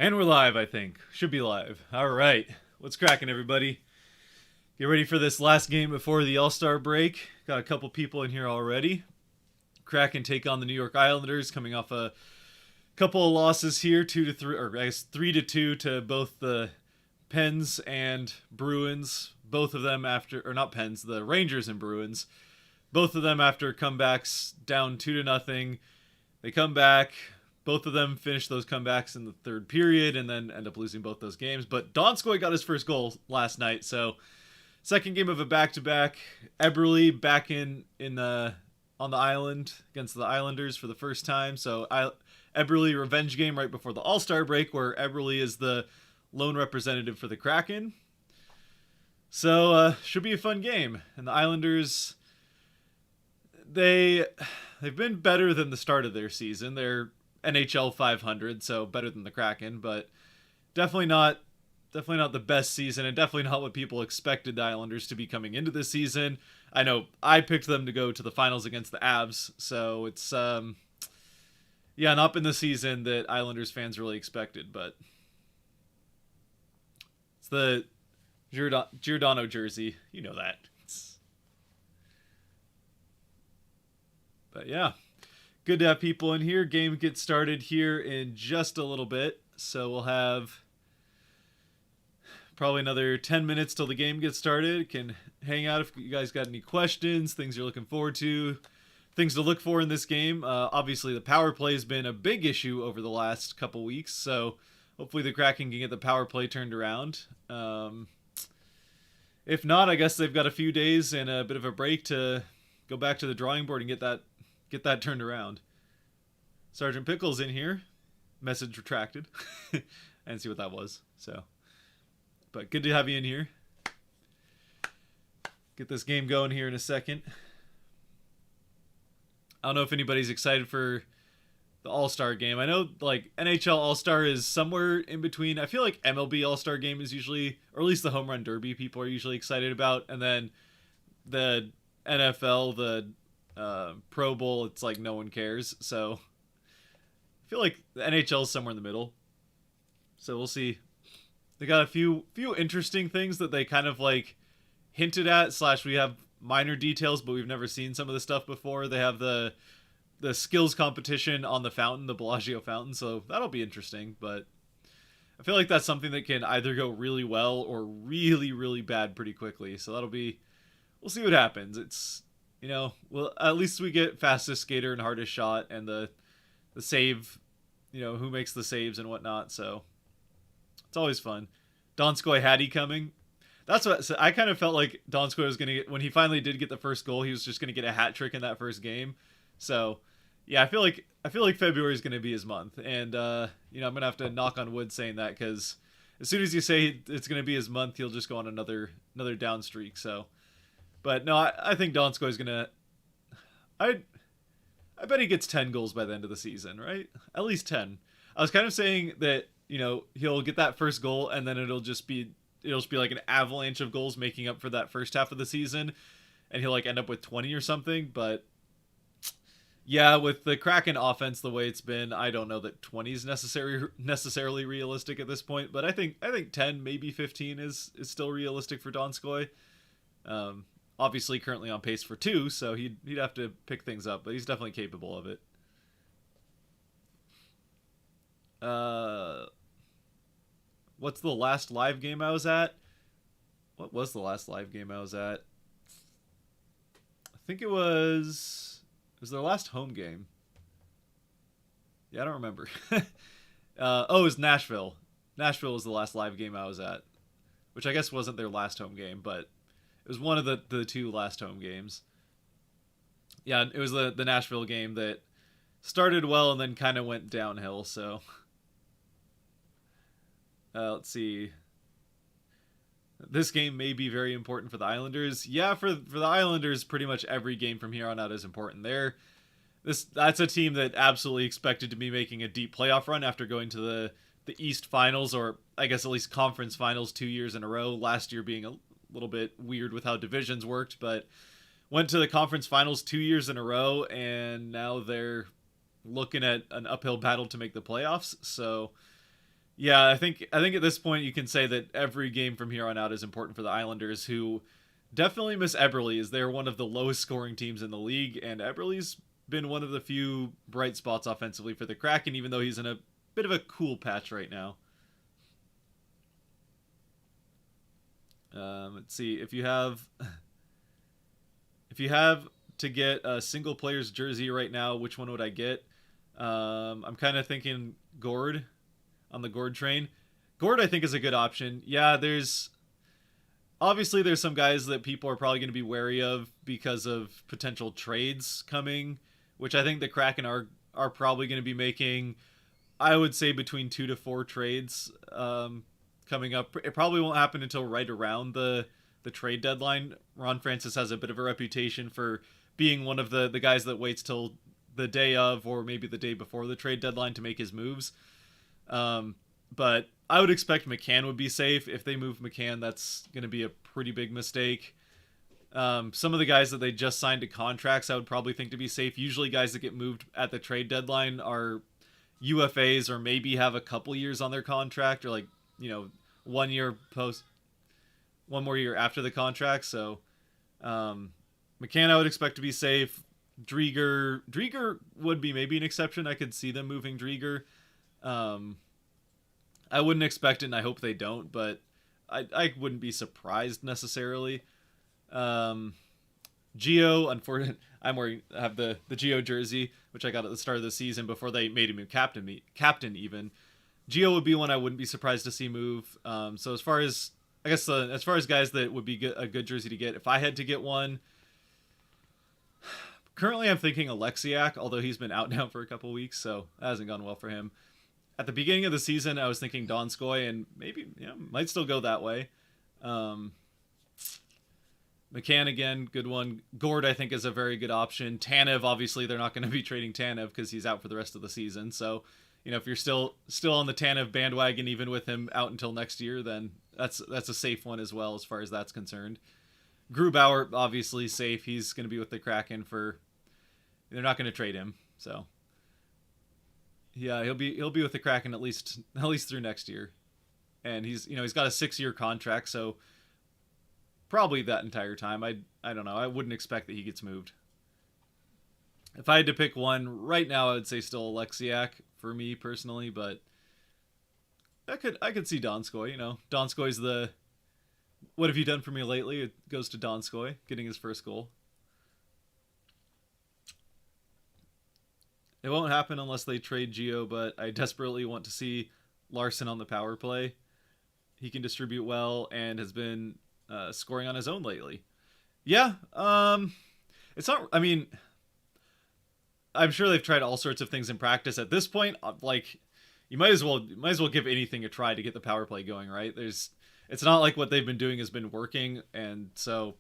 And we're live, I think. Should be live. All right. What's cracking, everybody? Get ready for this last game before the All-Star break. Got a couple people in here already. Kraken take on the New York Islanders, coming off a couple of losses here, 2-3, or I guess 3-2 to both the Pens and Bruins. Both of them after, or not Pens, the Rangers and Bruins. Both of them after comebacks down 2-0. They come back. Both of them finished those comebacks in the third period and then end up losing both those games. But Donskoy got his first goal last night. So second game of a back-to-back. Eberle back on the island against the Islanders for the first time. So Eberle revenge game right before the All-Star break where Eberle is the lone representative for the Kraken. So should be a fun game. And the Islanders, they've been better than the start of their season. They're NHL 500, so better than the Kraken, but definitely not the best season, and definitely not what people expected the Islanders to be coming into this season. I know I picked them to go to the finals against the Avs, so it's not been the season that Islanders fans really expected, but it's the Giordano jersey, you know that. But yeah. Good to have people in here. Game gets started here in just a little bit. So we'll have probably another 10 minutes till the game gets started. Can hang out if you guys got any questions, things you're looking forward to, things to look for in this game. Obviously, the power play has been a big issue over the last couple weeks. So hopefully the Kraken can get the power play turned around. If not, I guess they've got a few days and a bit of a break to go back to the drawing board and get that turned around. Sergeant Pickle's in here. Message retracted. I didn't see what that was. But good to have you in here. Get this game going here in a second. I don't know if anybody's excited for the All-Star game. I know like NHL All-Star is somewhere in between. I feel like MLB All-Star game is usually, or at least the Home Run Derby people are usually excited about. And then the NFL, the Pro Bowl, it's like no one cares. So I feel like the NHL is somewhere in the middle. So we'll see. They got a few interesting things that they kind of like hinted at / we have minor details, but we've never seen some of the stuff before. They have the skills competition on the fountain, the Bellagio fountain, so that'll be interesting. But I feel like that's something that can either go really well or really, really bad pretty quickly. So we'll see what happens. It's, well, at least we get fastest skater and hardest shot and the save, who makes the saves and whatnot. So it's always fun. Donskoy had he coming. That's what I kind of felt like Donskoy was going to get when he finally did get the first goal. He was just going to get a hat trick in that first game. So yeah, I feel like February is going to be his month. And, I'm going to have to knock on wood saying that because as soon as you say it's going to be his month, he'll just go on another down streak. So. But no, I think Donskoy's gonna. I bet he gets 10 goals by the end of the season, right? At least 10. I was kind of saying that he'll get that first goal and then it'll just be like an avalanche of goals making up for that first half of the season, and he'll like end up with 20 or something. But yeah, with the Kraken offense the way it's been, I don't know that 20 is necessarily realistic at this point. But I think 10, maybe 15 is still realistic for Donskoy. Obviously currently on pace for 2, so he'd have to pick things up, but he's definitely capable of it. What's the last live game I was at? What was the last live game I was at? I think it was their last home game. Yeah, I don't remember. It was Nashville. Nashville was the last live game I was at, which I guess wasn't their last home game, but it was one of the two last home games. Yeah, it was the Nashville game that started well and then kind of went downhill. So let's see. This game may be very important for the Islanders. Yeah, for the Islanders, pretty much every game from here on out is important. That's a team that absolutely expected to be making a deep playoff run after going to the East Finals, or I guess at least Conference Finals 2 years in a row. Last year being a little bit weird with how divisions worked, but went to the Conference Finals 2 years in a row, and now they're looking at an uphill battle to make the playoffs. So Yeah, I think at this point you can say that every game from here on out is important for the Islanders, who definitely miss Eberle, as they're one of the lowest scoring teams in the league, and Eberle's been one of the few bright spots offensively for the Kraken, even though he's in a bit of a cool patch right now. Let's see if you have to get a single player's jersey right now, which one would I get? I'm kind of thinking Gord on the Gord train. Gord, I think, is a good option. Yeah, there's some guys that people are probably going to be wary of because of potential trades coming, which I think the Kraken are probably going to be making. I would say between 2 to 4 trades coming up. It probably won't happen until right around the trade deadline. Ron Francis has a bit of a reputation for being one of the guys that waits till the day of or maybe the day before the trade deadline to make his moves. But I would expect Mccann would be safe. If they move Mccann, that's going to be a pretty big mistake. Some of the guys that they just signed to contracts, I would probably think to be safe. Usually, guys that get moved at the trade deadline are UFAs or maybe have a couple years on their contract, or like 1 year post, one more year after the contract. So McCann, I would expect to be safe. Drieger would be maybe an exception. I could see them moving Drieger. Um, I wouldn't expect it, and I hope they don't, but I wouldn't be surprised necessarily. Um, Geo, unfortunately, I have the Geo jersey, which I got at the start of the season before they made him captain even. Geo would be one I wouldn't be surprised to see move. So as far as as far as guys that would be a good jersey to get, if I had to get one, currently I'm thinking Alexiak, although he's been out now for a couple weeks, so that hasn't gone well for him. At the beginning of the season, I was thinking Donskoy, and maybe might still go that way. Um, McCann again, good one. Gord, I think, is a very good option. Tanev, obviously, they're not going to be trading Tanev because he's out for the rest of the season. So, if you're still on the Tanev bandwagon, even with him out until next year, then that's a safe one as well as far as that's concerned. Grubauer, obviously safe. He's going to be with the Kraken for. They're not going to trade him, so yeah, he'll be with the Kraken at least through next year, and he's got a 6-year contract, so probably that entire time. I don't know. I wouldn't expect that he gets moved. If I had to pick one right now, I would say still Alexiak for me personally, but I could see Donskoy. Donskoy's the what have you done for me lately? It goes to Donskoy getting his first goal. It won't happen unless they trade Geo, but I desperately want to see Larson on the power play. He can distribute well and has been scoring on his own lately. Yeah, it's not. I mean, I'm sure they've tried all sorts of things in practice. At this point, like you might as well give anything a try to get the power play going, right? It's not like what they've been doing has been working, and so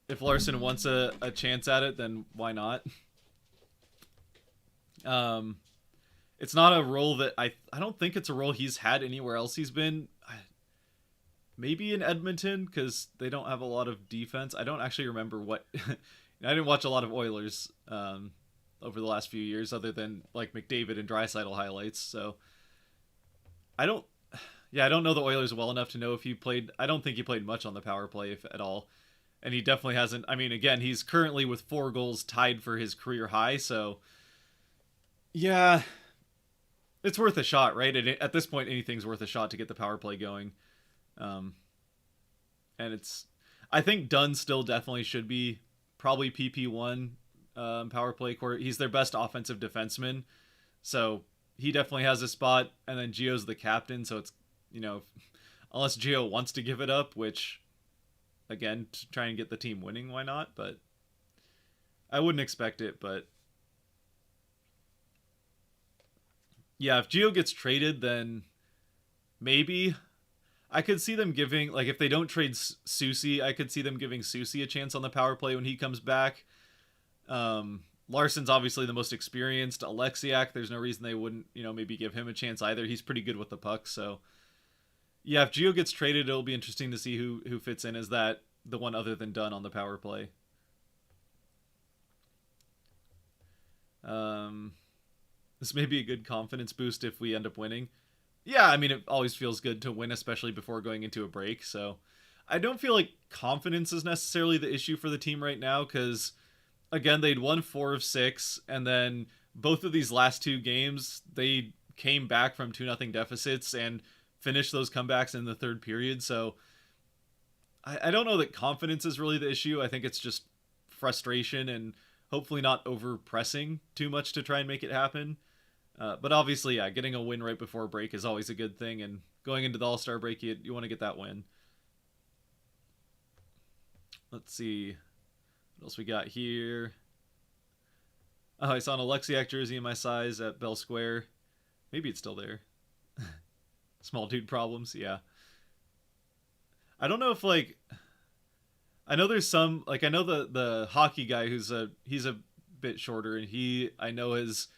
if Larson wants a chance at it, then why not? Um, it's not a role that I don't think it's a role he's had anywhere else he's been. Maybe in Edmonton because they don't have a lot of defense. I don't actually remember what. I didn't watch a lot of Oilers over the last few years, other than like McDavid and Draisaitl highlights. So I don't. Yeah, I don't know the Oilers well enough to know if he played. I don't think he played much on the power play, if at all. And he definitely hasn't. I mean, again, he's currently with 4 goals tied for his career high. So yeah, it's worth a shot, right? At this point, anything's worth a shot to get the power play going. Um, and I think Dunn still definitely should be probably PP1 power play court. He's their best offensive defenseman, so he definitely has a spot. And then Gio's the captain, so it's unless Gio wants to give it up, which again to try and get the team winning, why not? But I wouldn't expect it. But yeah, if Gio gets traded, then maybe. I could see them giving, like, if they don't trade Susie, I could see them giving Susie a chance on the power play when he comes back. Larson's obviously the most experienced. Alexiak, there's no reason they wouldn't, maybe give him a chance either. He's pretty good with the puck. So, yeah, if Gio gets traded, it'll be interesting to see who fits in as the one other than Dunn on the power play. This may be a good confidence boost if we end up winning. Yeah, I mean, it always feels good to win, especially before going into a break. So I don't feel like confidence is necessarily the issue for the team right now because, again, they'd won 4 of 6, and then both of these last two games, they came back from 2-0 deficits and finished those comebacks in the third period. So I don't know that confidence is really the issue. I think it's just frustration and hopefully not over pressing too much to try and make it happen. But obviously, yeah, getting a win right before break is always a good thing. And going into the All-Star break, you want to get that win. Let's see. What else we got here? Oh, I saw an Alexiak jersey in my size at Bell Square. Maybe it's still there. Small dude problems, yeah. I don't know if like I know there's some like I know the hockey guy he's a bit shorter and he I know is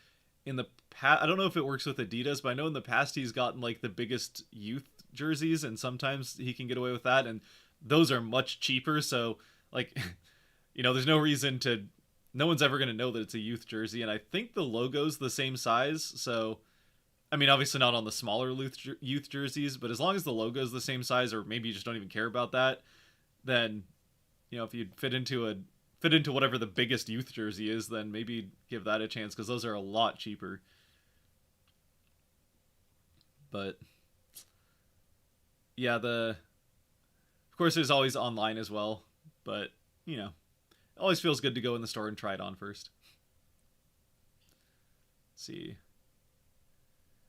in the past I don't know if it works with Adidas, but I know in the past he's gotten like the biggest youth jerseys and sometimes he can get away with that and those are much cheaper, so like there's no reason to no one's ever going to know that it's a youth jersey, and I think the logo's the same size, so I mean, obviously not on the smaller youth jerseys, but as long as the logo is the same size, or maybe you just don't even care about that, then if you fit into whatever the biggest youth jersey is, then maybe give that a chance because those are a lot cheaper. But yeah, of course there's always online as well, but it always feels good to go in the store and try it on first. Let's see.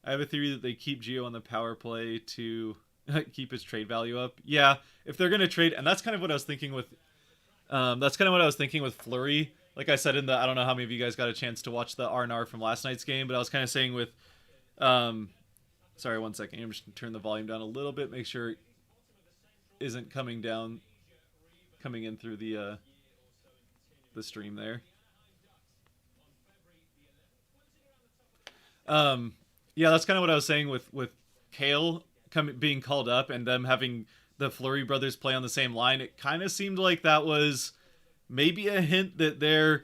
I have a theory that they keep Gio on the power play to keep his trade value up. Yeah, if they're gonna trade, and that's kind of what I was thinking with. Fleury. Like I said I don't know how many of you guys got a chance to watch the R&R from last night's game, but I was kind of saying with, sorry, 1 second. I'm just gonna turn the volume down a little bit, make sure it isn't coming in through the stream there. Yeah, that's kind of what I was saying with Kale being called up and them having the Fleury brothers play on the same line. It kind of seemed like that was maybe a hint that they're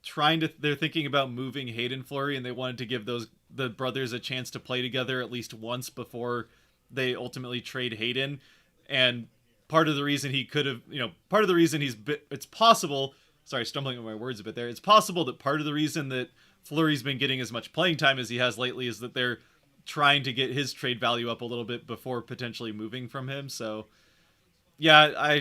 thinking about moving Hayden Fleury and they wanted to give the brothers a chance to play together at least once before they ultimately trade Hayden. And part of the reason it's possible, sorry, stumbling on my words a bit there. It's possible that part of the reason that Fleury's been getting as much playing time as he has lately is that they're trying to get his trade value up a little bit before potentially moving from him. So yeah,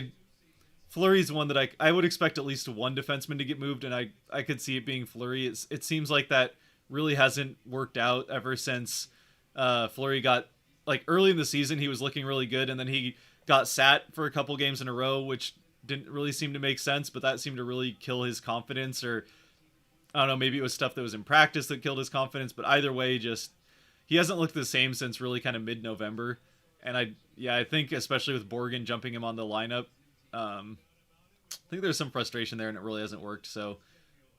Fleury's one that I would expect at least one defenseman to get moved, and I could see it being Fleury. It seems like that really hasn't worked out ever since Fleury got, like, early in the season he was looking really good, and then he got sat for a couple games in a row, which didn't really seem to make sense, but that seemed to really kill his confidence, or I don't know, maybe it was stuff that was in practice that killed his confidence, but either way, he hasn't looked the same since really kind of mid-November. And I think especially with Borgen jumping him on the lineup, I think there's some frustration there and it really hasn't worked. So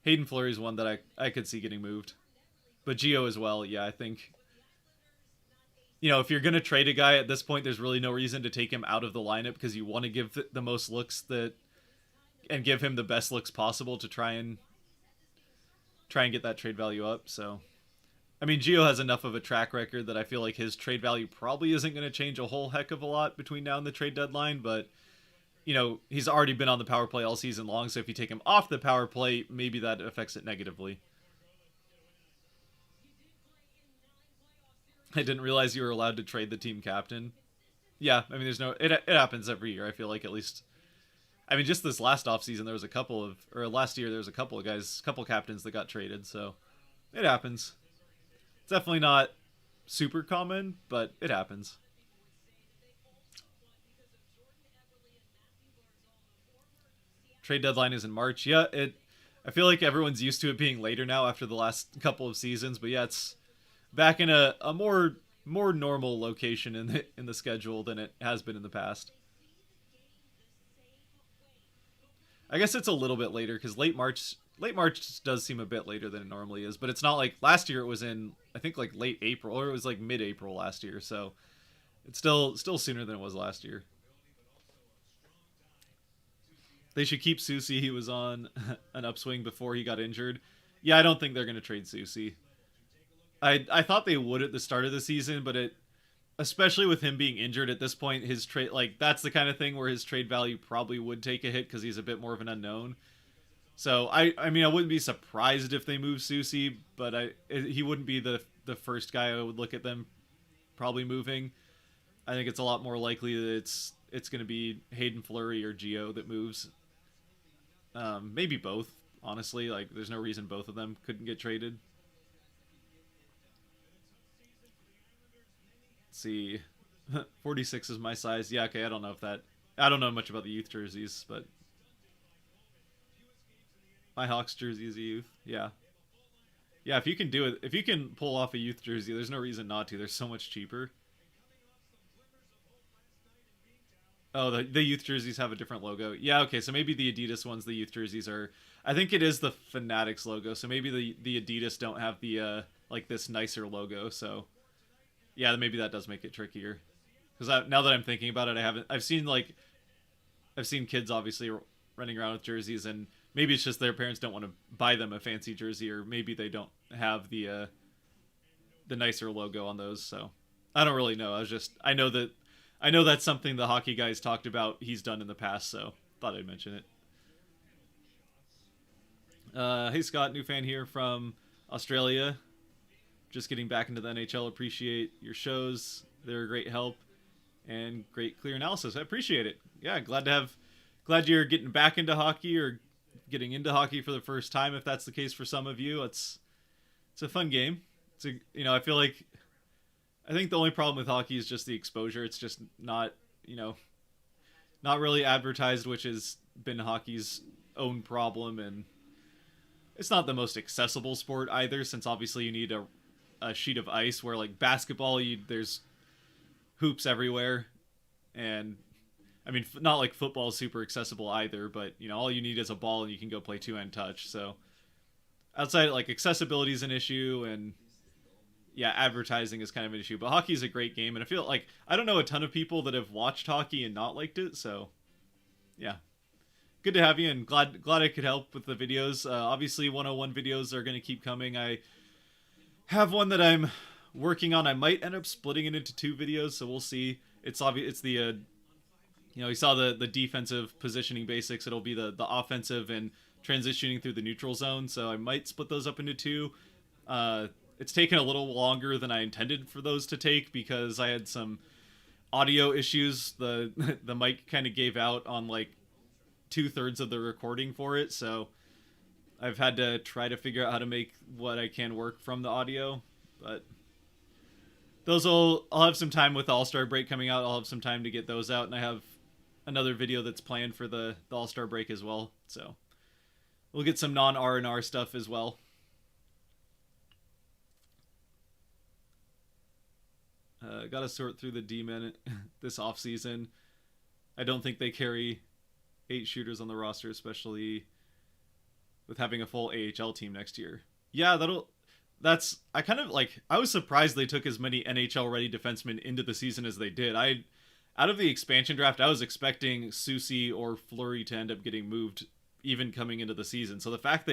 Hayden Fleury is one that I could see getting moved. But Gio as well, yeah, I think, if you're going to trade a guy at this point, there's really no reason to take him out of the lineup because you want to give the most looks and give him the best looks possible to try and get that trade value up. So I mean, Gio has enough of a track record that I feel like his trade value probably isn't going to change a whole heck of a lot between now and the trade deadline, but he's already been on the power play all season long, so if you take him off the power play, maybe that affects it negatively. I didn't realize you were allowed to trade the team captain. Yeah, I mean, it happens every year, I feel like, at least. I mean, just this last offseason, last year, there was a couple captains that got traded, so it happens. It's definitely not super common, but it happens. Trade deadline is in March. Yeah, I feel like everyone's used to it being later now after the last couple of seasons, but yeah, it's back in a more normal location in the schedule than it has been in the past. I guess it's a little bit later because late March does seem a bit later than it normally is, but it's not like last year. It was in, I think, like late April, or it was like mid-April last year, so it's still sooner than it was last year. They should keep Susie. He was on an upswing before he got injured. Yeah, I don't think they're going to trade Susie. I thought they would at the start of the season, but it, especially with him being injured at this point, his trade, like, that's the kind of thing where his trade value probably would take a hit because he's a bit more of an unknown. So I mean, I wouldn't be surprised if they move Susie, but he wouldn't be the first guy I would look at them probably moving. I think it's a lot more likely that it's going to be Hayden Fleury or Geo that moves. Maybe both, honestly. Like, there's no reason both of them couldn't get traded. Let's see. 46 is my size. Yeah, okay, I don't know if that... I don't know much about the youth jerseys, but... My Hawks jersey is a youth. Yeah. Yeah, if you can do it... If you can pull off a youth jersey, there's no reason not to. They're so much cheaper. Oh, the youth jerseys have a different logo. Yeah, okay, so maybe the Adidas ones, the youth jerseys are... I think it is the Fanatics logo, so maybe the Adidas don't have the, like, this nicer logo, so... Yeah, maybe that does make it trickier. Because now that I'm thinking about it, I've seen kids, obviously, running around with jerseys, and maybe it's just their parents don't want to buy them a fancy jersey, or maybe they don't have the nicer logo on those, so... I don't really know. I know that's something the hockey guys talked about he's done in the past, so thought I'd mention it. Hey Scott, new fan here from Australia. Just getting back into the NHL. Appreciate your shows. They're a great help and great clear analysis. I appreciate it. Yeah, glad you're getting back into hockey or getting into hockey for the first time. If that's the case for some of you, it's a fun game. I feel like I think the only problem with hockey is just the exposure. It's just not really advertised, which has been hockey's own problem, and it's not the most accessible sport either, since obviously you need a sheet of ice, where like basketball, there's hoops everywhere, and I mean, not like football is super accessible either, but all you need is a ball and you can go play two-hand touch. So outside, like, accessibility is an issue, and yeah, advertising is kind of an issue, but hockey is a great game, and I feel like I don't know a ton of people that have watched hockey and not liked it, so yeah. Good to have you, and glad I could help with the videos. Obviously, 101 videos are going to keep coming. I have one that I'm working on. I might end up splitting it into two videos, so we'll see. It's obvious. It's the you saw the defensive positioning basics. It'll be the offensive and transitioning through the neutral zone. So I might split those up into two. It's taken a little longer than I intended for those to take because I had some audio issues. The mic kind of gave out on like 2/3 of the recording for it, so I've had to try to figure out how to make what I can work from the audio. But I'll have some time with the All-Star break coming out. I'll have some time to get those out, and I have another video that's planned for the All-Star break as well. So we'll get some non-R&R stuff as well. Gotta sort through the D-men this offseason. I don't think they carry 8 shooters on the roster, especially with having a full AHL team next year. Yeah, I was surprised they took as many NHL ready defensemen into the season as they did. Out of the expansion draft, I was expecting Susie or Fleury to end up getting moved even coming into the season. So the fact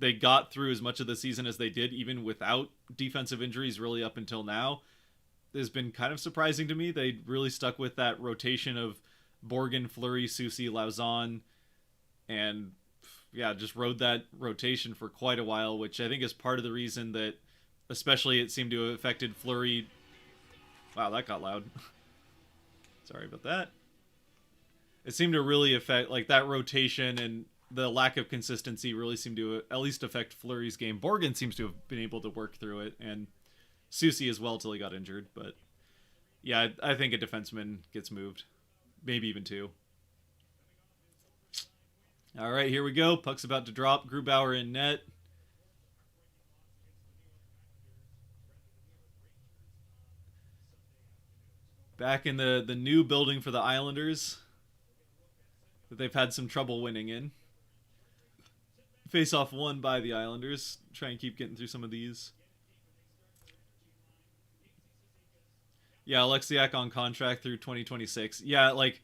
they got through as much of the season as they did, even without defensive injuries really up until now, has been kind of surprising to me. They really stuck with that rotation of Borgen, Fleury, Susie, Lauzon, and yeah, just rode that rotation for quite a while, which I think is part of the reason that especially it seemed to have affected Fleury. Wow, that got loud. Sorry about that. It seemed to really affect, like, that rotation and the lack of consistency really seemed to at least affect Fleury's game. Borgen seems to have been able to work through it, and Susie as well till he got injured. But yeah, I think a defenseman gets moved. Maybe even 2. All right, here we go. Puck's about to drop. Grubauer in net. Back in the new building for the Islanders that they've had some trouble winning in. Face-off won by the Islanders. Try and keep getting through some of these. Yeah, Alexiak on contract through 2026. Yeah, like,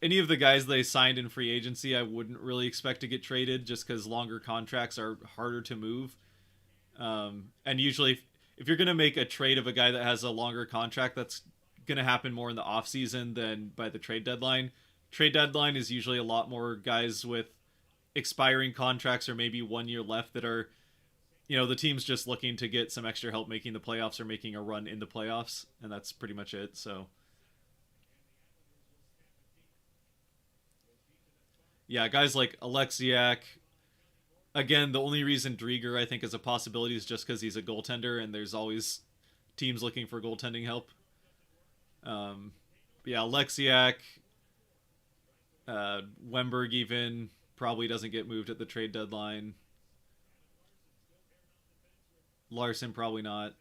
any of the guys they signed in free agency, I wouldn't really expect to get traded just because longer contracts are harder to move. And usually, if you're gonna make a trade of a guy that has a longer contract, that's gonna happen more in the off season than by the trade deadline. Trade deadline is usually a lot more guys with expiring contracts or maybe 1 year left that are, the team's just looking to get some extra help making the playoffs or making a run in the playoffs, and that's pretty much it. So yeah, guys like Alexiak. Again, the only reason Drieger I think is a possibility is just because he's a goaltender, and there's always teams looking for goaltending help. Um, yeah, Alexiak, Wemberg even probably doesn't get moved at the trade deadline. Larson probably not.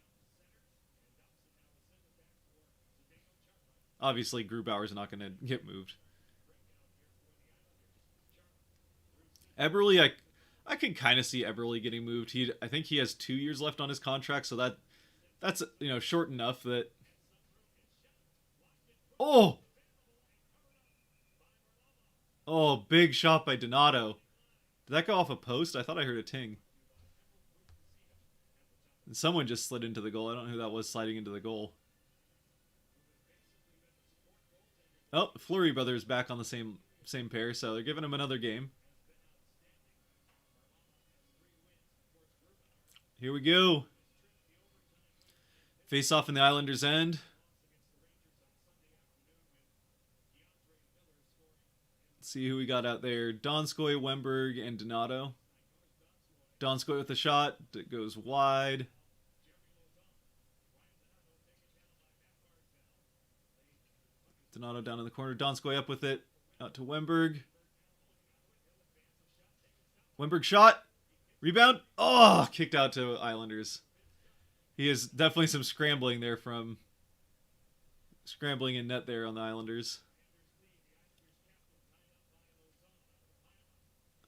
Obviously, Grubauer's not going to get moved. Eberle, I can kind of see Eberle getting moved. I think he has 2 years left on his contract, so that's short enough that. Oh, oh, big shot by Donato. Did that go off a post? I thought I heard a ting. And someone just slid into the goal. I don't know who that was sliding into the goal. Oh, Fleury brothers back on the same pair, so they're giving him another game. Here we go. Face off in the Islanders' end. Let's see who we got out there. Donskoy, Wemberg, and Donato. Donskoy with a shot that goes wide. Donato down in the corner. Donskoy up with it. Out to Wemberg. Wemberg shot. Rebound. Oh, kicked out to Islanders. He is definitely some scrambling there from scrambling in net there on the Islanders.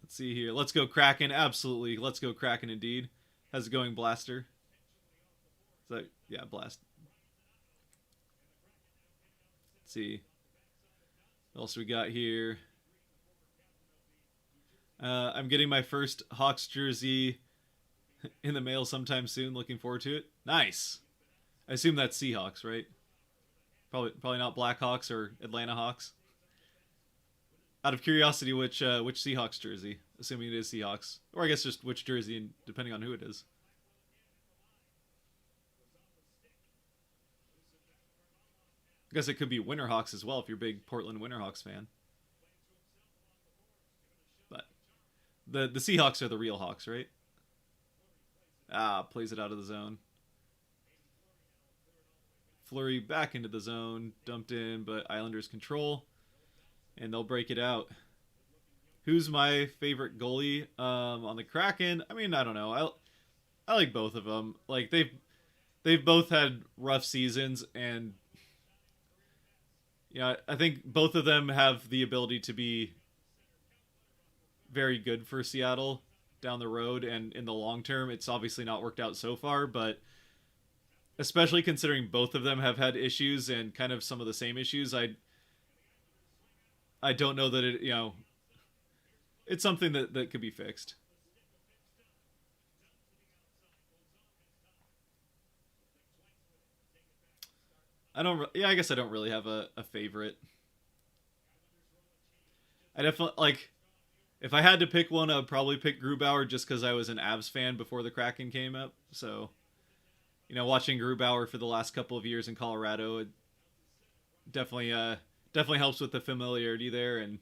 Let's see here. Let's go Kraken. Absolutely. Let's go Kraken indeed. How's it going, Blaster? So, yeah, Blast. Let's see. What else we got here? I'm getting my first Hawks jersey in the mail sometime soon. Looking forward to it. Nice. I assume that's Seahawks, right? Probably not Blackhawks or Atlanta Hawks. Out of curiosity, which Seahawks jersey? Assuming it is Seahawks, or I guess just which jersey, depending on who it is. I guess it could be Winterhawks as well if you're a big Portland Winterhawks fan. But the Seahawks are the real Hawks, right? Plays it out of the zone. Fleury back into the zone, dumped in, but Islanders control, and they'll break it out. Who's my favorite goalie on the Kraken? I mean, I don't know. I like both of them. Like they've both had rough seasons, and yeah, I think both of them have the ability to be very good for Seattle down the road, and in the long term. It's obviously not worked out so far, but especially considering both of them have had issues and kind of some of the same issues, I don't know that it's something that could be fixed. I guess I don't really have a favorite. I definitely like, if I had to pick one, I would probably pick Grubauer just because I was an Avs fan before the Kraken came up. So, watching Grubauer for the last couple of years in Colorado, it definitely helps with the familiarity there. And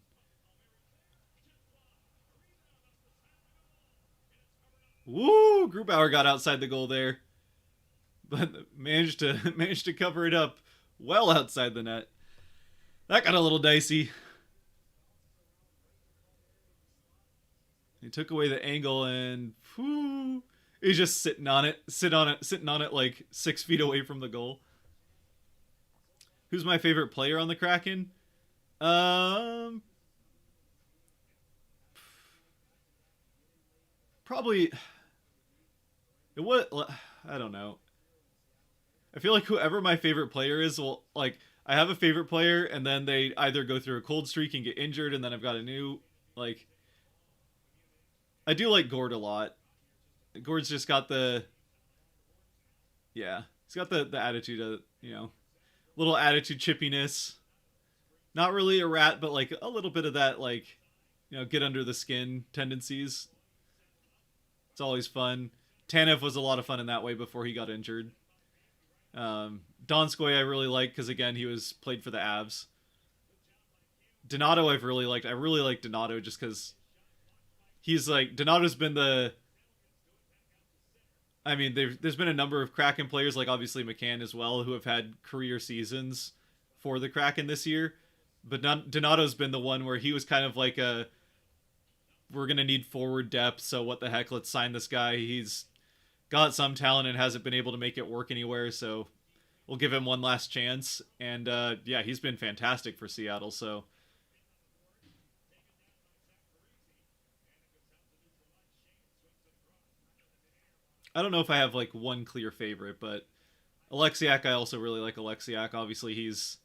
woo, Grubauer got outside the goal there, but managed to cover it up well outside the net. That got a little dicey. He took away the angle, and whew, he's just sitting on it like 6 feet away from the goal. Who's my favorite player on the Kraken? Probably it was. I don't know. I feel like whoever my favorite player is will, like, I have a favorite player, and then they either go through a cold streak and get injured, and then I've got a new, like. I do like Gord a lot. Gord's just got the Yeah, he's got the attitude of, little attitude chippiness. Not really a rat, but like a little bit of that, like, get under the skin tendencies. It's always fun. Tanev was a lot of fun in that way before he got injured. Donskoy I really like because again he was played for the Avs. Donato I've really liked. I really like Donato just because he's like Donato's been the. I mean, there's been a number of Kraken players, like obviously Mccann as well, who have had career seasons for the Kraken this year. But Donato's been the one where he was kind of like a, we're gonna need forward depth, so what the heck, let's sign this guy. He's got some talent and hasn't been able to make it work anywhere, so we'll give him one last chance. And yeah, he's been fantastic for Seattle. So I don't know if I have like one clear favorite, but Alexiak, I also really like Alexiak. Obviously, he's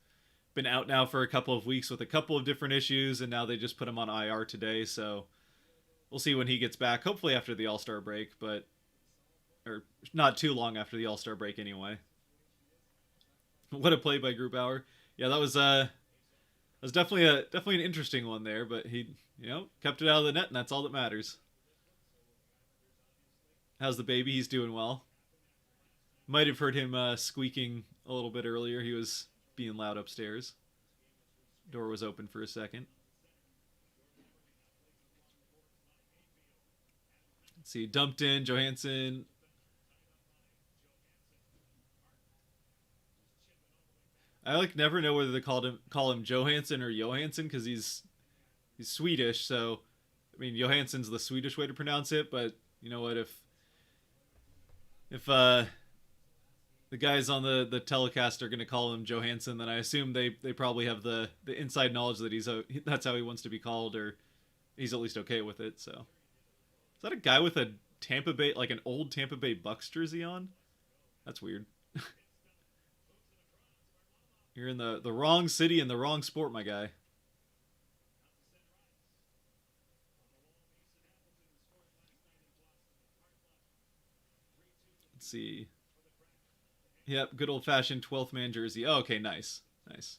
been out now for a couple of weeks with a couple of different issues, and now they just put him on IR today. So we'll see when he gets back. Hopefully after the All Star break, but or not too long after the All Star break anyway. What a play by Grubauer! Yeah, that was definitely an interesting one there, but he kept it out of the net, and that's all that matters. How's the baby? He's doing well. Might have heard him squeaking a little bit earlier. He was being loud upstairs. Door was open for a second. Let's see, dumped in Johansson. I like never know whether they call him Johansson or Johansson because he's Swedish. So I mean Johansson's the Swedish way to pronounce it, but you know what, if the guys on the telecast are going to call him Johansson, then I assume they probably have the inside knowledge that that's how he wants to be called, or he's at least okay with it. So is that a guy with a Tampa Bay, like an old Tampa Bay Bucks jersey on? That's weird. You're in the wrong city and the wrong sport, my guy. Let's see. Yep, good old fashioned 12th man jersey. Oh, okay, nice. Nice.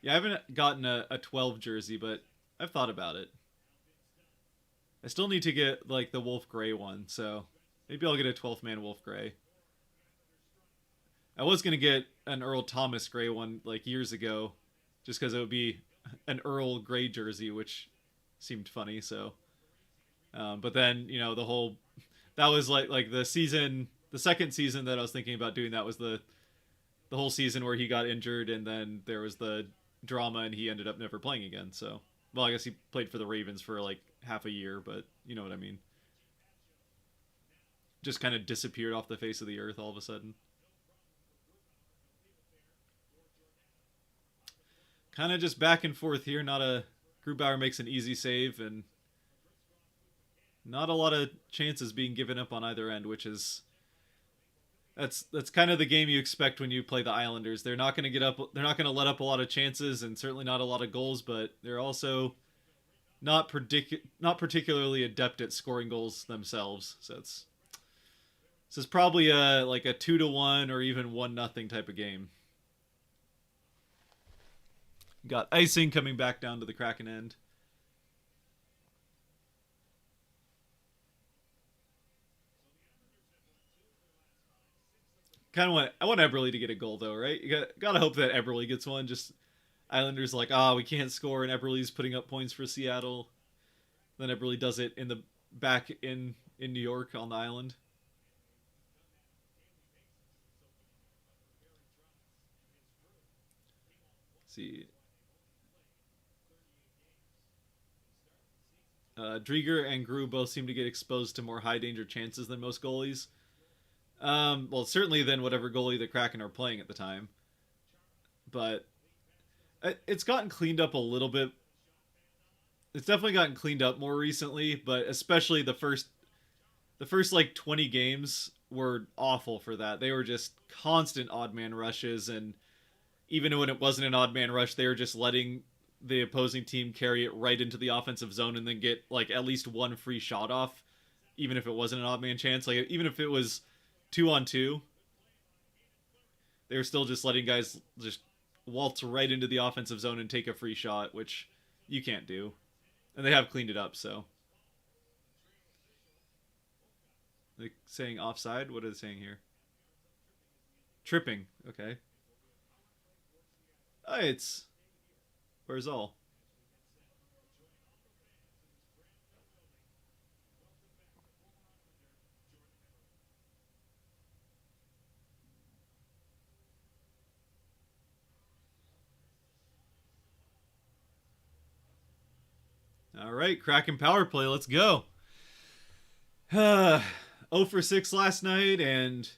Yeah, I haven't gotten a 12 jersey, but I've thought about it. I still need to get like the Wolf Gray one, so maybe I'll get a 12th man Wolf Gray. I was going to get an Earl Thomas Gray one like years ago, just because it would be an Earl Gray jersey, which seemed funny, so. But then, the whole. That was like the second season that I was thinking about doing that was the whole season where he got injured, and then there was the drama, and he ended up never playing again. So, well, I guess he played for the Ravens for like half a year, but you know what I mean. Just kind of disappeared off the face of the earth all of a sudden. Kind of just back and forth here. Not a Grubauer makes an easy save, and not a lot of chances being given up on either end, which is that's kind of the game you expect when you play the Islanders. They're not going to get up. They're not going to let up a lot of chances, and certainly not a lot of goals. But they're also not particularly adept at scoring goals themselves. So this is probably like a 2-1 or even 1-0 type of game. Got icing coming back down to the Kraken end. I want Eberle to get a goal though, right? You gotta hope that Eberle gets one. Just Islanders like, we can't score, and Eberle's putting up points for Seattle. Then Eberle does it in the back in New York on the island. Let's see, Drieger and Gru both seem to get exposed to more high danger chances than most goalies. Well, certainly than whatever goalie the Kraken are playing at the time. But it's gotten cleaned up a little bit. It's definitely gotten cleaned up more recently, but especially the first like 20 games were awful for that. They were just constant odd man rushes, and even when it wasn't an odd man rush, they were just letting the opposing team carry it right into the offensive zone and then get like at least one free shot off, even if it wasn't an odd man chance. Like even if it was 2-on-2, they were still just letting guys just waltz right into the offensive zone and take a free shot, which you can't do. And they have cleaned it up, so. Like saying offside? What are they saying here? Tripping. Okay. Oh, it's Barzell. All right, Kraken power play. Let's go. 0 for 6 last night and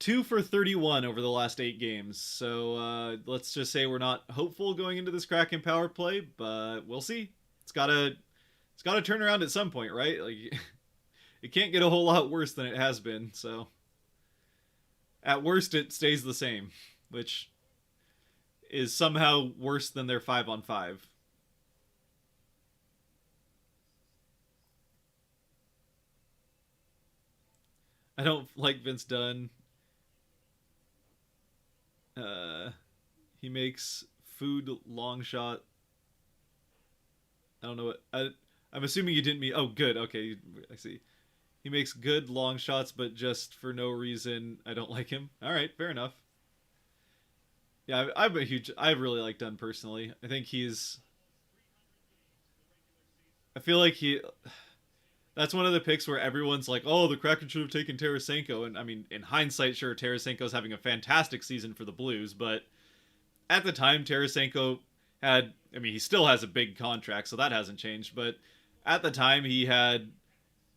2 for 31 over the last 8 games. So let's just say we're not hopeful going into this Kraken power play, but we'll see. It's gotta turn around at some point, right? Like it can't get a whole lot worse than it has been. So at worst, it stays the same, which is somehow worse than their 5-on-5. I don't like Vince Dunn. Uh, he makes food long shot. I don't know what I'm assuming you didn't mean. Oh, good. Okay, I see. He makes good long shots, but just for no reason, I don't like him. All right, fair enough. Yeah, I'm a huge. I really like Dunn personally. I think he's. I feel like he. That's one of the picks where everyone's like, "Oh, the Kraken should have taken Tarasenko," and I mean, in hindsight, sure, Tarasenko's having a fantastic season for the Blues, but at the time, Tarasenko had. I mean, he still has a big contract, so that hasn't changed. But at the time, he had,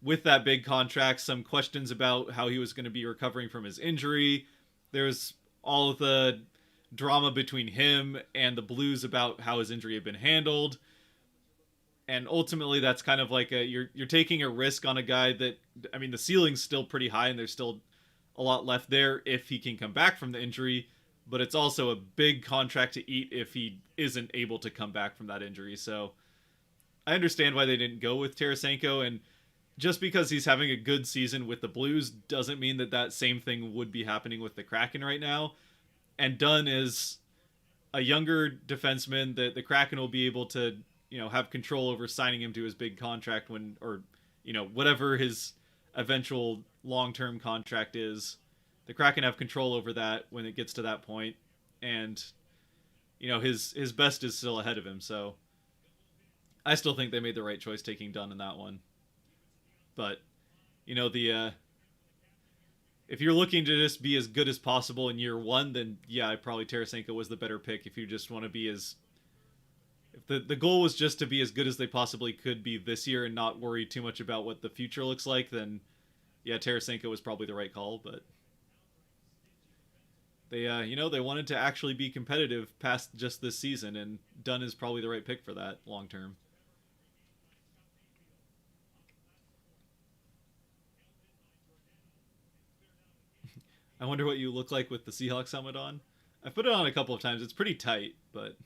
with that big contract, some questions about how he was going to be recovering from his injury. There's all of the drama between him and the Blues about how his injury had been handled. And ultimately, that's kind of like you're taking a risk on a guy that, I mean, the ceiling's still pretty high and there's still a lot left there if he can come back from the injury, but it's also a big contract to eat if he isn't able to come back from that injury. So I understand why they didn't go with Tarasenko, and just because he's having a good season with the Blues doesn't mean that that same thing would be happening with the Kraken right now. And Dunn is a younger defenseman that the Kraken will be able to, have control over signing him to his big contract when, or, whatever his eventual long-term contract is. The Kraken have control over that when it gets to that point, and his best is still ahead of him. So I still think they made the right choice taking Dunn in that one. But the if you're looking to just be as good as possible in year one, then yeah, probably Tarasenko was the better pick. If you just want to be as if the goal was just to be as good as they possibly could be this year and not worry too much about what the future looks like, then yeah, Tarasenko was probably the right call. But they wanted to actually be competitive past just this season, and Dunn is probably the right pick for that long term. I wonder what you look like with the Seahawks helmet on. I've put it on a couple of times. It's pretty tight, but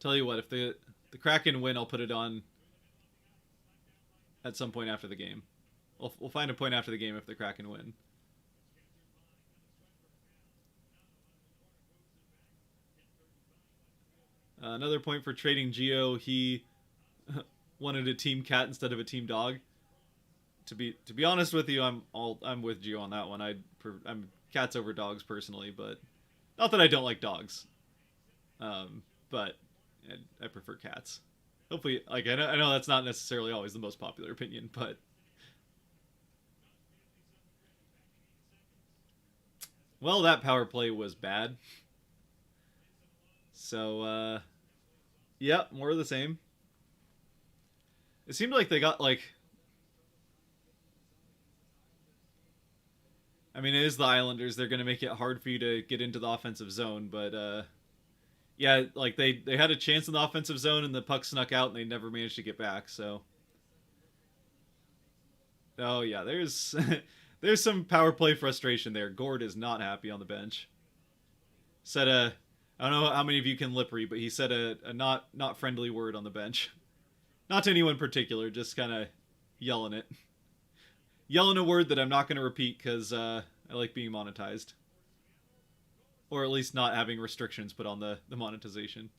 tell you what, if the Kraken win, I'll put it on at some point after the game. We'll find a point after the game if the Kraken win. Another point for trading Geo. He wanted a team cat instead of a team dog. To be honest with you, I'm with Geo on that one. I'm cats over dogs personally, but not that I don't like dogs. But I prefer cats. Hopefully, like I know that's not necessarily always the most popular opinion, but well, that power play was bad. So yeah, more of the same. It seemed like they got like. I mean, it is the Islanders. They're going to make it hard for you to get into the offensive zone, but yeah, like they had a chance in the offensive zone and the puck snuck out and they never managed to get back. So, oh yeah, there's there's some power play frustration there. Gord is not happy on the bench. Set a I don't know how many of you can lip read, but he said a not friendly word on the bench. Not to anyone in particular, just kind of yelling it. Yelling a word that I'm not going to repeat because I like being monetized. Or at least not having restrictions put on the monetization.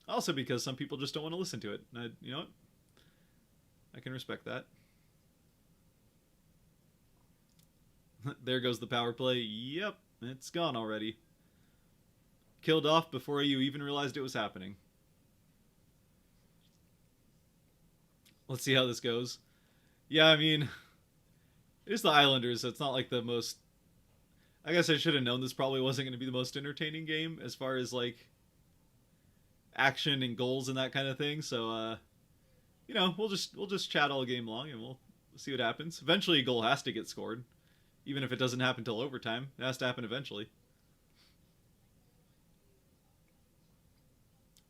Also because some people just don't want to listen to it. And you know what? I can respect that. There goes the power play. Yep, it's gone already. Killed off before you even realized it was happening. Let's see how this goes. Yeah, I mean, it's the Islanders, so it's not like the most. I guess I should have known this probably wasn't going to be the most entertaining game as far as like action and goals and that kind of thing. So, we'll just chat all game long and we'll see what happens. Eventually, a goal has to get scored, even if it doesn't happen till overtime. It has to happen eventually.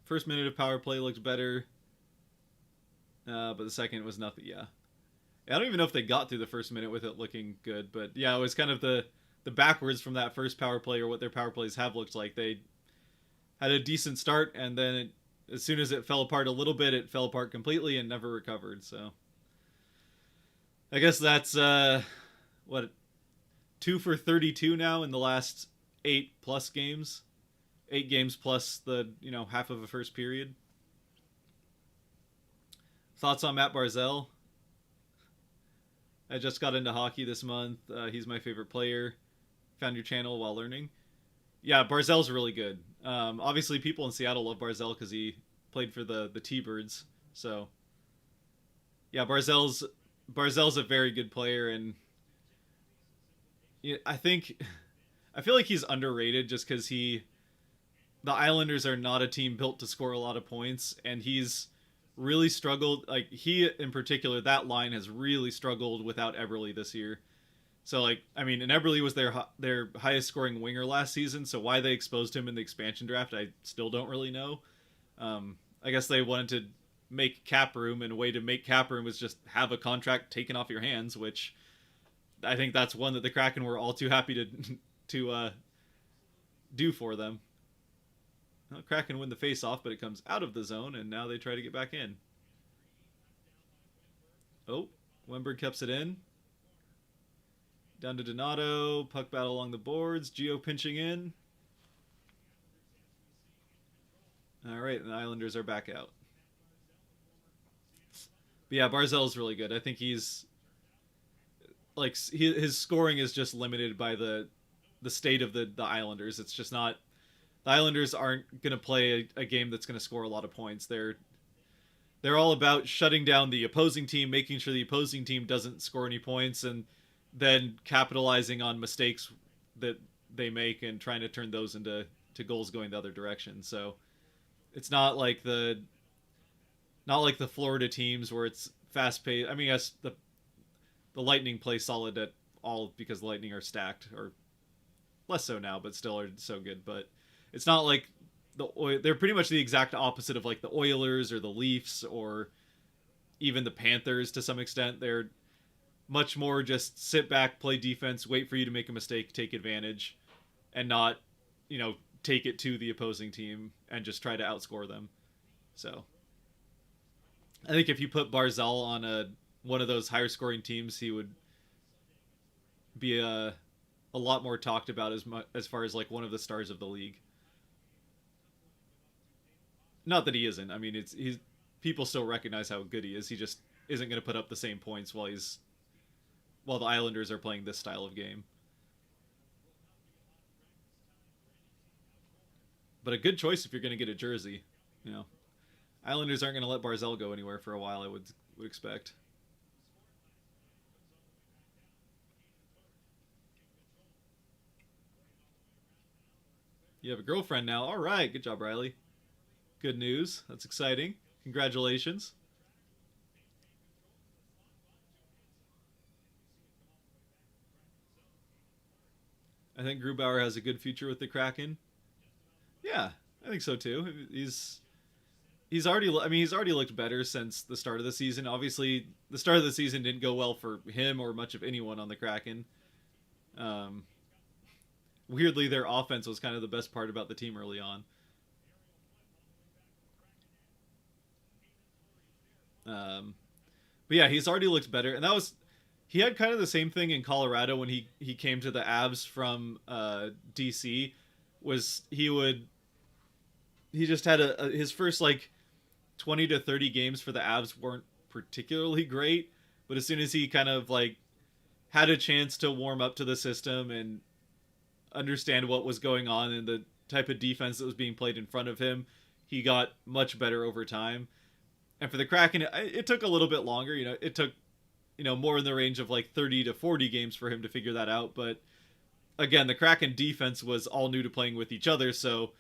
First minute of power play looked better, but the second was nothing. Yeah, I don't even know if they got through the first minute with it looking good, but yeah, it was kind of the backwards from that first power play or what their power plays have looked like. They had a decent start, and then as soon as it fell apart a little bit, it fell apart completely and never recovered. So I guess that's what 2 for 32 now in the last 8+ games, 8 games plus the half of a first period. Thoughts on Matt Barzell? I just got into hockey this month. He's my favorite player. Found your channel while learning. Yeah, Barzell's really good. Obviously, people in Seattle love Barzell because he played for the T-Birds. So, yeah, Barzell's a very good player, and I feel like he's underrated just because the Islanders are not a team built to score a lot of points, and he's really struggled. Like he in particular, that line has really struggled without Eberle this year. So like, I mean, and Eberle was their highest scoring winger last season. So why they exposed him in the expansion draft, I still don't really know. I guess they wanted to make cap room, and a way to make cap room was just have a contract taken off your hands, which I think that's one that the Kraken were all too happy to do for them. Well, Kraken win the face-off, but it comes out of the zone, and now they try to get back in. Oh, Wemberg keeps it in. Down to Donato. Puck battle along the boards. Gio pinching in. All right, and the Islanders are back out. But yeah, Barzell's really good. I think he's like his scoring is just limited by the state of the Islanders. It's just not. The Islanders aren't going to play a game that's going to score a lot of points. They're all about shutting down the opposing team, making sure the opposing team doesn't score any points, and then capitalizing on mistakes that they make and trying to turn those into goals going the other direction. So it's not like the Florida teams where it's fast paced. I mean, yes, the Lightning play solid at all because the Lightning are stacked, or less so now, but still are so good. But it's not like they're pretty much the exact opposite of like the Oilers or the Leafs or even the Panthers to some extent. They're much more just sit back, play defense, wait for you to make a mistake, take advantage, and not, take it to the opposing team and just try to outscore them. So I think if you put Barzell on one of those higher scoring teams, he would be a lot more talked about as far as like one of the stars of the league. Not that he isn't. I mean, he's people still recognize how good he is. He just isn't going to put up the same points while the Islanders are playing this style of game. But a good choice if you're going to get a jersey. Islanders aren't going to let Barzell go anywhere for a while, I would expect. You have a girlfriend now. All right, good job, Riley. Good news. That's exciting. Congratulations. I think Grubauer has a good future with the Kraken. Yeah, I think so too. He's already. I mean, he's already looked better since the start of the season. Obviously, the start of the season didn't go well for him or much of anyone on the Kraken. Um, weirdly their offense was kind of the best part about the team early on. Um, but yeah, he's already looked better, and that was he had kind of the same thing in Colorado when he came to the Avs from DC. Was he just had his first like 20 to 30 games for the Avs weren't particularly great, but as soon as he kind of like had a chance to warm up to the system and understand what was going on and the type of defense that was being played in front of him, he got much better over time. And for the Kraken, it took a little bit longer. It took more in the range of like 30 to 40 games for him to figure that out. But again, the Kraken defense was all new to playing with each other, so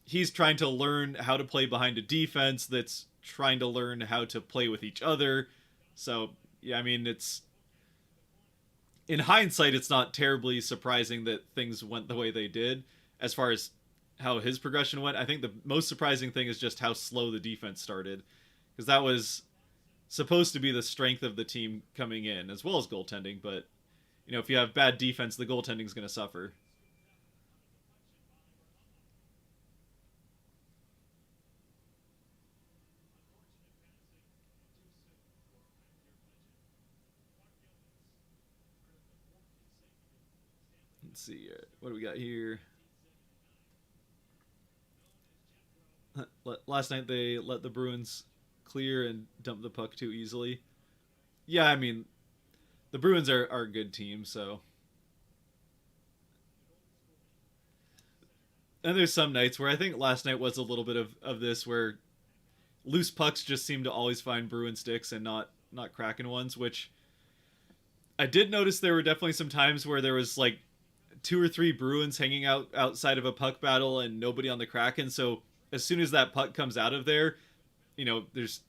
he's trying to learn how to play behind a defense that's trying to learn how to play with each other. So yeah, I mean, it's in hindsight, it's not terribly surprising that things went the way they did as far as how his progression went. I think the most surprising thing is just how slow the defense started, because that was supposed to be the strength of the team coming in, as well as goaltending. But if you have bad defense, the goaltending is going to suffer. Let's see, what do we got here? Last night they let the Bruins clear and dump the puck too easily. Yeah, I mean, the Bruins are a good team, so. And there's some nights where I think last night was a little bit of this where loose pucks just seem to always find Bruin sticks and not Kraken ones, which I did notice there were definitely some times where there was like two or three Bruins hanging out outside of a puck battle and nobody on the Kraken. So as soon as that puck comes out of there, there's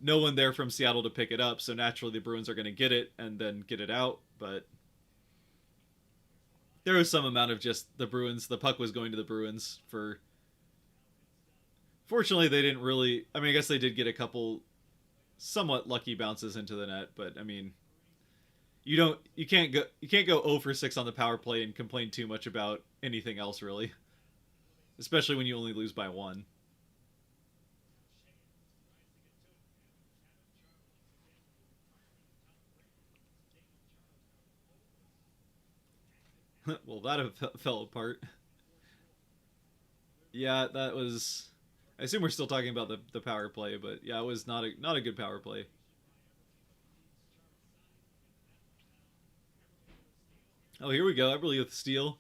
no one there from Seattle to pick it up. So naturally the Bruins are going to get it and then get it out. But there was some amount of just the Bruins. The puck was going to the Bruins for. Fortunately, they didn't really. I mean, I guess they did get a couple somewhat lucky bounces into the net, but I mean, you can't go 0 for 6 on the power play and complain too much about anything else really, especially when you only lose by one. Well, that fell apart. Yeah, that was. I assume we're still talking about the power play, but yeah, it was not a good power play. Oh, here we go. Eberle with the steal.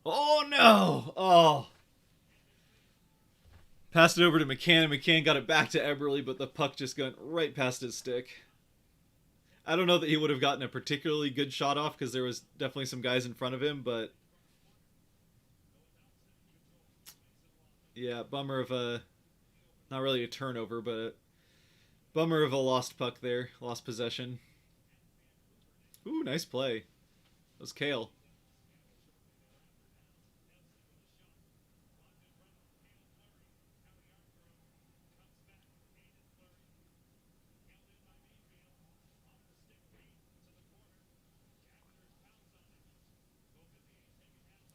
Oh no! Oh, passed it over to Mccann. McCann got it back to Eberle, but the puck just went right past his stick. I don't know that he would have gotten a particularly good shot off because there was definitely some guys in front of him, but yeah, bummer of a not really a turnover, but a bummer of a lost puck there, lost possession. Ooh, nice play. That was Kale.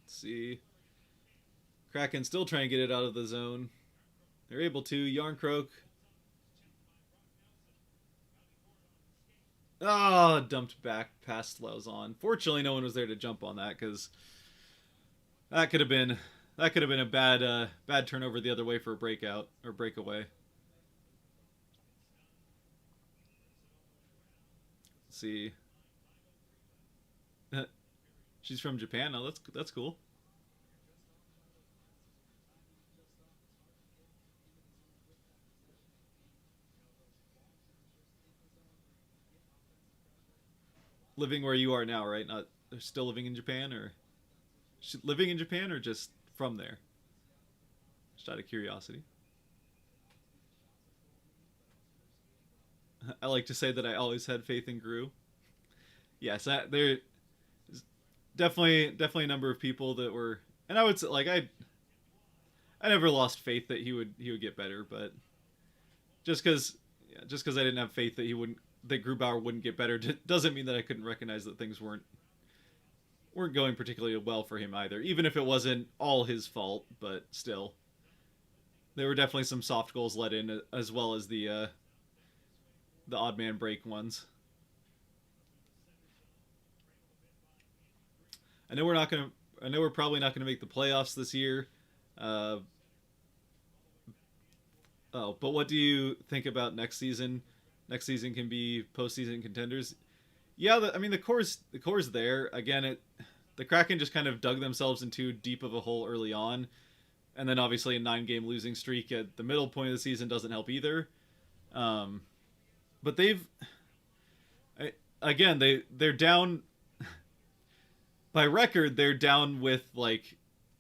Let's see. Kraken still trying to get it out of the zone. They're able to. Yarncroak. Oh, dumped back past Lauzon. Fortunately, no one was there to jump on that because that could have been a bad turnover the other way for a breakout or breakaway. Let's see. She's from Japan. Oh, that's cool. Living where you are now, right? Not still living in Japan, or living in Japan, or just from there? Just out of curiosity. I like to say that I always had faith in Gru. Yes, there's definitely a number of people that were, and I would say like I never lost faith that he would get better, but just because I didn't have faith that he wouldn't that Grubauer wouldn't get better doesn't mean that I couldn't recognize that things weren't going particularly well for him either, even if it wasn't all his fault, but still. There were definitely some soft goals let in, as well as the odd man break ones. I know we're not gonna. I know we're probably not gonna make the playoffs this year. Uh, oh, but what do you think about next season? Next season can be postseason contenders. Yeah, I mean the core's there again. The Kraken just kind of dug themselves into deep of a hole early on, and then obviously a 9-game losing streak at the middle point of the season doesn't help either. Um, but again they're down by record. They're down with like,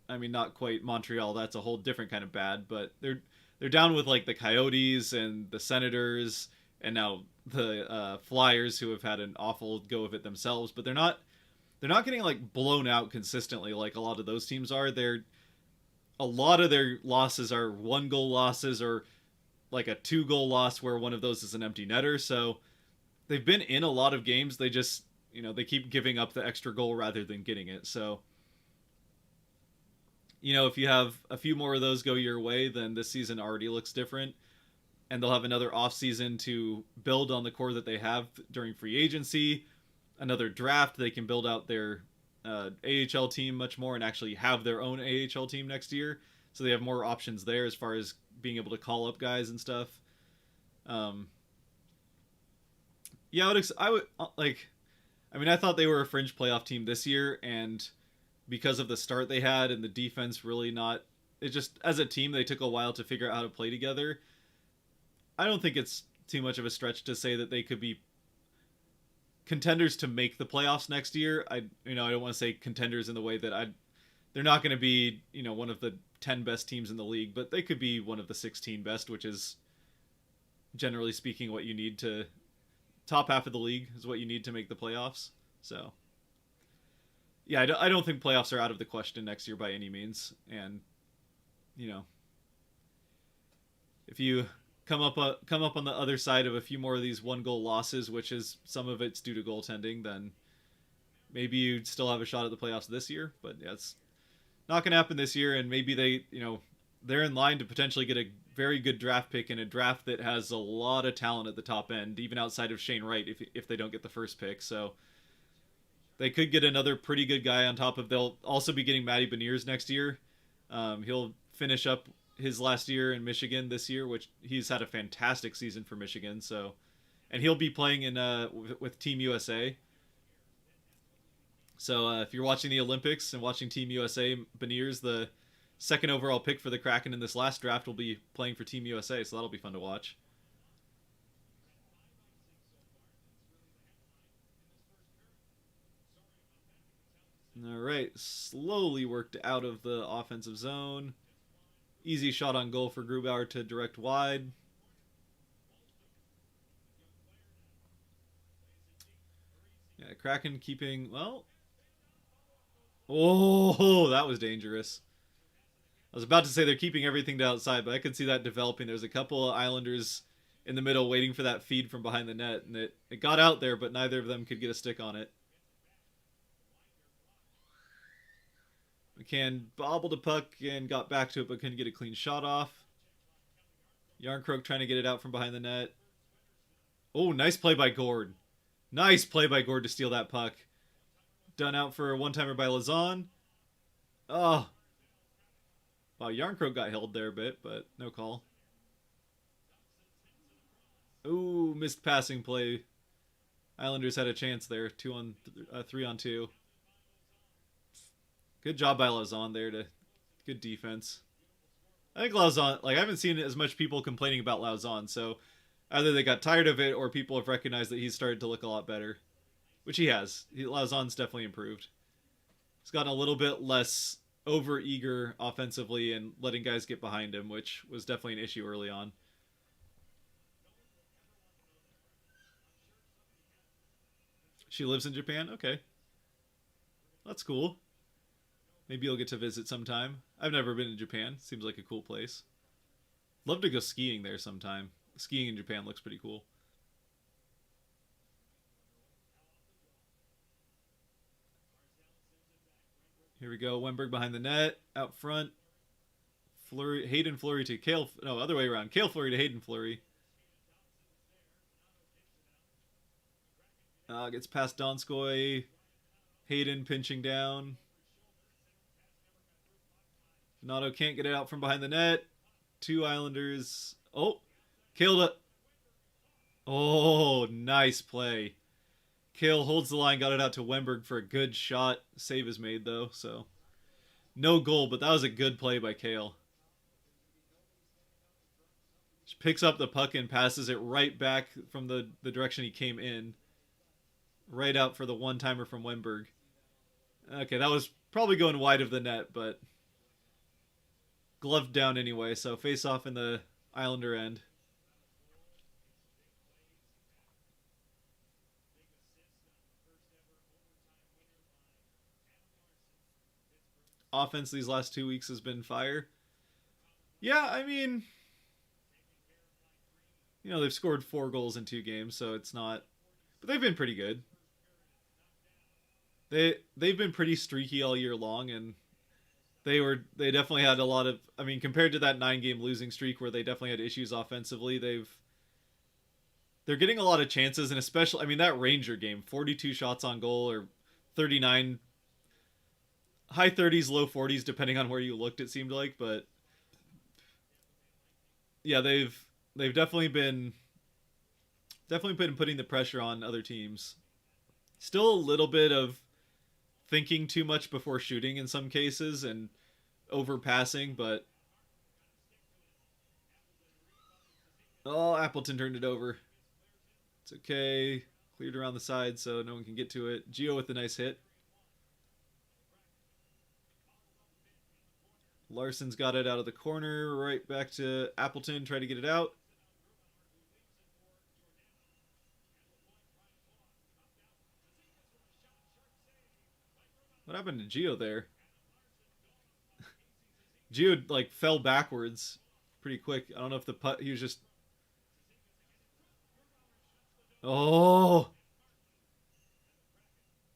I mean, not quite Montreal. That's a whole different kind of bad, but they're down with like the Coyotes and the Senators and now the Flyers, who have had an awful go of it themselves. But they're not getting like blown out consistently like a lot of those teams are. A lot of their losses are 1-goal losses or like a 2-goal loss where one of those is an empty netter. So they've been in a lot of games. They just, they keep giving up the extra goal rather than getting it. So, if you have a few more of those go your way, then this season already looks different. And they'll have another off season to build on the core that they have during free agency. Another draft, they can build out their AHL team much more and actually have their own AHL team next year. So they have more options there as far as being able to call up guys and stuff. Yeah, I would like. I mean, I thought they were a fringe playoff team this year, and because of the start they had and the defense really not, it just, as a team, they took a while to figure out how to play together. I don't think it's too much of a stretch to say that they could be contenders to make the playoffs next year. I don't want to say contenders in the way that they're not going to be, one of the 10 best teams in the league, but they could be one of the 16 best, which is generally speaking what you need to top half of the league is what you need to make the playoffs. So yeah, I don't think playoffs are out of the question next year by any means. And if you come up on the other side of a few more of these 1-goal losses, which is some of it's due to goaltending, then maybe you'd still have a shot at the playoffs this year. But yeah, it's not going to happen this year. And maybe they're in line to potentially get a very good draft pick in a draft that has a lot of talent at the top end, even outside of Shane Wright, if they don't get the first pick. So they could get another pretty good guy on top of. They'll also be getting Matty Beniers next year. He'll finish up his last year in Michigan this year, which he's had a fantastic season for Michigan. So, and he'll be playing in with Team USA. So if you're watching the Olympics and watching Team USA, Beniers, the second overall pick for the Kraken in this last draft, will be playing for Team USA. So that'll be fun to watch. All right, slowly worked out of the offensive zone. Easy shot on goal for Grubauer to direct wide. Yeah, Kraken keeping, well. Oh, that was dangerous. I was about to say they're keeping everything to outside, but I could see that developing. There's a couple of Islanders in the middle waiting for that feed from behind the net, and it got out there, but neither of them could get a stick on it. Mccann bobbled a puck and got back to it, but couldn't get a clean shot off. Yarncroke trying to get it out from behind the net. Oh, nice play by Gord. Nice play by Gord to steal that puck. Done out for a one-timer by Lazan. Oh. Wow, Yarncroke got held there a bit, but no call. Ooh, missed passing play. Islanders had a chance there. 3-on-2. Good job by Lauzon there. Good defense. I think Lauzon, I haven't seen as much people complaining about Lauzon, so either they got tired of it or people have recognized that he's started to look a lot better, which he has. Lauzon's definitely improved. He's gotten a little bit less over-eager offensively and letting guys get behind him, which was definitely an issue early on. She lives in Japan? Okay. That's cool. Maybe you'll get to visit sometime. I've never been to Japan. Seems like a cool place. Love to go skiing there sometime. Skiing in Japan looks pretty cool. Here we go. Wenberg behind the net. Out front. Fleury, Hayden Fleury to Kale. No, other way around. Kale Fleury to Hayden Fleury. Gets past Donskoy. Hayden pinching down. Donato can't get it out from behind the net. 2 Islanders. Oh, Kale to... Oh, nice play. Kale holds the line, got it out to Wenberg for a good shot. Save is made, though, so... No goal, but that was a good play by Kale. Just picks up the puck and passes it right back from the direction he came in. Right out for the one-timer from Wenberg. Okay, that was probably going wide of the net, but... Gloved down anyway, so face off in the Islander end. Offense these last 2 weeks has been fire. Yeah, I mean... You know, they've scored 4 goals in 2 games, so it's not... But they've been pretty good. They've been pretty streaky all year long, and they definitely had a lot of... I mean, compared to that 9-game losing streak where they definitely had issues offensively, they're getting a lot of chances, and especially... I mean, that Ranger game, 42 shots on goal, or 39... High 30s, low 40s, depending on where you looked, it seemed like, but... Yeah, they've definitely been putting the pressure on other teams. Still a little bit of thinking too much before shooting in some cases and overpassing, but... Oh, Appleton turned it over. It's okay. Cleared around the side so no one can get to it. Gio with a nice hit. Larson's got it out of the corner. Right back to Appleton. Try to get it out. What happened to Gio there? Gio, like, fell backwards pretty quick. I don't know if the putt... He was just... Oh!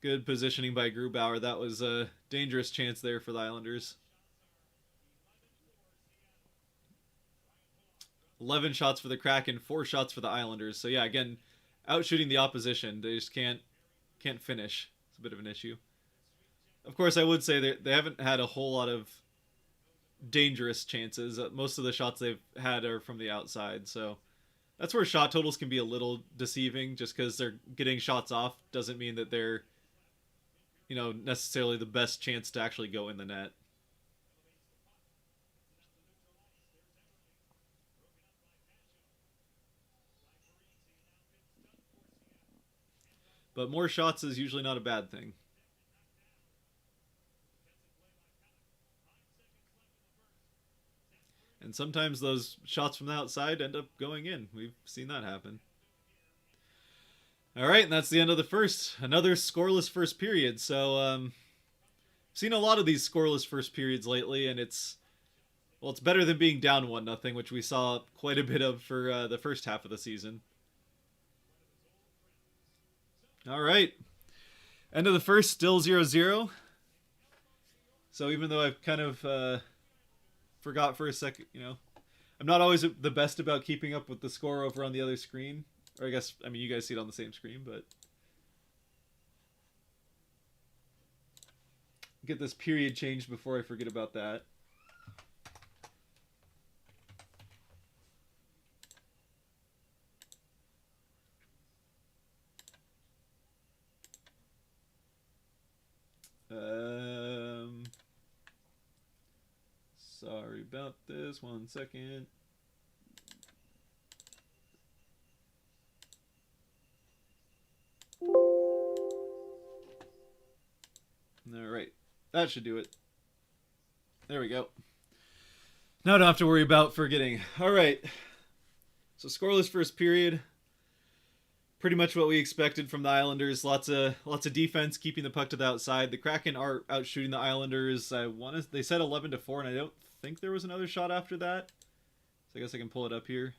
Good positioning by Grubauer. That was a dangerous chance there for the Islanders. 11 shots for the Kraken, 4 shots for the Islanders. So yeah, again, outshooting the opposition. They just can't finish. It's a bit of an issue. Of course, I would say they haven't had a whole lot of dangerous chances. Most of the shots they've had are from the outside, so that's where shot totals can be a little deceiving. Just because they're getting shots off doesn't mean that they're, you know, necessarily the best chance to actually go in the net. But more shots is usually not a bad thing. And sometimes those shots from the outside end up going in. We've seen that happen. All right, and that's the end of the first. Another scoreless first period. So, I've seen a lot of these scoreless first periods lately, and it's better than being down 1-0, which we saw quite a bit of for the first half of the season. All right. End of the first, still 0-0. So even though I've kind of forgot for a second, you know, I'm not always the best about keeping up with the score over on the other screen. Or I guess, I mean, you guys see it on the same screen, but... Get this period changed before I forget about that. Sorry about this. 1 second. All right. That should do it. There we go. Now I don't have to worry about forgetting. All right. So scoreless first period. Pretty much what we expected from the Islanders. Lots of defense, keeping the puck to the outside. The Kraken are out shooting the Islanders. They said 11-4, and I don't think there was another shot after that. So I guess I can pull it up here.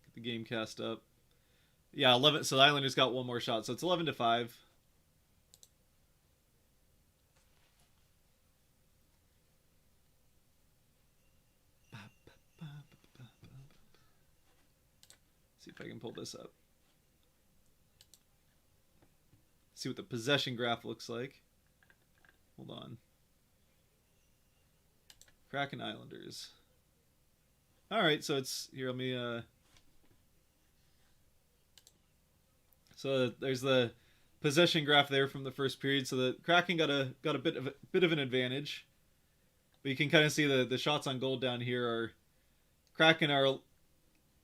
Get the game cast up. Yeah, 11. So the Islanders got one more shot. So it's 11-5. See if I can pull this up. See what the possession graph looks like. Hold on. Kraken Islanders. All right, so it's here. Let me. So there's the possession graph there from the first period. So the Kraken got a bit of an advantage, but you can kind of see the shots on goal down here are Kraken are.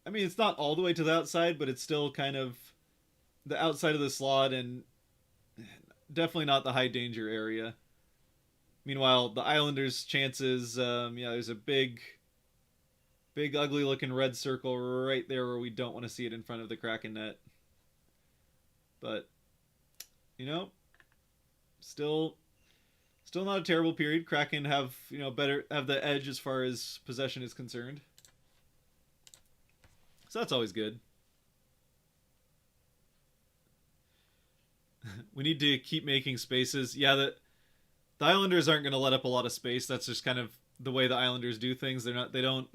I mean, it's not all the way to the outside, but it's still kind of the outside of the slot and definitely not the high danger area. Meanwhile, the Islanders' chances, yeah, there's a big ugly looking red circle right there where we don't want to see it in front of the Kraken net. But you know, still not a terrible period. Kraken have better have the edge as far as possession is concerned. So that's always good. We need to keep making spaces. Yeah, the Islanders aren't going to let up a lot of space. That's just kind of the way the Islanders do things. They don't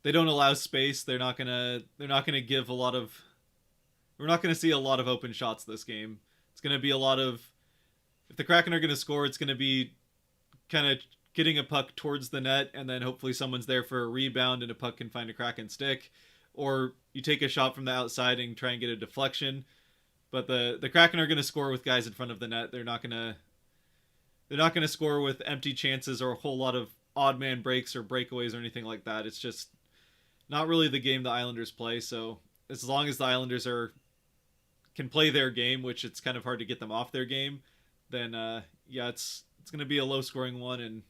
allow space. They're not gonna give a lot of. We're not going to see a lot of open shots this game. It's going to be a lot of. If the Kraken are going to score, it's going to be kind of getting a puck towards the net, and then hopefully someone's there for a rebound and a puck can find a Kraken stick, or you take a shot from the outside and try and get a deflection. But the Kraken are going to score with guys in front of the net. They're not going to score with empty chances or a whole lot of odd man breaks or breakaways or anything like that. It's just not really the game the Islanders play. So as long as the Islanders can play their game, which it's kind of hard to get them off their game, then yeah, it's going to be a low scoring one and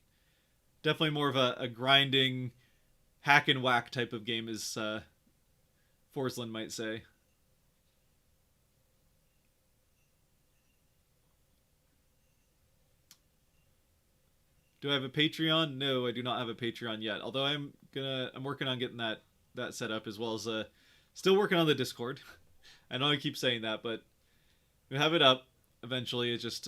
definitely more of a grinding hack and whack type of game, as Forsland might say. Do I have a Patreon? No, I do not have a Patreon yet. Although I'm working on getting that set up, as well as still working on the Discord. I know I keep saying that, but we have it up eventually. It's just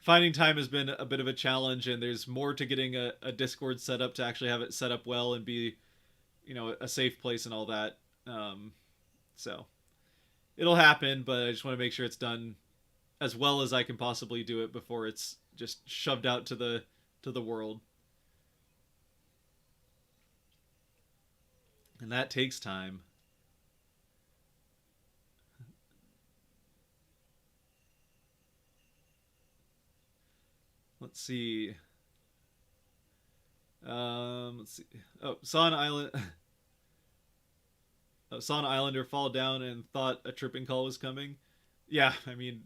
finding time has been a bit of a challenge, and there's more to getting a Discord set up to actually have it set up well and be, a safe place and all that. So it'll happen, but I just want to make sure it's done as well as I can possibly do it before it's just shoved out to the world. And that takes time. Let's see. Let's see. Oh, saw an island. Saw an Islander fall down and thought a tripping call was coming. Yeah, I mean,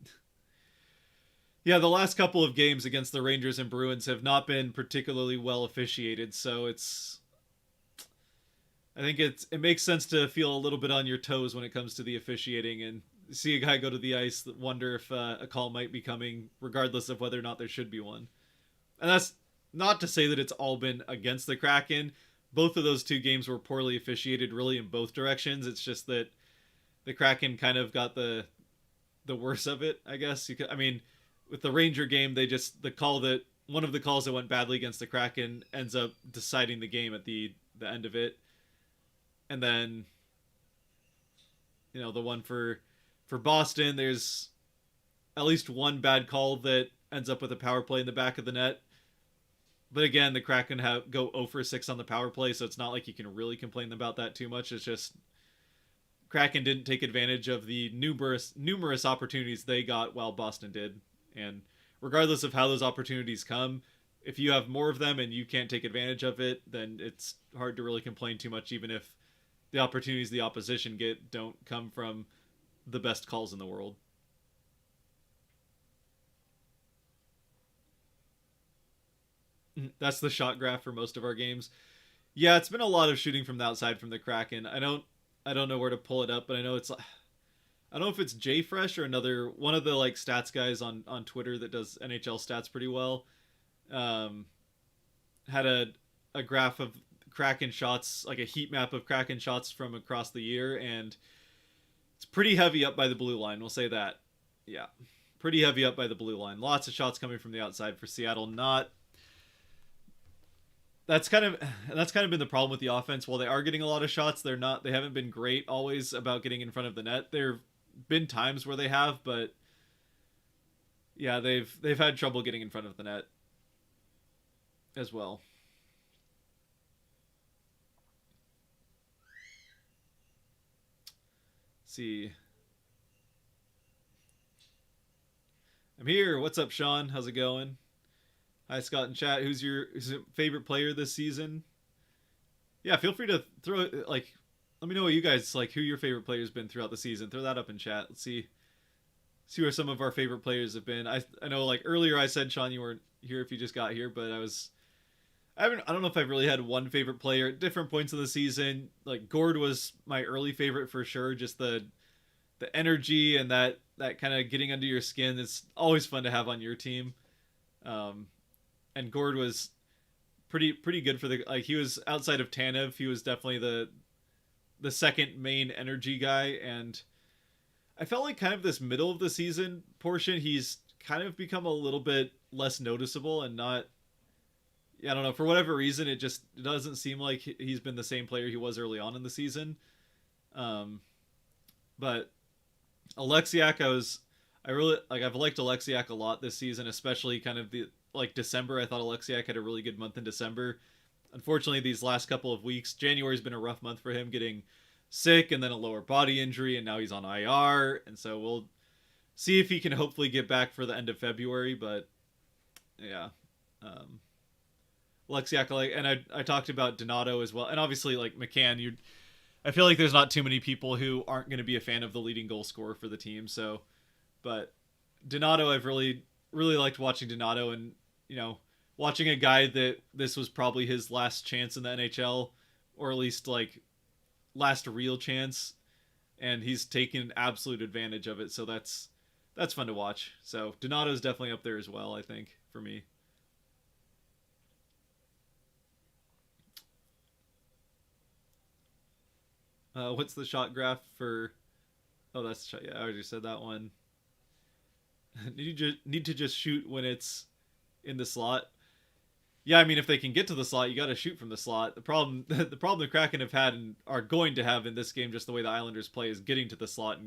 yeah, the last couple of games against the Rangers and Bruins have not been particularly well officiated, so I think it makes sense to feel a little bit on your toes when it comes to the officiating and see a guy go to the ice, wonder if a call might be coming, regardless of whether or not there should be one. And that's not to say that it's all been against the Kraken. Both of those two games were poorly officiated, really, in both directions. It's just that the Kraken kind of got the worst of it, I guess. I mean, with the Ranger game, one of the calls that went badly against the Kraken ends up deciding the game at the end of it. And then, the one for Boston, there's at least one bad call that ends up with a power play in the back of the net. But again, the Kraken go 0 for 6 on the power play, so it's not like you can really complain about that too much. It's just Kraken didn't take advantage of the numerous opportunities they got while Boston did. And regardless of how those opportunities come, if you have more of them and you can't take advantage of it, then it's hard to really complain too much, even if the opportunities the opposition get don't come from the best calls in the world. That's the shot graph for most of our games. Yeah, it's been a lot of shooting from the outside from the Kraken. I don't know where to pull it up, but I know I don't know if it's JFresh or another one of the stats guys on Twitter that does NHL stats pretty well. Had a graph of Kraken shots, like a heat map of Kraken shots from across the year, and It's pretty heavy up by the blue line. We'll say that. Yeah, pretty heavy up by the blue line. Lots of shots coming from the outside for Seattle. Not that's kind of been the problem with the offense. While they are getting a lot of shots, they haven't been great always about getting in front of the net. There've been times where they have, but yeah, they've had trouble getting in front of the net as well. Let's see. I'm here. What's up, Sean? How's it going? Hi, Scott in chat. Who's your favorite player this season? Yeah, feel free to throw like, let me know what you guys like. Who your favorite player's been throughout the season? Throw that up in chat. Let's see where some of our favorite players have been. I know like earlier I said, Sean, you weren't here if you just got here, but I don't know if I've really had one favorite player at different points of the season. Like Gord was my early favorite for sure. Just the energy and that kind of getting under your skin. It's always fun to have on your team. And Gord was pretty good for the, like, he was outside of Tanev. He was definitely the second main energy guy. And I felt like kind of this middle of the season portion, he's kind of become a little bit less noticeable and not, yeah, I don't know, for whatever reason, it doesn't seem like he's been the same player he was early on in the season. But Alexiak, I've liked Alexiak a lot this season, especially kind of the, like, December. I thought Alexiak had a really good month in December. Unfortunately, these last couple of weeks, January's been a rough month for him, getting sick and then a lower body injury, and now he's on IR. And so we'll see if he can hopefully get back for the end of February. But yeah, Alexiak, and I talked about Donato as well, and obviously like Mccann. I feel like there's not too many people who aren't going to be a fan of the leading goal scorer for the team. So, but Donato, I've really liked watching Donato, and watching a guy that this was probably his last chance in the NHL, or at least like last real chance, and he's taken absolute advantage of it. So that's fun to watch. So Donato's definitely up there as well, I think, for me. What's the shot graph for? Oh, that's the shot. Yeah, I already said that one. Need to just shoot when it's in the slot. Yeah, I mean, if they can get to the slot, you got to shoot from the slot. The problem the Kraken have had and are going to have in this game, just the way the Islanders play, is getting to the slot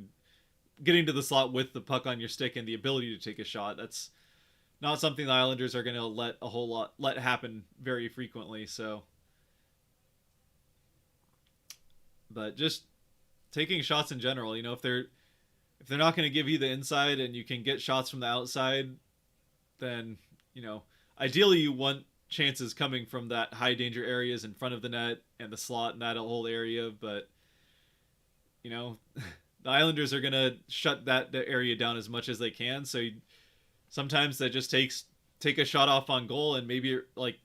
with the puck on your stick and the ability to take a shot. That's not something the Islanders are going to let happen very frequently. So, but just taking shots in general, if they're not going to give you the inside and you can get shots from the outside, then ideally you want chances coming from that high danger areas in front of the net and the slot and that whole area. But the Islanders are going to shut the area down as much as they can. So sometimes that just take a shot off on goal, and maybe like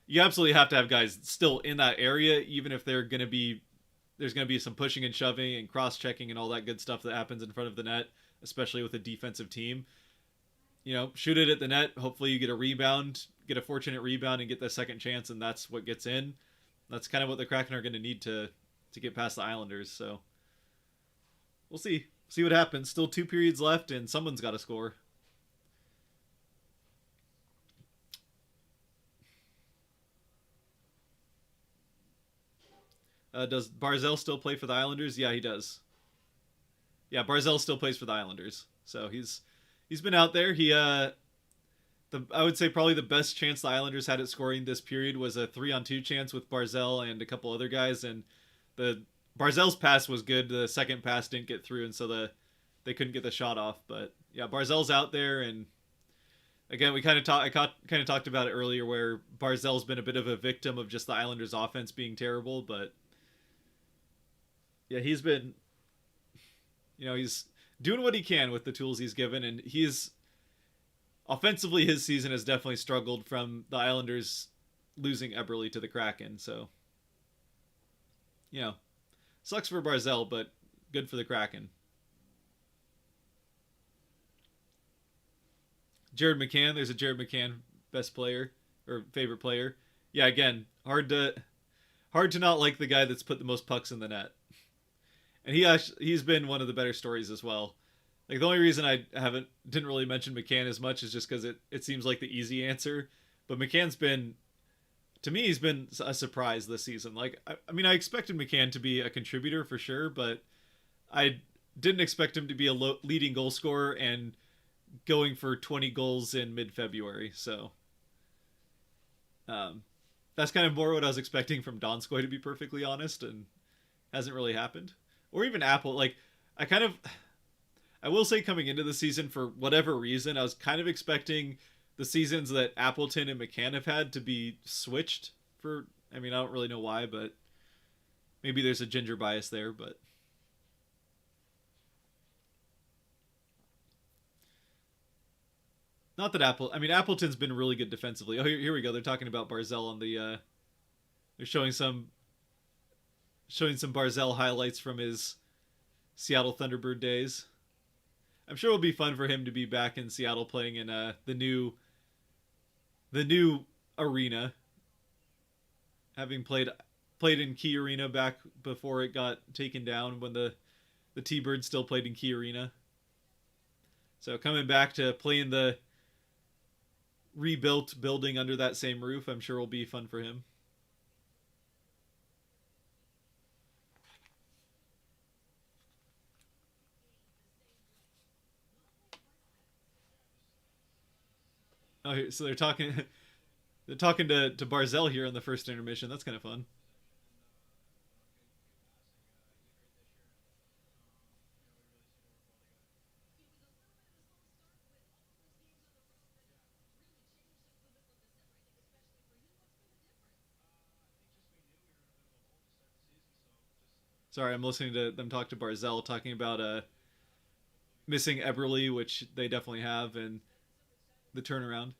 you absolutely have to have guys still in that area, even if there's going to be some pushing and shoving and cross checking and all that good stuff that happens in front of the net, especially with a defensive team. Shoot it at the net. Hopefully you get a fortunate rebound and get the second chance, and that's what gets in. That's kind of what the Kraken are going to need to get past the Islanders. So we'll see what happens. Still 2 periods left, and someone's got to score. Does Barzell still play for the Islanders? Yeah, he does. Yeah, Barzell still plays for the Islanders. So he's been out there. I would say probably the best chance the Islanders had at scoring this period was a 3-on-2 chance with Barzell and a couple other guys, and Barzell's pass was good. The second pass didn't get through, and so they couldn't get the shot off. But yeah, Barzell's out there, and again, I kind of talked about it earlier, where Barzell's been a bit of a victim of just the Islanders' offense being terrible. But yeah, he's been, he's doing what he can with the tools he's given, and he's offensively, his season has definitely struggled from the Islanders losing Eberle to the Kraken. So, sucks for Barzell, but good for the Kraken. Jared McCann, there's a Jared McCann best player or favorite player. Yeah, again, hard to not like the guy that's put the most pucks in the net. and he's been one of the better stories as well. Like the only reason I haven't didn't really mention McCann as much is just because it seems like the easy answer, but McCann's been to me he's been a surprise this season. Like I mean I expected McCann to be a contributor for sure, but I didn't expect him to be a leading goal scorer and going for 20 goals in mid-February. So um, that's kind of more what I was expecting from Donskoy, to be perfectly honest, and hasn't really happened. Or even Apple. Like I kind of I will say coming into the season, for whatever reason, I was kind of expecting the seasons that Appleton and McCann have had to be switched for. I mean, I don't really know why, but maybe there's a ginger bias there. But not that I mean, Appleton's been really good defensively. Oh, here we go. They're talking about Barzell on the. They're showing some Barzell highlights from his Seattle Thunderbird days. I'm sure it'll be fun for him to be back in Seattle playing in the new arena, having played in Key Arena back before it got taken down when the T-Birds still played in Key Arena. So coming back to play in the rebuilt building under that same roof, I'm sure will be fun for him. Oh, so they're talking they're talking to Barzell here in the first intermission. That's kind of fun. Sorry, I'm listening to them talk to Barzell talking about missing Eberly, which they definitely have, and the turnaround.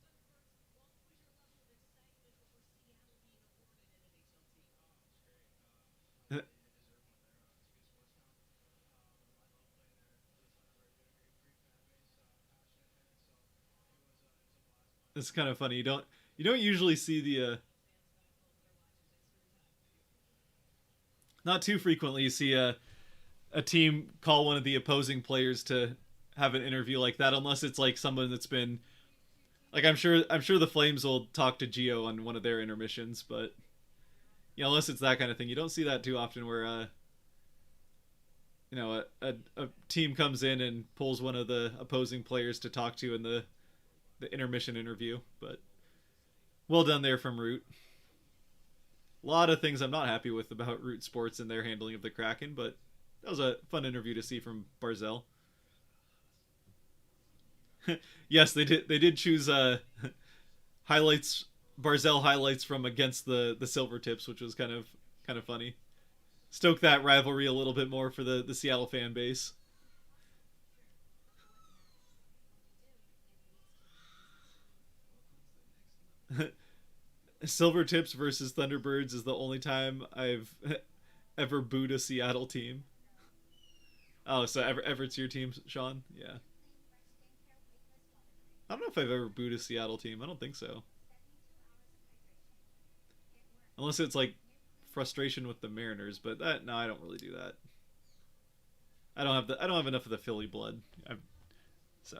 It's kind of funny. You don't usually see the not too frequently you see a team call one of the opposing players to have an interview like that, unless it's like someone that's been like I'm sure the Flames will talk to Geo on one of their intermissions, but unless it's that kind of thing, you don't see that too often where a team comes in and pulls one of the opposing players to talk to in the intermission interview. But well done there from Root. A lot of things I'm not happy with about Root Sports and their handling of the Kraken, but that was a fun interview to see from Barzell. Yes, they did choose highlights Barzell highlights from against the Silver Tips, which was kind of funny. Stoke that rivalry a little bit more for the Seattle fan base. Silver Tips versus Thunderbirds is the only time I've ever booed a Seattle team. Oh, so Everett's your team, Sean? Yeah. I don't know if I've ever booed a Seattle team. I don't think so. Unless it's like frustration with the Mariners, but that no, I don't really do that. I don't have enough of the Philly blood. So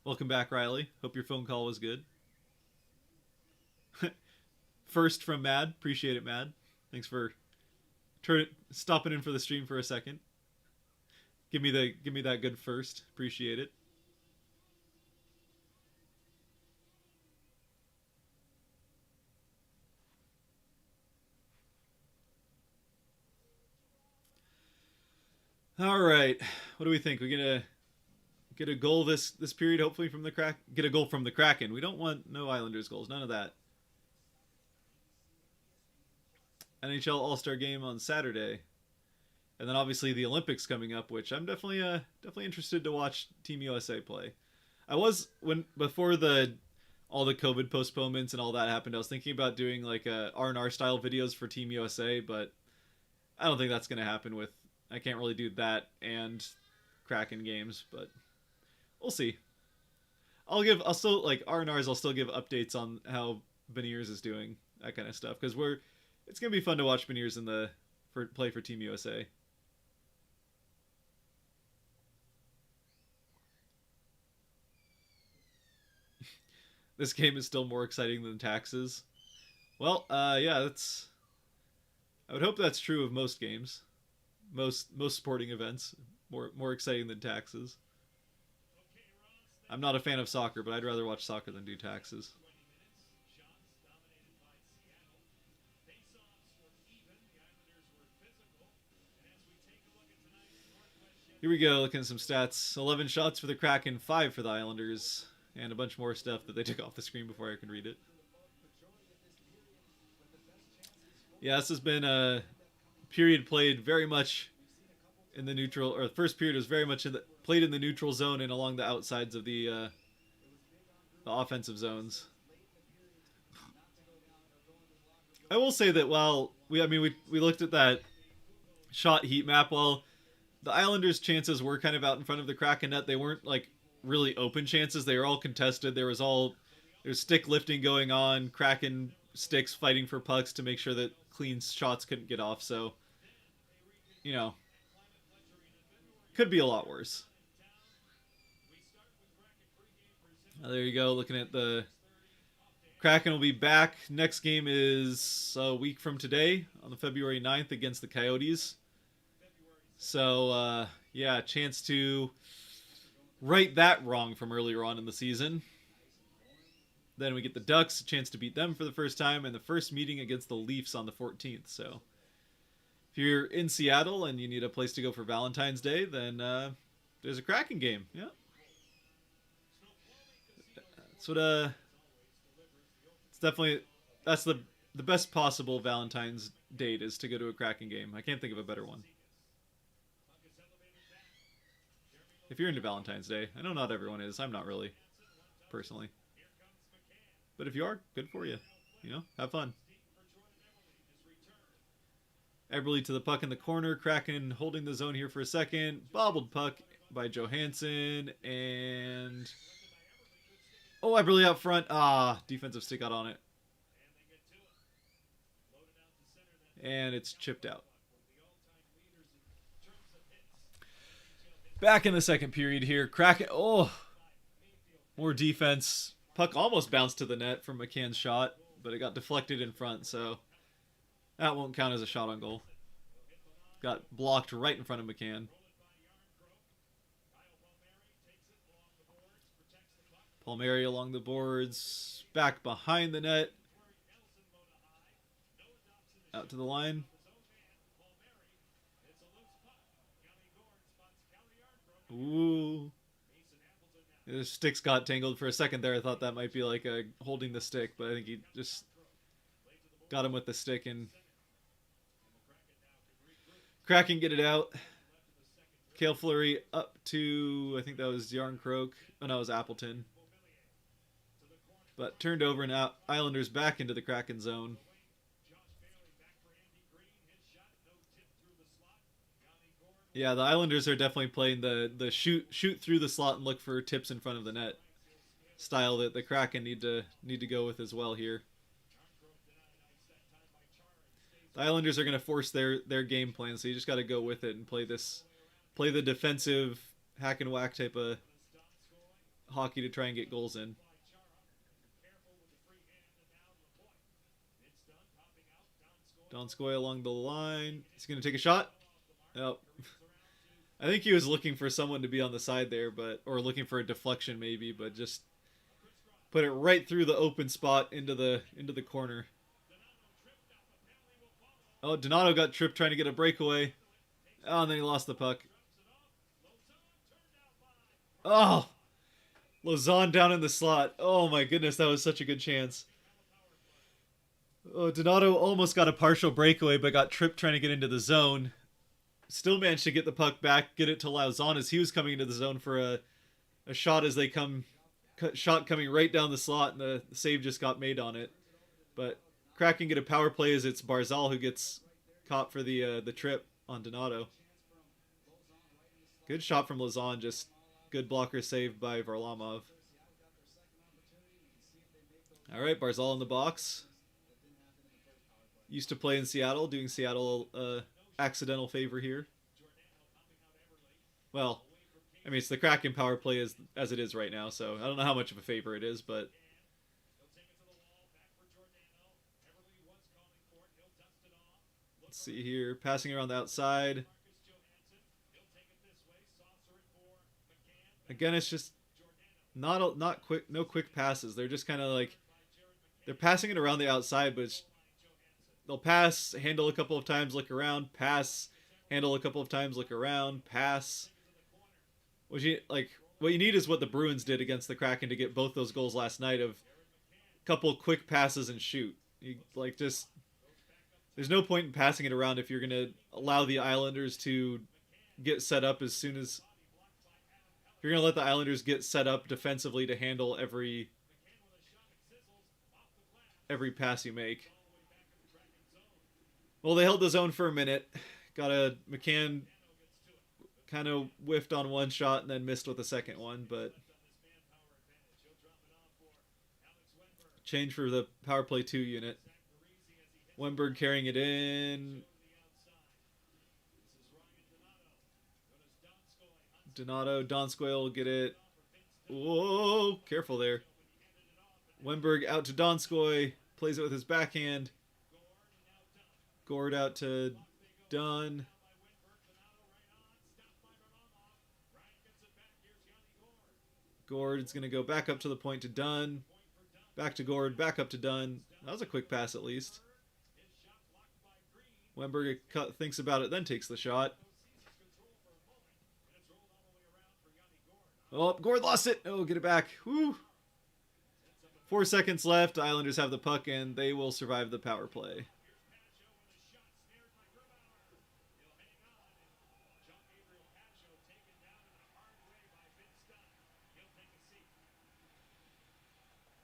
welcome back, Riley. Hope your phone call was good. First from Mad, appreciate it, Mad. Thanks for stopping in for the stream for a second. Give me that good first. Appreciate it. All right, what do we think? We're gonna get a goal this period, hopefully from the crack. Get a goal from the Kraken. We don't want no Islanders goals. None of that. NHL All Star Game on Saturday, and then obviously the Olympics coming up, which I'm definitely interested to watch Team USA play. I was when before the all the COVID postponements and all that happened. I was thinking about doing like R&R style videos for Team USA, but I don't think that's gonna happen. With I can't really do that and Kraken games, but we'll see. I'll still like R&Rs. I'll still give updates on how Beniers is doing, that kind of stuff. Because it's gonna be fun to watch Beniers in the play for Team USA. This game is still more exciting than taxes. Well, yeah, that's. I would hope that's true of most games, most sporting events. More exciting than taxes. I'm not a fan of soccer, but I'd rather watch soccer than do taxes. Here we go, looking at some stats. 11 shots for the Kraken, 5 for the Islanders, and a bunch more stuff that they took off the screen before I could read it. Yeah, this has been a period played very much in the neutral, or the first period was very much played in the neutral zone and along the outsides of the offensive zones. I will say that while we looked at that shot heat map, while the Islanders' chances were kind of out in front of the Kraken net, they weren't like really open chances. They were all contested. There's stick lifting going on, Kraken sticks fighting for pucks to make sure that clean shots couldn't get off. So, could be a lot worse. There you go. Looking at the Kraken will be back. Next game is a week from today on the February 9th against the Coyotes. So, yeah, chance to right that wrong from earlier on in the season. Then we get the Ducks, a chance to beat them for the first time, and the first meeting against the Leafs on the 14th. So, if you're in Seattle and you need a place to go for Valentine's Day, then there's a Kraken game. Yeah. That's what it's definitely that's the best possible Valentine's date is to go to a Kraken game. I can't think of a better one. If you're into Valentine's Day, I know not everyone is. I'm not really, personally. But if you are, good for you. Have fun. Eberle to the puck in the corner. Kraken holding the zone here for a second. Bobbled puck by Johansson. And... oh, Eberle out front. Defensive stick got on it. And it's chipped out. Back in the second period here. Kraken... oh! More defense. Puck almost bounced to the net from Mccann's shot, but it got deflected in front, so that won't count as a shot on goal. Got blocked right in front of Mccann. Palmieri along the boards, back behind the net. Out to the line. Ooh. The sticks got tangled for a second there. I thought that might be like holding the stick, but I think he just got him with the stick and Kraken get it out. Cale Fleury up to, I think that was Yarncroke. Oh no, it was Appleton. But turned over and out. Islanders back into the Kraken zone. Yeah, the Islanders are definitely playing the shoot through the slot and look for tips in front of the net style that the Kraken need to go with as well here. The Islanders are going to force their game plan, so you just got to go with it and play the defensive hack and whack type of hockey to try and get goals in. Donskoy along the line. He's going to take a shot. Nope. I think he was looking for someone to be on the side there, or looking for a deflection maybe, but just put it right through the open spot into the corner. Oh, Donato got tripped trying to get a breakaway. Oh, and then he lost the puck. Oh! Lauzon down in the slot. Oh my goodness, that was such a good chance. Oh, Donato almost got a partial breakaway, but got tripped trying to get into the zone. Still managed to get the puck back, get it to Lauzon as he was coming into the zone for a shot as they come... shot coming right down the slot, and the save just got made on it. But Kraken get a power play as it's Barzell who gets caught for the trip on Donato. Good shot from Lauzon, just good blocker save by Varlamov. All right, Barzell in the box. Used to play in Seattle, doing Seattle accidental favor here. Well, I mean, it's the Kraken power play as it is right now, so I don't know how much of a favor it is, but let's see here. Passing around the outside. Again, it's just not quick, no quick passes. They're just kind of like they're passing it around the outside, but they'll pass, handle a couple of times, look around, pass, handle a couple of times, look around, pass. What you need is what the Bruins did against the Kraken to get both those goals last night of a couple quick passes and shoot. You just there's no point in passing it around if you're going to allow the Islanders to get set up as soon as if you're going to let the Islanders get set up defensively to handle every pass you make. Well, they held the zone for a minute. Got a Mccann kind of whiffed on one shot and then missed with the second one, but change for the power play 2 unit. Wennberg carrying it in. Donato, Donskoy will get it. Whoa, careful there. Wennberg out to Donskoy, plays it with his backhand. Gord out to Dunn. Gord's going to go back up to the point to Dunn. Back to Gord, back up to Dunn. That was a quick pass at least. Wennberg thinks about it, then takes the shot. Oh, Gord lost it. Oh, get it back. Whew. 4 seconds left. Islanders have the puck, and they will survive the power play.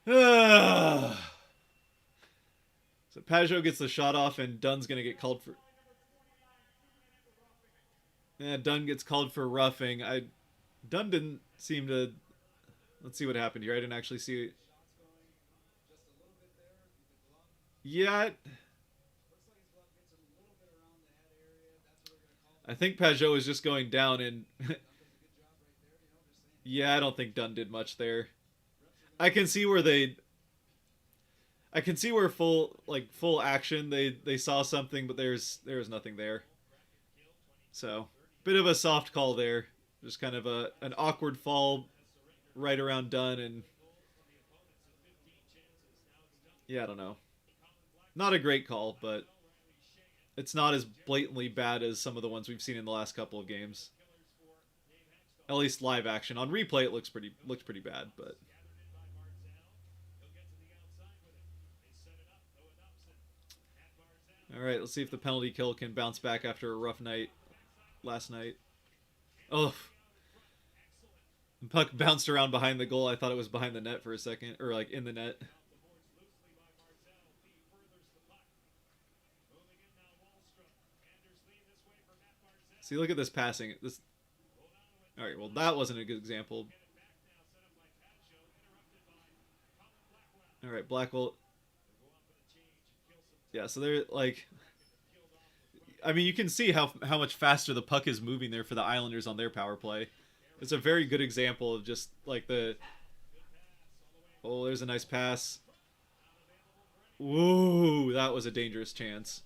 So Pajot gets the shot off, and Dunn's going to get called for... Yeah, Dunn gets called for roughing. Dunn didn't seem to... Let's see what happened here. I didn't actually see... Yeah. I think Pajot was just going down and... Yeah, I don't think Dunn did much there. I can see where full action they saw something, but there was nothing there. So, bit of a soft call there. Just kind of an awkward fall right around Dunn, and yeah, I don't know. Not a great call, but it's not as blatantly bad as some of the ones we've seen in the last couple of games. At least live action. On replay, it looked pretty bad, but. All right, let's see if the penalty kill can bounce back after a rough night last night. Oh, the puck bounced around behind the goal. I thought it was behind the net for a second, or like in the net. See, look at this passing. All right, well, that wasn't a good example. All right, Blackwell. Yeah, so they're like... I mean, you can see how much faster the puck is moving there for the Islanders on their power play. It's a very good example of just like the... Oh, there's a nice pass. Whoa, that was a dangerous chance.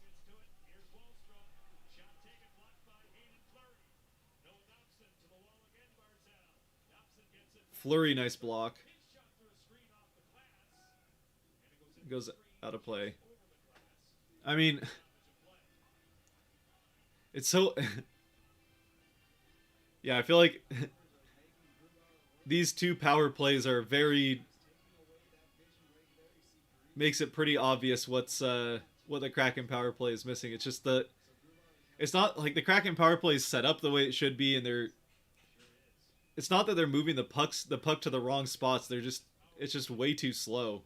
Fleury, nice block. Goes out of play. I mean, it's so... Yeah, I feel like these two power plays are very... Makes it pretty obvious what the Kraken power play is missing. It's just it's not like the Kraken power play is set up the way it should be, and it's not that they're moving the puck to the wrong spots. It's just way too slow.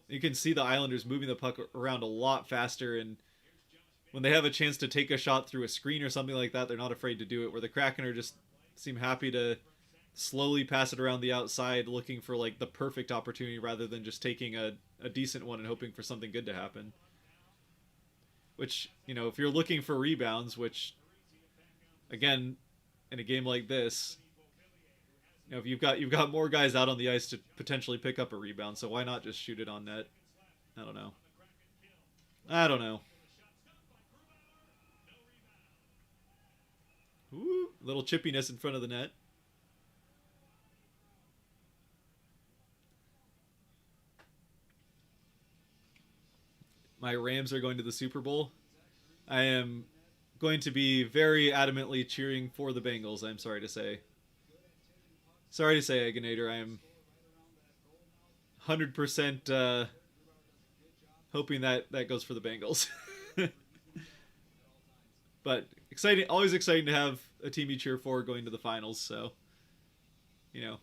You can see the Islanders moving the puck around a lot faster, and when they have a chance to take a shot through a screen or something like that, they're not afraid to do it, where the Kraken are just seem happy to slowly pass it around the outside, looking for like the perfect opportunity rather than just taking a decent one and hoping for something good to happen. Which, you know, if you're looking for rebounds, which again, in a game like this, you know, if you've got more guys out on the ice to potentially pick up a rebound, so why not just shoot it on net? I don't know. I don't know. Ooh, little chippiness in front of the net. My Rams are going to the Super Bowl. I am going to be very adamantly cheering for the Bengals, I'm sorry to say. Sorry to say, Eggonator, I am 100% hoping that that goes for the Bengals. But exciting, always exciting to have a team you cheer for going to the finals, so, you know.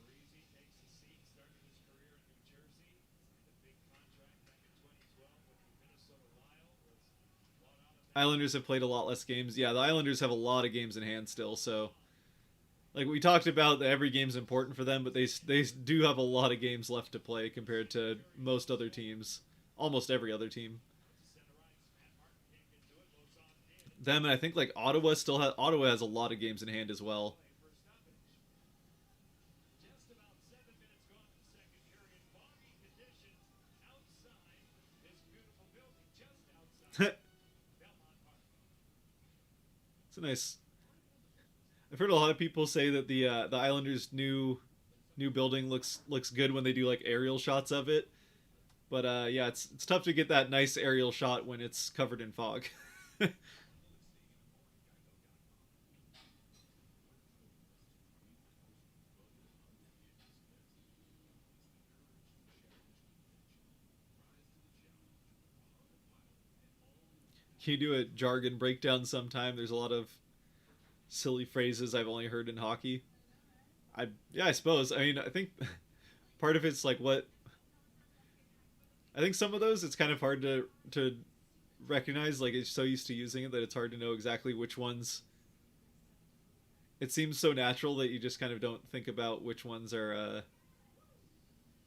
Islanders have played a lot less games. Yeah, the Islanders have a lot of games in hand still, so like we talked about, that every game's important for them, but they do have a lot of games left to play compared to most other teams, almost every other team. Them and I think like Ottawa has a lot of games in hand as well. It's a nice. I've heard a lot of people say that the Islanders' new building looks good when they do like aerial shots of it. But yeah, it's tough to get that nice aerial shot when it's covered in fog. Can you do a jargon breakdown sometime? There's a lot of silly phrases I've only heard in hockey. I Yeah, I suppose. I mean, I think part of it's like what I think some of those it's kind of hard to recognize. Like it's so used to using it that it's hard to know exactly which ones. It seems so natural that you just kind of don't think about which ones are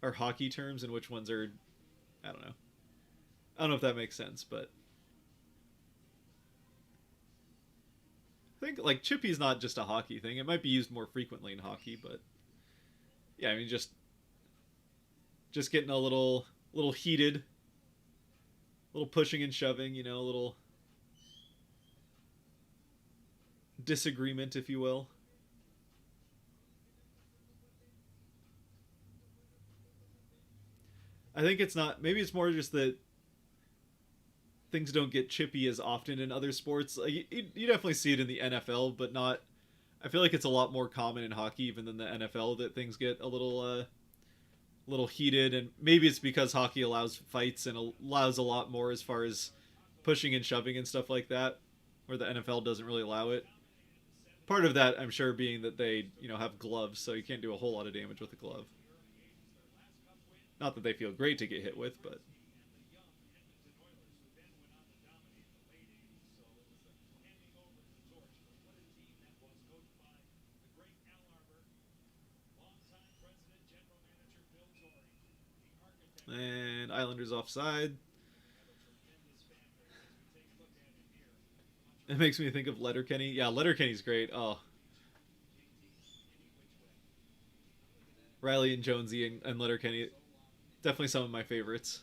hockey terms and which ones are I don't know. I don't know if that makes sense, but I think like chippy is not just a hockey thing. It might be used more frequently in hockey, but yeah, I mean just getting a little heated, a little pushing and shoving, you know, a little disagreement, if you will. I think it's not. Maybe it's more just that things don't get chippy as often in other sports. Like you definitely see it in the NFL, but not. I feel like it's a lot more common in hockey even than the NFL that things get a little heated, and maybe it's because hockey allows fights and allows a lot more as far as pushing and shoving and stuff like that, where the NFL doesn't really allow it. Part of that, I'm sure, being that they have gloves, so you can't do a whole lot of damage with a glove. Not that they feel great to get hit with, but and Islanders offside. It makes me think of Letterkenny. Yeah, Letterkenny's great. Oh, Riley and Jonesy and Letterkenny, definitely some of my favorites.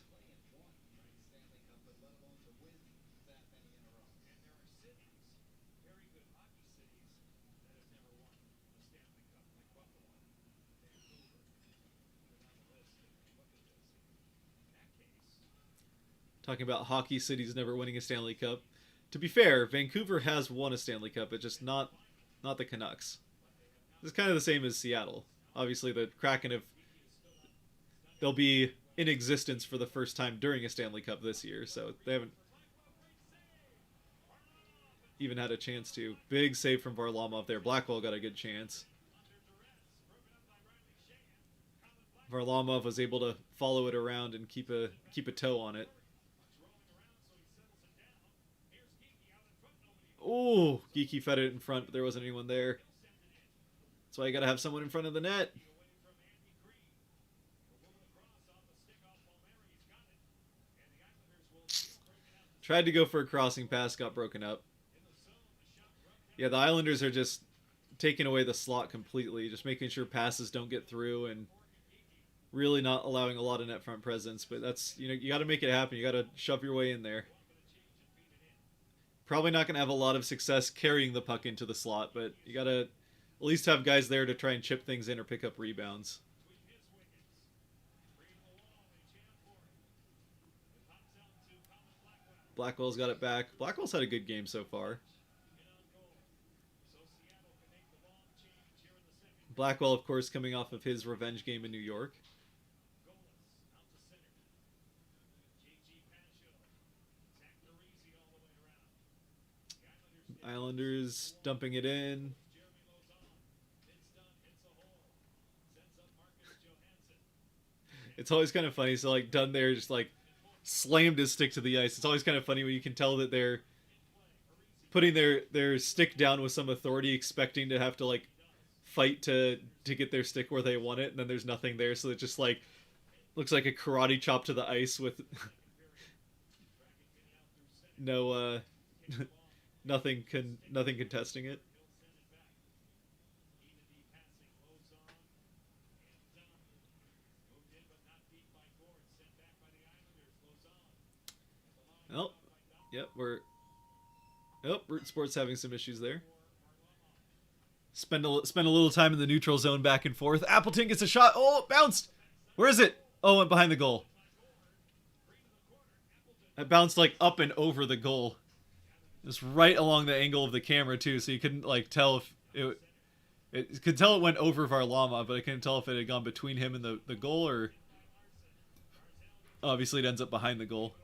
Talking about hockey cities never winning a Stanley Cup. To be fair, Vancouver has won a Stanley Cup, but just not the Canucks. It's kind of the same as Seattle. Obviously, the Kraken have they'll be in existence for the first time during a Stanley Cup this year, so they haven't even had a chance to. Big save from Varlamov there. Blackwell got a good chance. Varlamov was able to follow it around and keep a toe on it. Oh, Geeky fed it in front, but there wasn't anyone there. That's why you got to have someone in front of the net. Tried to go for a crossing pass, got broken up. Yeah, the Islanders are just taking away the slot completely, just making sure passes don't get through and really not allowing a lot of net front presence. But that's, you got to make it happen. You got to shove your way in there. Probably not going to have a lot of success carrying the puck into the slot, but you got to at least have guys there to try and chip things in or pick up rebounds. Blackwell's got it back. Blackwell's had a good game so far. Blackwell, of course, coming off of his revenge game in New York. Islanders dumping it in. It's always kind of funny. So, like, Dunn there just, like, slammed his stick to the ice. It's always kind of funny when you can tell that they're putting their stick down with some authority, expecting to have to, like, fight to get their stick where they want it, and then there's nothing there, so it just, like, looks like a karate chop to the ice with no, nothing contesting it. Oh, yep, Root Sports having some issues there. Spend a little time in the neutral zone back and forth. Appleton gets a shot. Oh, it bounced. Where is it? Oh, went behind the goal. It bounced like up and over the goal. Just right along the angle of the camera too, so you couldn't like tell if it could tell it went over Varlamov, but I couldn't tell if it had gone between him and the goal, or obviously it ends up behind the goal.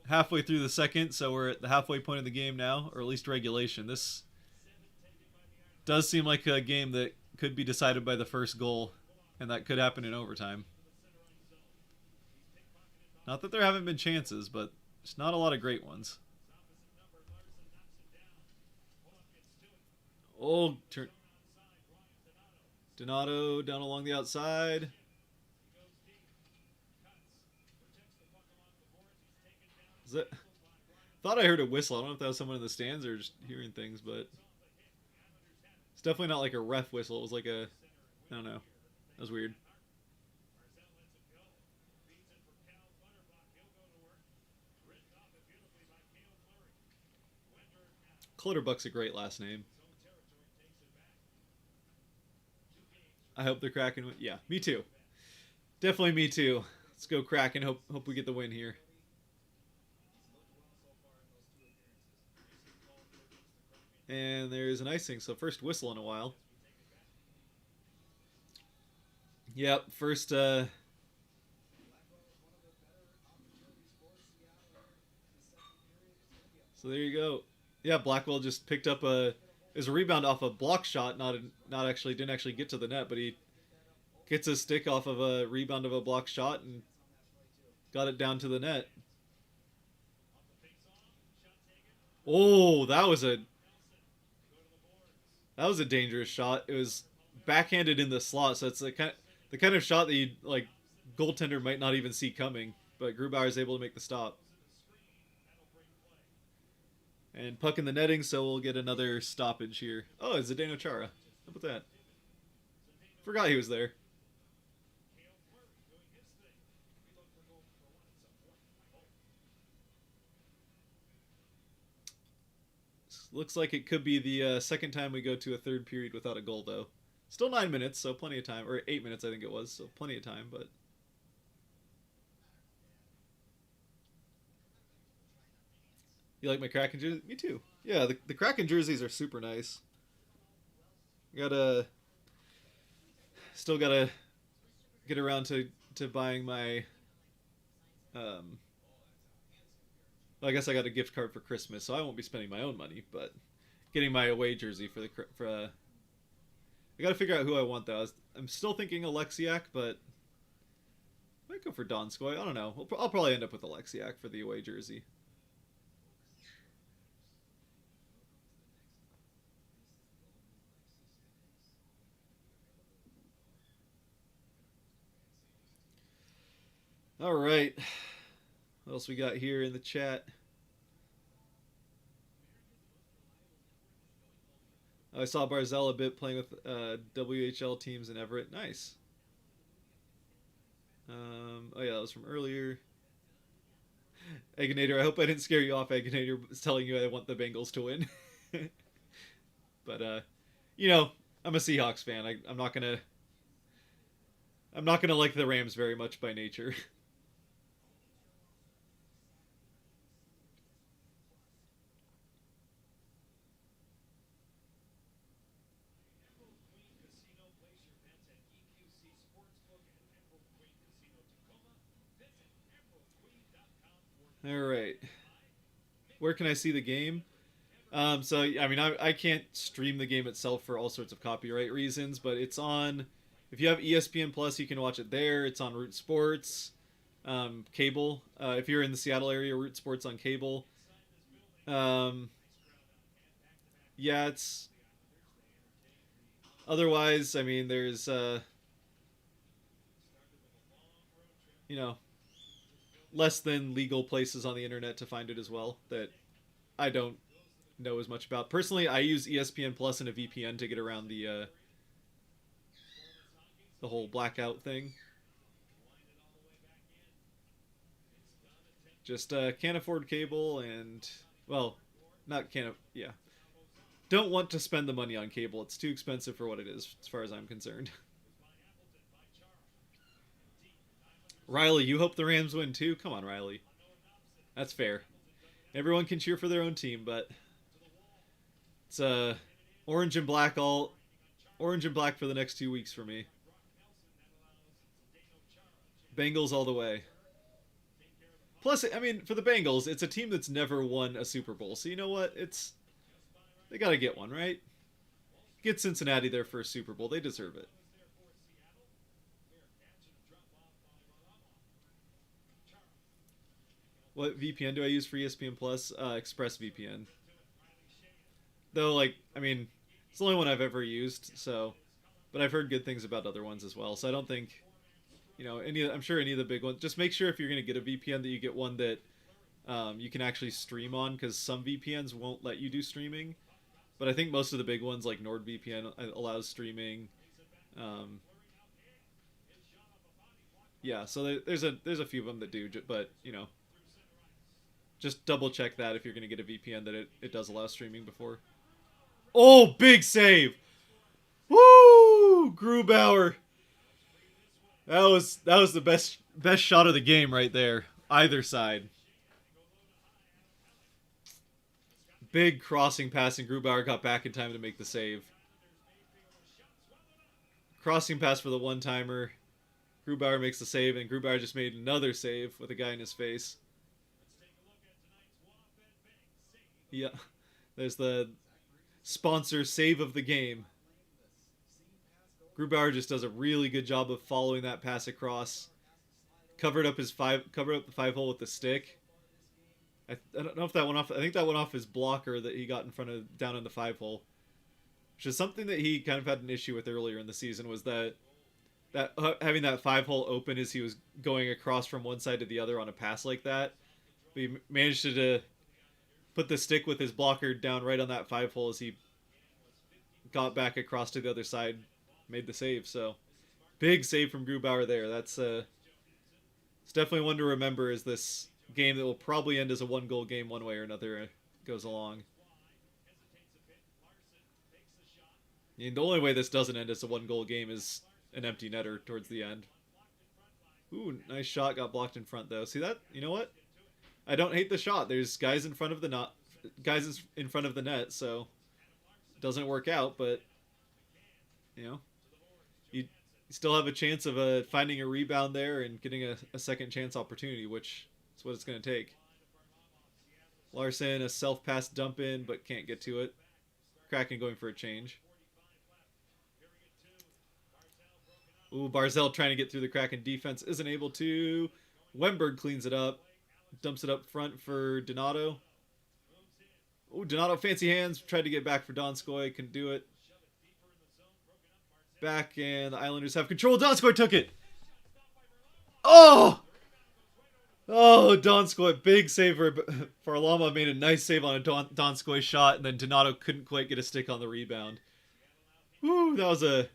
Halfway through the second, so we're at the halfway point of the game now, or at least regulation. This does seem like a game that could be decided by the first goal, and that could happen in overtime. Not that there haven't been chances, but there's not a lot of great ones. Oh, Donato down along the outside. Is it? Thought I heard a whistle. I don't know if that was someone in the stands or just hearing things, but it's definitely not like a ref whistle. It was like a, I don't know. That was weird. Clutterbuck's a great last name. I hope the Kraken win. Yeah, me too. Definitely me too. Let's go Kraken. Hope we get the win here. And there's an icing, so first whistle in a while. Yep, first so there you go. Yeah, Blackwell just picked up a rebound off a block shot, didn't actually get to the net, but he gets a stick off of a rebound of a block shot and got it down to the net. Oh, that was a dangerous shot. It was backhanded in the slot, so it's the kind of shot that you like goaltender might not even see coming, but Grubauer is able to make the stop. And puck in the netting, so we'll get another stoppage here. Oh, it's Zdeno Chara. How about that? Forgot he was there. Looks like it could be the second time we go to a third period without a goal, though. Still 9 minutes, so plenty of time. Or 8 minutes, I think it was, so plenty of time, but... You like my Kraken jersey? Me too. Yeah, the Kraken jerseys are super nice. Still gotta get around to buying my... Well, I guess I got a gift card for Christmas, so I won't be spending my own money, but getting my away jersey I got to figure out who I want though. I'm still thinking Alexiak, but I might go for Donskoy. I don't know. I'll probably end up with Alexiak for the away jersey. All right. What else we got here in the chat? I saw Barzell a bit playing with WHL teams in Everett. Nice. Oh yeah, that was from earlier. Eggonator, I hope I didn't scare you off. Eggonator was telling you I want the Bengals to win. But you know, I'm a Seahawks fan. I'm not gonna like the Rams very much by nature. All right. Where can I see the game? So I mean, I can't stream the game itself for all sorts of copyright reasons, but it's on. If you have ESPN Plus, you can watch it there. It's on Root Sports, cable. If you're in the Seattle area, Root Sports on cable. Um, yeah, it's. Otherwise, I mean, there's you know, less than legal places on the internet to find it as well that I don't know as much about. Personally, I use ESPN Plus and a VPN to get around the whole blackout thing. Just can't afford cable and well, not can't yeah. Don't want to spend the money on cable. It's too expensive for what it is, as far as I'm concerned. Riley, you hope the Rams win too? Come on, Riley. That's fair. Everyone can cheer for their own team, but it's orange and black for the next 2 weeks for me. Bengals all the way. Plus, I mean, for the Bengals, it's a team that's never won a Super Bowl. So you know what? They got to get one, right? Get Cincinnati their first Super Bowl. They deserve it. What VPN do I use for ESPN Plus? ExpressVPN. Though, like, I mean, it's the only one I've ever used. So, but I've heard good things about other ones as well. So I don't think, I'm sure any of the big ones. Just make sure if you're going to get a VPN that you get one that you can actually stream on, because some VPNs won't let you do streaming. But I think most of the big ones, like NordVPN, allows streaming. Yeah, so there's a few of them that do, but just double check that if you're going to get a VPN that it does allow streaming before. Oh, big save! Woo! Grubauer. That was the best shot of the game right there. Either side. Big crossing pass, and Grubauer got back in time to make the save. Crossing pass for the one-timer. Grubauer makes the save, and Grubauer just made another save with a guy in his face. Yeah, there's the sponsor save of the game. Grubauer just does a really good job of following that pass across. Covered up the 5-hole with the stick. I don't know if that went off. I think that went off his blocker that he got down in the 5-hole, which is something that he kind of had an issue with earlier in the season. Was that having that 5-hole open as he was going across from one side to the other on a pass like that. But he managed to put the stick with his blocker down right on that 5-hole as he got back across to the other side, made the save. So big save from Grubauer there. It's definitely one to remember as this game that will probably end as a 1-goal game one way or another goes along. I mean, the only way this doesn't end as a 1-goal game is an empty netter towards the end. Ooh, nice shot. Got blocked in front though. See that? You know what? I don't hate the shot. There's guys in front of the net, so it doesn't work out. But you still have a chance of finding a rebound there and getting a second chance opportunity, which is what it's going to take. Larson, a self-pass dump in, but can't get to it. Kraken going for a change. Ooh, Barzell trying to get through the Kraken defense. Isn't able to. Wemberg cleans it up. Dumps it up front for Donato. Ooh, Donato, fancy hands. Tried to get back for Donskoy. Couldn't do it. Back, and the Islanders have control. Donskoy took it. Oh! Oh, Donskoy, big save for Lama. Made a nice save on a Donskoy shot, and then Donato couldn't quite get a stick on the rebound. Woo, that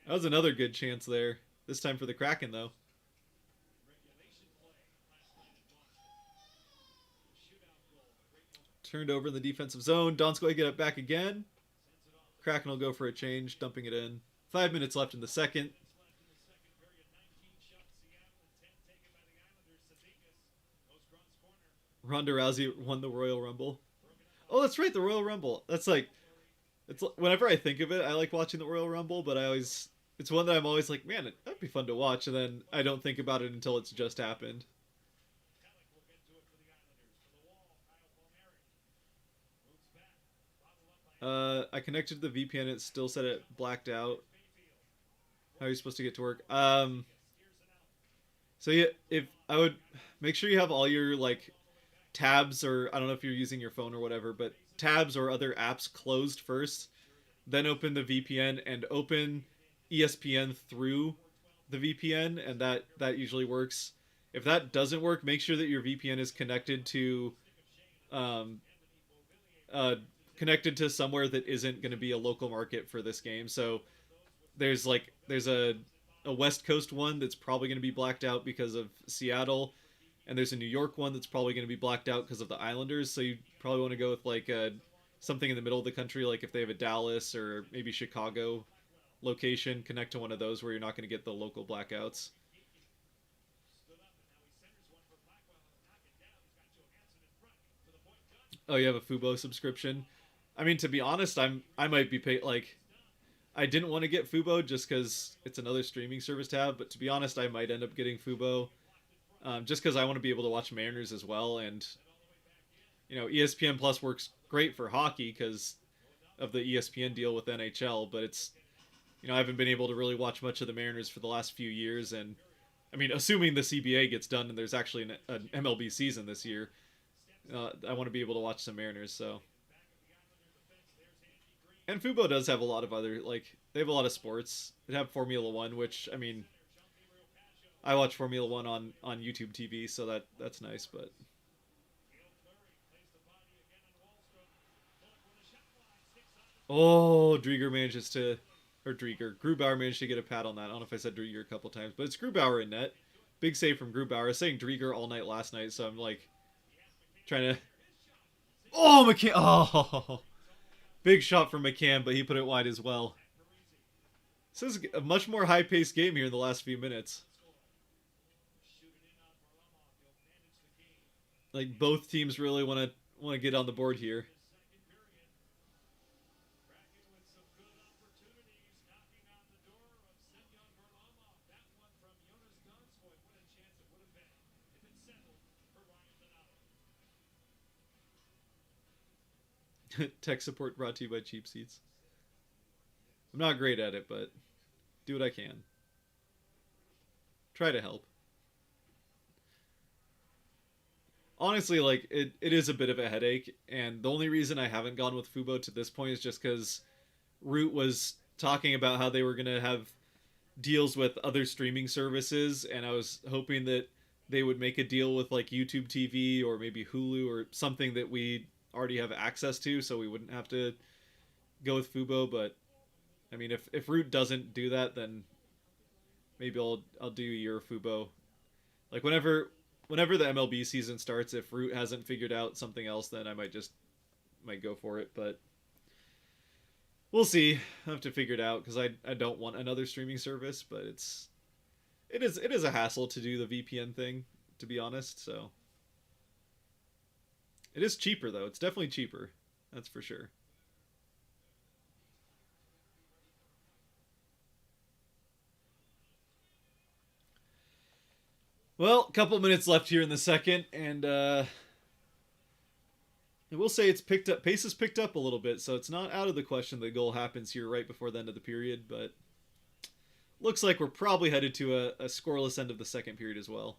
was another good chance there. This time for the Kraken though. Turned over in the defensive zone. Donskoy get it back again. Kraken will go for a change, dumping it in. 5 minutes left in the second. Ronda Rousey won the Royal Rumble. Oh, that's right, the Royal Rumble. That's like, it's whenever I think of it, I like watching the Royal Rumble, but I always, it's one that I'm always like, man, that'd be fun to watch, and then I don't think about it until it's just happened. I connected to the VPN. It still said it blacked out. How are you supposed to get to work? So yeah, if I would make sure you have all your like tabs, or I don't know if you're using your phone or whatever, but tabs or other apps closed first, then open the VPN and open ESPN through the VPN, and that usually works. If that doesn't work, make sure that your VPN is um, uh, connected to somewhere that isn't going to be a local market for this game. So there's a West Coast one that's probably going to be blacked out because of Seattle, and there's a New York one that's probably going to be blacked out because of the Islanders. So you probably want to go with like something in the middle of the country, like if they have a Dallas or maybe Chicago location, connect to one of those where you're not going to get the local blackouts. Oh, you have a Fubo subscription. I mean, to be honest, I might be paid like I didn't want to get Fubo just because it's another streaming service to have, but to be honest, I might end up getting Fubo just because I want to be able to watch Mariners as well. And ESPN Plus works great for hockey because of the ESPN deal with NHL, but it's I haven't been able to really watch much of the Mariners for the last few years, and I mean, assuming the CBA gets done and there's actually an MLB season this year, I want to be able to watch some Mariners. So, and Fubo does have a lot of other like they have a lot of sports. They have Formula One, which I mean, I watch Formula One on YouTube TV, so that's nice. But oh, Drieger manages to, or Drieger Grubauer managed to get a pad on that. I don't know if I said Drieger a couple times, but it's Grubauer in net. Big save from Grubauer. I was saying Drieger all night last night, so I'm like trying to. Oh, Mccann! Oh, big shot from Mccann, but he put it wide as well. This is a much more high-paced game here in the last few minutes. Like both teams really want to get on the board here. Tech support brought to you by Cheap Seats. I'm not great at it, but do what I can. Try to help. Honestly, like it is a bit of a headache, and the only reason I haven't gone with Fubo to this point is just because Root was talking about how they were gonna have deals with other streaming services, and I was hoping that they would make a deal with like YouTube TV or maybe Hulu or something that we already have access to, so we wouldn't have to go with Fubo. But I mean, if Root doesn't do that, then maybe I'll do your Fubo. Like whenever the MLB season starts, if Root hasn't figured out something else, then I might go for it. But we'll see. I have to figure it out because I don't want another streaming service, but it is a hassle to do the VPN thing, to be honest. So it is cheaper though. It's definitely cheaper. That's for sure. Well, a couple minutes left here in the second, and I will say it's picked up. Pace has picked up a little bit, so it's not out of the question the goal happens here right before the end of the period. But looks like we're probably headed to a scoreless end of the second period as well.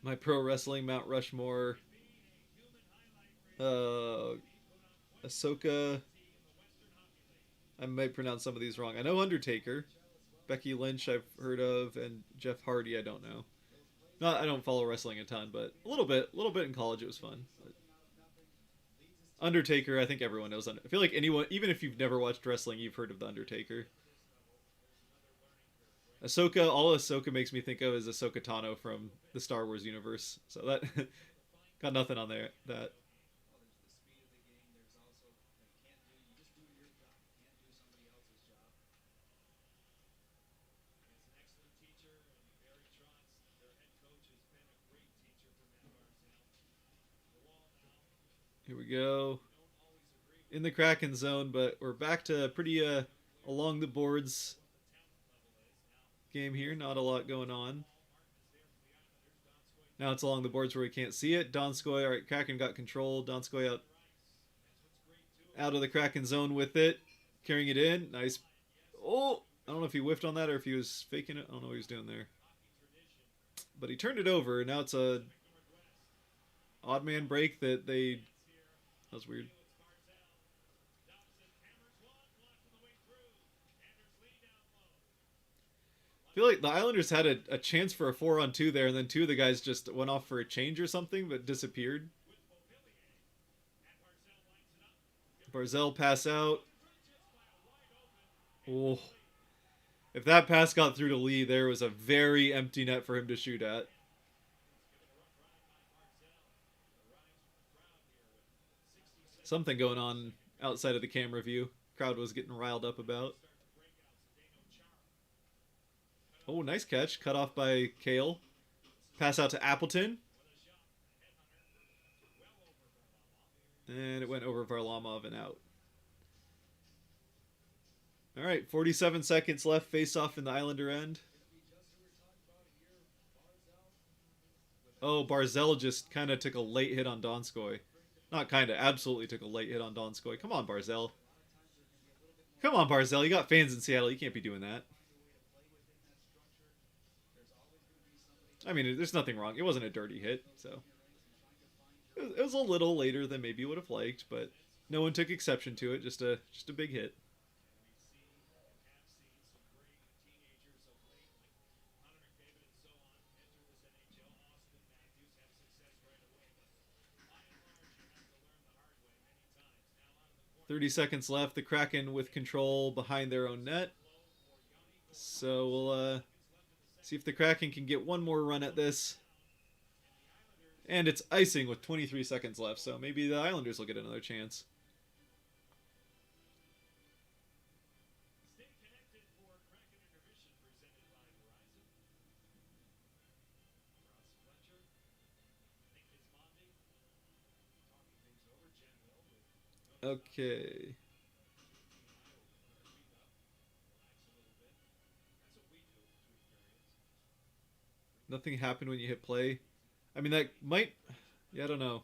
My pro wrestling Mount Rushmore. Uh, Ahsoka. I might pronounce some of these wrong. I know Undertaker. Becky Lynch I've heard of, and Jeff Hardy I don't know. Not I don't follow wrestling a ton, but a little bit in college it was fun. But Undertaker, I think everyone knows. I feel like anyone, even if you've never watched wrestling, you've heard of the Undertaker. Ahsoka, all Ahsoka makes me think of is Ahsoka Tano from the Star Wars universe. So that got nothing on there. That here we go in the Kraken zone, but we're back to pretty along the boards game here. Not a lot going on. Now it's along the boards where we can't see it. Donskoy, all right, Kraken got control. Donskoy out of the Kraken zone with it, carrying it in. Nice. Oh, I don't know if he whiffed on that or if he was faking it. I don't know what he was doing there. But he turned it over. Now it's a odd man break that they. That was weird. I feel like the Islanders had a chance for a 4-on-2 there, and then two of the guys just went off for a change or something, but disappeared. Barzell pass out. Oh. If that pass got through to Lee, there was a very empty net for him to shoot at. Something going on outside of the camera view. Crowd was getting riled up about. Oh, nice catch. Cut off by Kale. Pass out to Appleton. And it went over Varlamov and out. All right, 47 seconds left. Face off in the Islander end. Oh, Barzell just kind of took a late hit on Donskoy. Not kind of, absolutely took a late hit on Donskoy. Come on, Barzell. Come on, Barzell. You got fans in Seattle. You can't be doing that. I mean, there's nothing wrong. It wasn't a dirty hit, so it was a little later than maybe you would have liked, but no one took exception to it. Just a big hit. .30 seconds left. The Kraken with control behind their own net. So we'll see if the Kraken can get one more run at this. And it's icing with 23 seconds left, so maybe the Islanders will get another chance. Okay. Nothing happened when you hit play. I mean, that might. Yeah, I don't know.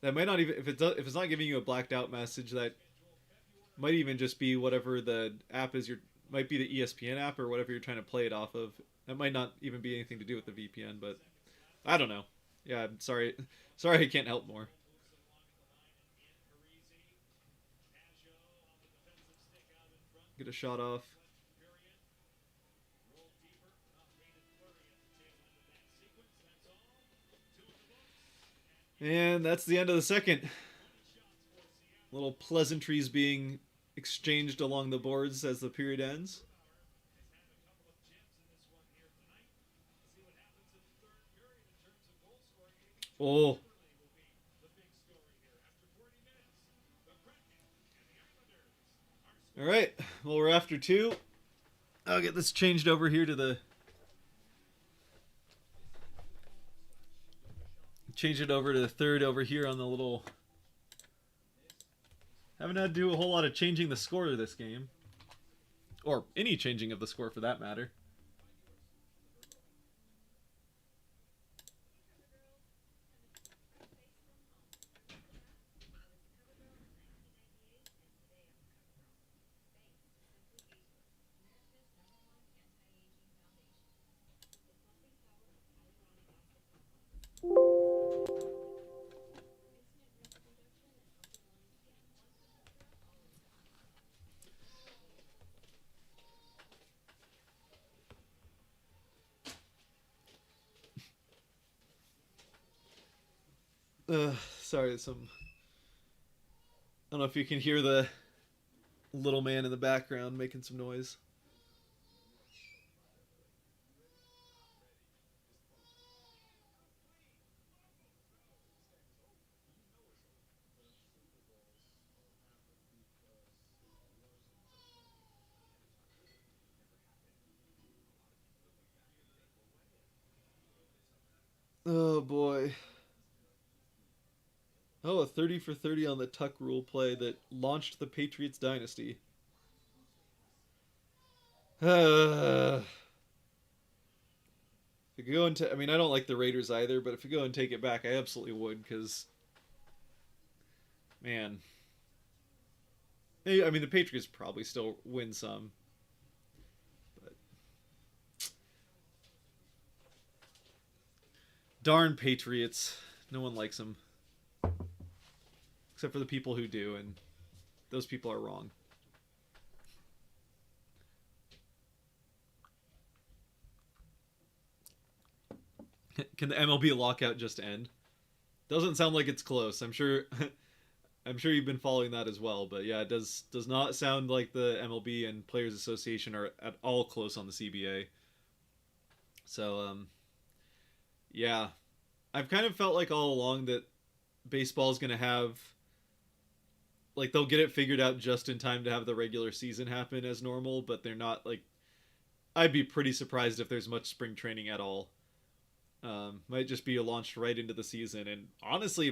That might not even if it's not giving you a blacked out message. That might even just be whatever the app is. Your might be the ESPN app or whatever you're trying to play it off of. That might not even be anything to do with the VPN, but I don't know. Yeah, I'm sorry. Sorry, I can't help more. Get a shot off. And that's the end of the second. Little pleasantries being exchanged along the boards as the period ends. Oh. All right. Well, we're after two. I'll get this changed over here to the. Change it over to the third over here on the little. Haven't had to do a whole lot of changing the score of this game. Or any changing of the score for that matter. Sorry, I don't know if you can hear the little man in the background making some noise. Oh boy. Oh, a 30 for 30 on the tuck rule play that launched the Patriots dynasty. If you could go and I mean, I don't like the Raiders either, but if you go and take it back, I absolutely would, because, man. I mean, the Patriots probably still win some, but darn Patriots. No one likes them, except for the people who do, and those people are wrong. Can the MLB lockout just end? Doesn't sound like it's close. I'm sure. I'm sure you've been following that as well, but yeah, it does not sound like the MLB and Players Association are at all close on the CBA. So yeah, I've kind of felt like all along that baseball's going to have, like, they'll get it figured out just in time to have the regular season happen as normal, but they're not, like, I'd be pretty surprised if there's much spring training at all. Might just be launched right into the season, and honestly,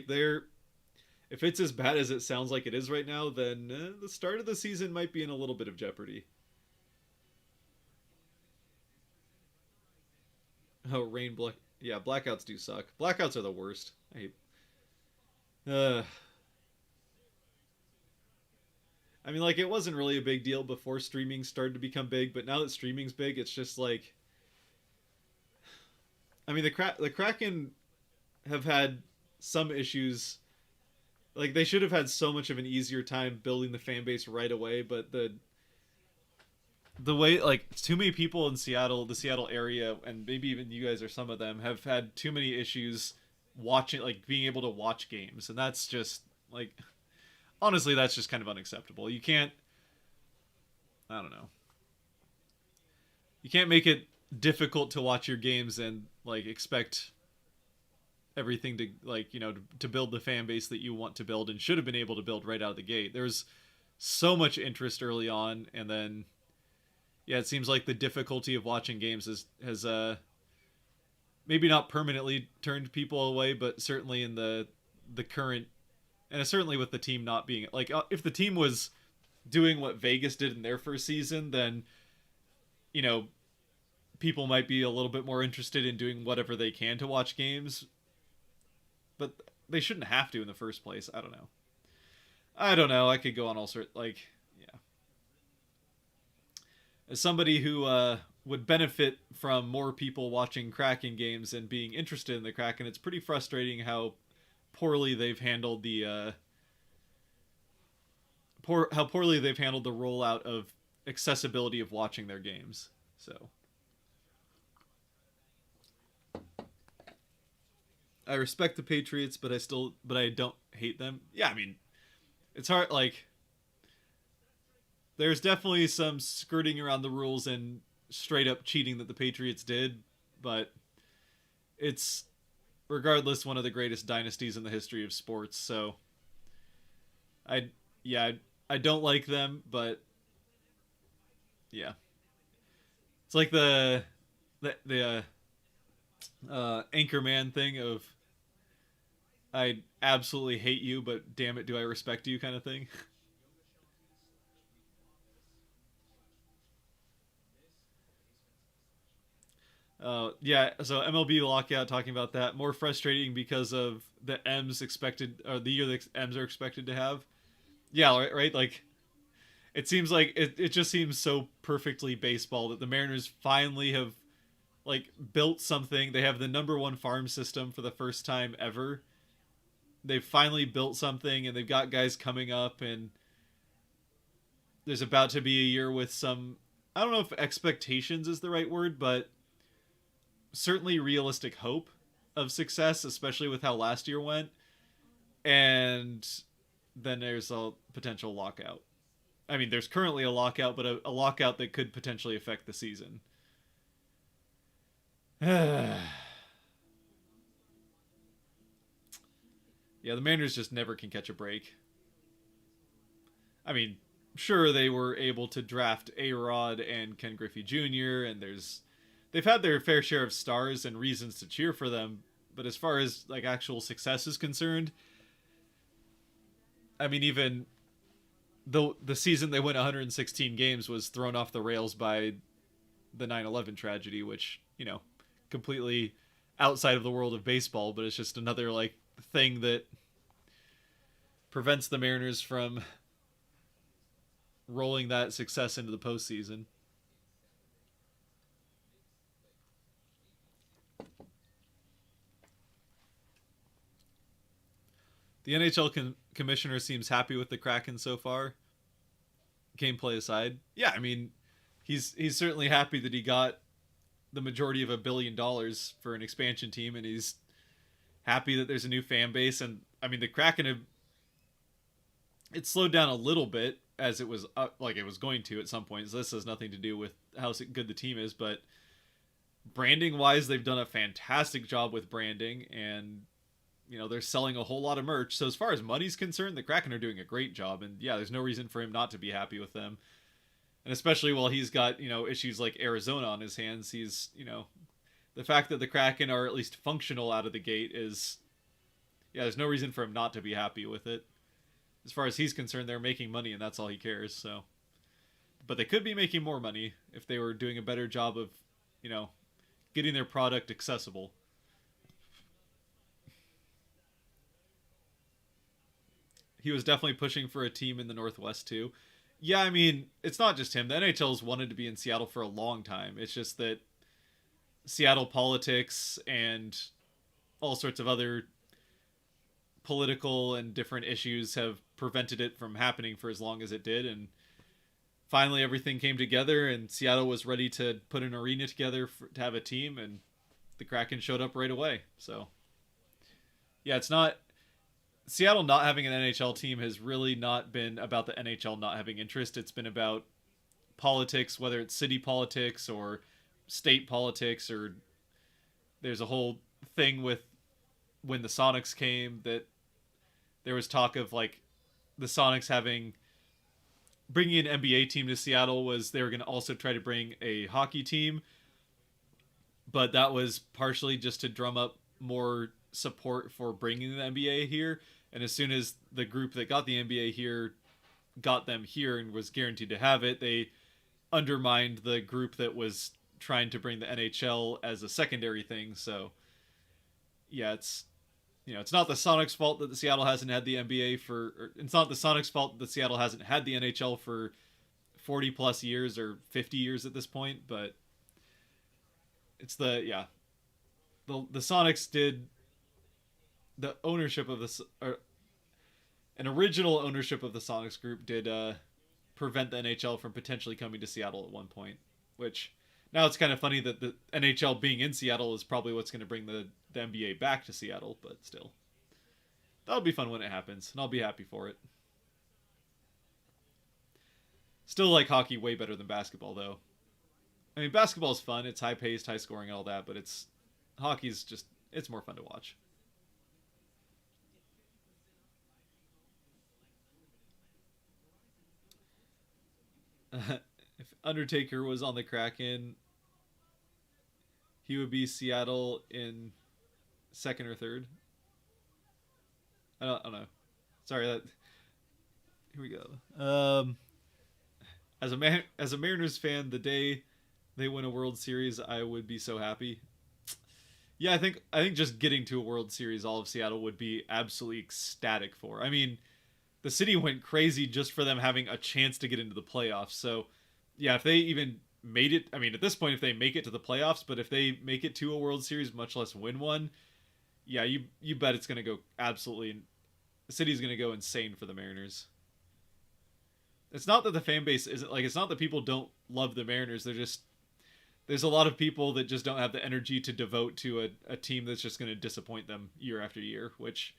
if it's as bad as it sounds like it is right now, then the start of the season might be in a little bit of jeopardy. Oh, rain black. Yeah, blackouts do suck. Blackouts are the worst. I hate. Uh, I mean, like, it wasn't really a big deal before streaming started to become big, but now that streaming's big, it's just like, I mean, the Kraken have had some issues. Like, they should have had so much of an easier time building the fan base right away, but the way, like, too many people in Seattle, the Seattle area, and maybe even you guys or some of them, have had too many issues watching, like, being able to watch games, and that's just, like, honestly, that's just kind of unacceptable. You can't, I don't know, you can't make it difficult to watch your games and, like, expect everything to, like, to build the fan base that you want to build and should have been able to build right out of the gate. There's so much interest early on, and then yeah, it seems like the difficulty of watching games has maybe not permanently turned people away, but certainly in the current, and certainly with the team not being, like, if the team was doing what Vegas did in their first season, then you know people might be a little bit more interested in doing whatever they can to watch games, but they shouldn't have to in the first place. I don't know. I don't know. I could go on all sorts, like, yeah. As somebody who would benefit from more people watching Kraken games and being interested in the Kraken, it's pretty frustrating how poorly they've handled the how poorly they've handled the rollout of accessibility of watching their games. So I respect the Patriots, but I don't hate them. Yeah, I mean, it's hard. Like, there's definitely some skirting around the rules and straight up cheating that the Patriots did, but it's regardless one of the greatest dynasties in the history of sports. So I yeah, I don't like them, but yeah, it's like the Anchorman thing of, I absolutely hate you, but damn it, do I respect you, kind of thing. Yeah, so MLB lockout, talking about that, more frustrating because of the M's expected, or the year the M's are expected to have. Yeah, right, right. Like, it seems like it just seems so perfectly baseball that the Mariners finally have, like, built something. They have the number one farm system for the first time ever. They've finally built something, and they've got guys coming up, and there's about to be a year with some, I don't know if expectations is the right word, but certainly realistic hope of success, especially with how last year went. and then there's a potential lockout. I mean, there's currently a lockout, but a lockout that could potentially affect the season. Yeah, the Mariners just never can catch a break. I mean, sure they were able to draft A-Rod and Ken Griffey Jr. and they've had their fair share of stars and reasons to cheer for them, but as far as like actual success is concerned, I mean, even the season they went 116 games was thrown off the rails by the 9/11 tragedy, which, completely outside of the world of baseball, but it's just another like thing that prevents the Mariners from rolling that success into the postseason. The NHL commissioner seems happy with the Kraken so far. Gameplay aside, yeah, I mean, he's certainly happy that he got the majority of $1 billion for an expansion team, and he's happy that there's a new fan base. And I mean, the Kraken have it slowed down a little bit as it was like it was going to at some points. This has nothing to do with how good the team is, but branding wise, they've done a fantastic job with branding, and they're selling a whole lot of merch. So as far as money's concerned, the Kraken are doing a great job, and yeah, there's no reason for him not to be happy with them. And especially while he's got issues like Arizona on his hands, he's the fact that the Kraken are at least functional out of the gate is, yeah, there's no reason for him not to be happy with it. As far as he's concerned, they're making money, and that's all he cares. So, but they could be making more money if they were doing a better job of getting their product accessible. He was definitely pushing for a team in the Northwest too. Yeah, I mean, it's not just him. The NHL's wanted to be in Seattle for a long time. It's just that Seattle politics and all sorts of other political and different issues have prevented it from happening for as long as it did. And finally, everything came together, and Seattle was ready to put an arena together to have a team, and the Kraken showed up right away. So, yeah, it's not Seattle not having an NHL team has really not been about the NHL not having interest. It's been about politics, whether it's city politics or state politics, or there's a whole thing with when the Sonics came that there was talk of like the Sonics bringing an NBA team to Seattle was they were going to also try to bring a hockey team, but that was partially just to drum up more support for bringing the NBA here. And as soon as the group that got the NBA here got them here and was guaranteed to have it, they undermined the group that was trying to bring the NHL as a secondary thing. So yeah, it's not the Sonics' fault that the Seattle hasn't had the NBA it's not the Sonics' fault that Seattle hasn't had the NHL for 40 plus years or 50 years at this point, but it's the Sonics did the ownership of an original ownership of the Sonics group did prevent the NHL from potentially coming to Seattle at one point, which now it's kind of funny that the NHL being in Seattle is probably what's going to bring the NBA back to Seattle, but still. That'll be fun when it happens, and I'll be happy for it. Still like hockey way better than basketball, though. I mean, basketball's fun, it's high-paced, high-scoring, and all that, but hockey's just, it's more fun to watch. If Undertaker was on the Kraken, he would be Seattle in second or third. I don't know. Sorry. Here we go. As a Mariners fan, the day they win a World Series, I would be so happy. Yeah, I think just getting to a World Series, all of Seattle would be absolutely ecstatic for. I mean, the city went crazy just for them having a chance to get into the playoffs. So, yeah, if they even made it, I mean, at this point, if they make it to the playoffs, but if they make it to a World Series, much less win one, yeah, you bet it's going to go absolutely. The city's going to go insane for the Mariners. It's not that the fan base isn't like, it's not that people don't love the Mariners. There's a lot of people that just don't have the energy to devote to a team that's just going to disappoint them year after year, which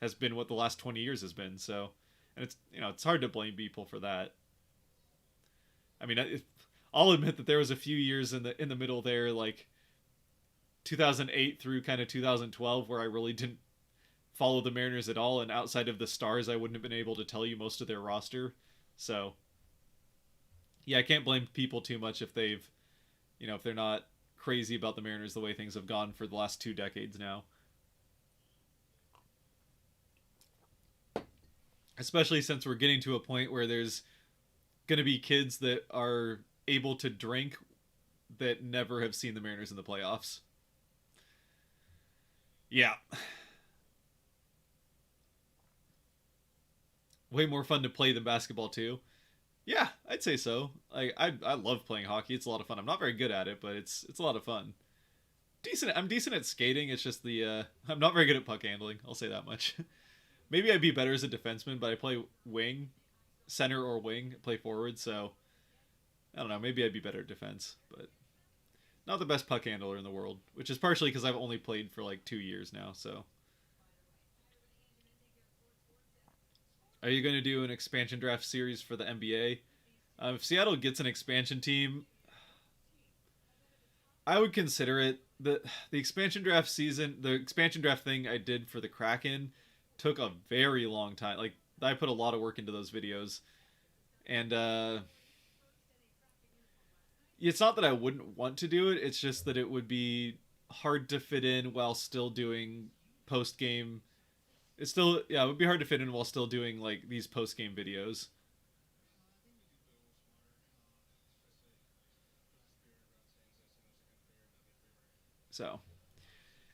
has been what the last 20 years has been. So, and it's it's hard to blame people for that. I mean, I'll admit that there was a few years in the middle there, like 2008 through kind of 2012, where I really didn't follow the Mariners at all, and outside of the Stars, I wouldn't have been able to tell you most of their roster. So, yeah, I can't blame people too much if they've, if they're not crazy about the Mariners the way things have gone for the last 2 decades now. Especially since we're getting to a point where there's going to be kids that are able to drink that never have seen the Mariners in the playoffs. Yeah. Way more fun to play than basketball too. Yeah, I'd say so. I love playing hockey. It's a lot of fun. I'm not very good at it, but it's a lot of fun. Decent. I'm decent at skating. It's just I'm not very good at puck handling. I'll say that much. Maybe I'd be better as a defenseman, but I play wing, center or wing, play forward. So I don't know. Maybe I'd be better at defense, but not the best puck handler in the world. Which is partially because I've only played for like 2 years now. So, are you going to do an expansion draft series for the NBA? If Seattle gets an expansion team, I would consider it. The expansion draft season, the expansion draft thing I did for the Kraken took a very long time. Like, I put a lot of work into those videos, and it's not that I wouldn't want to do it. It's just that it would be hard to fit in while still doing post game. It's still, yeah, it would be hard to fit in while still doing like these post game videos. So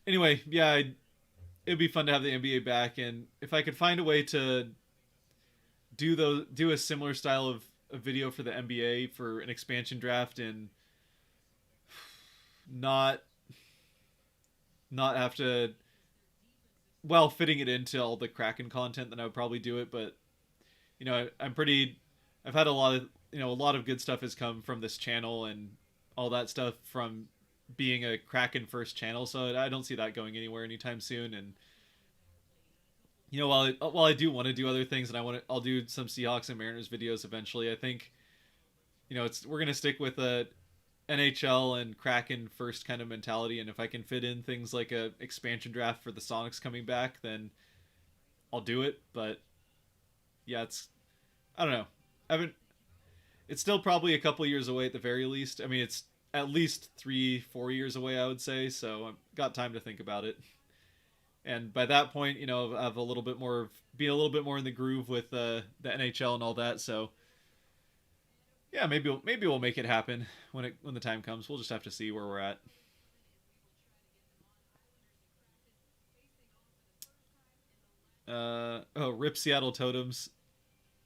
anyway, yeah, it'd be fun to have the NBA back, and if I could find a way to do a similar style of a video for the NBA for an expansion draft and not not have to, while fitting it into all the Kraken content, then I would probably do it. But I'm pretty. I've had a lot of a lot of good stuff has come from this channel and all that stuff from being a Kraken first channel, so I don't see that going anywhere anytime soon. And while I do want to do other things, and I'll do some Seahawks and Mariners videos eventually. I think we're gonna stick with a NHL and Kraken first kind of mentality, and if I can fit in things like a expansion draft for the Sonics coming back, then I'll do it. But yeah, I don't know. I haven't. It's still probably a couple years away at the very least. I mean, it's at least 3-4 years away, I would say. So I've got time to think about it. And by that point, I have a little bit more, be a little bit more in the groove with the NHL and all that. So yeah, maybe we'll make it happen when the time comes. We'll just have to see where we're at. Rip Seattle Totems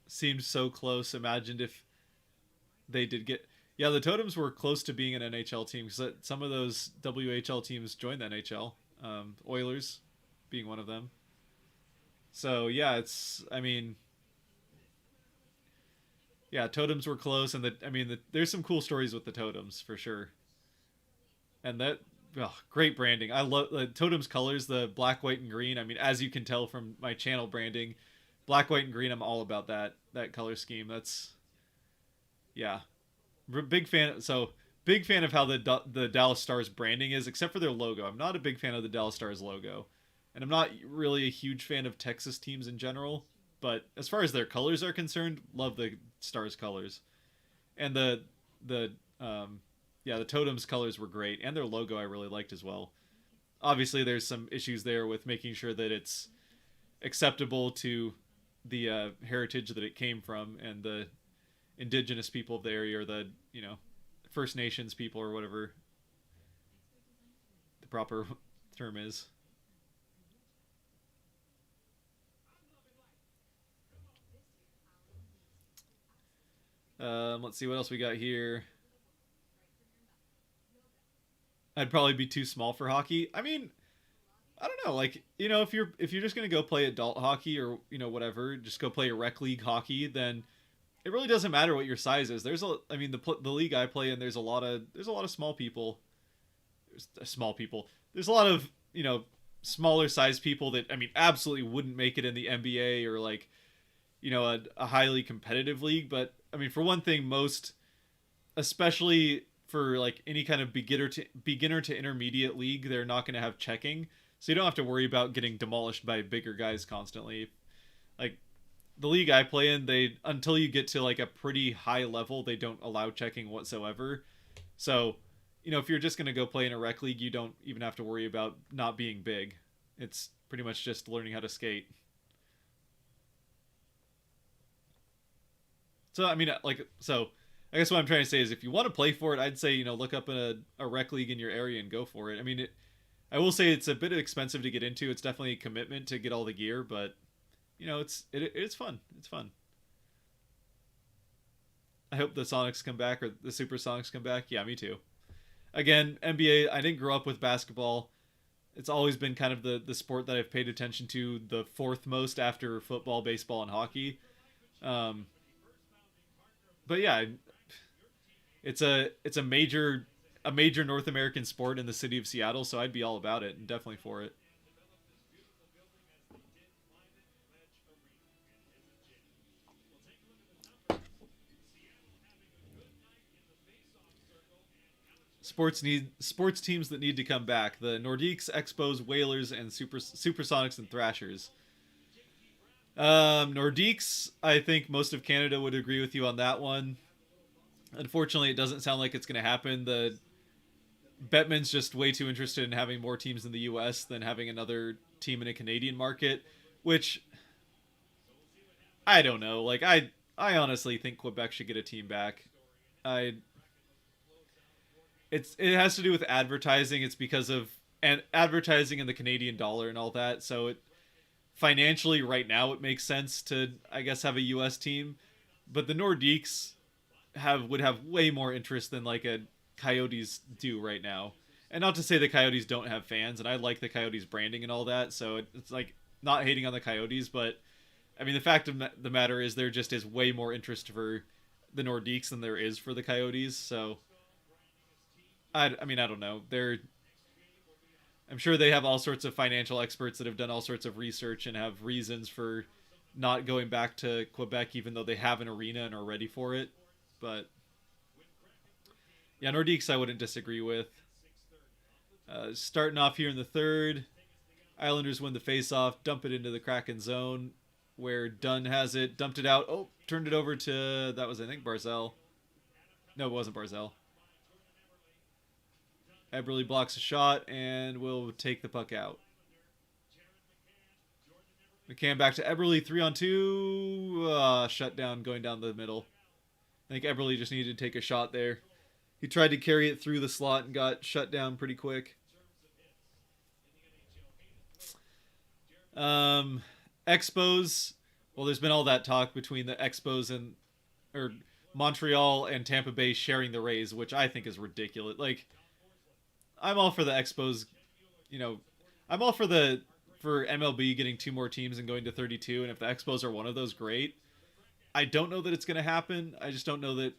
seemed so close. Imagined if they did get. Yeah, the Totems were close to being an NHL team because some of those WHL teams joined the NHL. Oilers being one of them. So yeah, I mean, yeah, Totems were close, and there's some cool stories with the Totems for sure. And great branding. I love the Totems colors, the black, white, and green. I mean, as you can tell from my channel branding, black, white, and green. I'm all about that color scheme. That's yeah, big fan. So big fan of how the Dallas Stars branding is, except for their logo. I'm not a big fan of the Dallas Stars logo, and I'm not really a huge fan of Texas teams in general. But as far as their colors are concerned, love the Stars colors, and the Totems colors were great, and their logo I really liked as well. Obviously, there's some issues there with making sure that it's acceptable to the heritage that it came from and the indigenous people of the area, or the First Nations people, or whatever the proper term is. Let's see what else we got here. I'd probably be too small for hockey. I mean, I don't know. Like, if you're just gonna go play adult hockey, or whatever, just go play a rec league hockey, then it really doesn't matter what your size is. I mean, the league I play in, there's a lot of small people. There's small people. There's a lot of smaller size people that, I mean, absolutely wouldn't make it in the NBA or like, a highly competitive league. But I mean, for one thing, most, especially for like any kind of beginner to intermediate league, they're not going to have checking, so you don't have to worry about getting demolished by bigger guys constantly. Like the league I play in, they, until you get to like a pretty high level, they don't allow checking whatsoever. So, if you're just going to go play in a rec league, you don't even have to worry about not being big. It's pretty much just learning how to skate. So, I mean, I guess what I'm trying to say is if you want to play for it, I'd say, look up a rec league in your area and go for it. I mean, I will say it's a bit expensive to get into. It's definitely a commitment to get all the gear, but it's fun. It's fun. I hope the Sonics come back or the Supersonics come back. Yeah, me too. Again, NBA, I didn't grow up with basketball. It's always been kind of the sport that I've paid attention to the fourth most after football, baseball, and hockey. Um, but yeah, it's a major North American sport in the city of Seattle, so I'd be all about it and definitely for it. Sports teams that need to come back: the Nordiques, Expos, Whalers, and Supersonics and Thrashers. Nordiques, I think most of Canada would agree with you on that one. Unfortunately, it doesn't sound like it's going to happen. The Bettman's just way too interested in having more teams in the U.S. than having another team in a Canadian market, which I don't know. Like I honestly think Quebec should get a team back. I it has to do with advertising. It's because of and advertising and the Canadian dollar and all that. So it financially right now it makes sense to, I guess, have a U.S. team, but the Nordiques would have way more interest than like a Coyotes do right now. And not to say the Coyotes don't have fans, and I like the Coyotes branding and all that, so it's like not hating on the Coyotes, but I mean the fact of the matter is there just is way more interest for the Nordiques than there is for the Coyotes. So I mean I don't know. I'm sure they have all sorts of financial experts that have done all sorts of research and have reasons for not going back to Quebec, even though they have an arena and are ready for it. But yeah, Nordiques I wouldn't disagree with. Starting off here in the third, Islanders win the faceoff, dump it into the Kraken zone, where Dunn has it, dumped it out. Oh, turned it over to, that was I think Barzell. No, it wasn't Barzell. Eberle blocks a shot and will take the puck out. Mccann back to Eberle, 3-on-2. Shut down going down the middle. I think Eberle just needed to take a shot there. He tried to carry it through the slot and got shut down pretty quick. Expos. Well, there's been all that talk between the Expos and or Montreal and Tampa Bay sharing the Rays, which I think is ridiculous. Like, I'm all for the Expos. You know, I'm all for MLB getting two more teams and going to 32. And if the Expos are one of those, great. I don't know that it's going to happen. I just don't know that.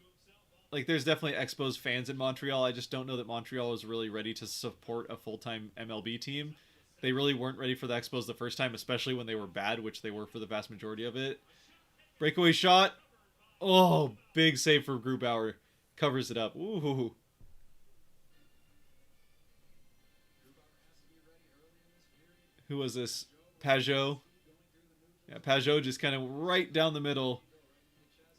Like, there's definitely Expos fans in Montreal. I just don't know that Montreal is really ready to support a full-time MLB team. They really weren't ready for the Expos the first time, especially when they were bad, which they were for the vast majority of it. Breakaway shot. Oh, big save for Grubauer. Covers it up. Ooh. Who was this? Pajot. Yeah, Pajot just kind of right down the middle.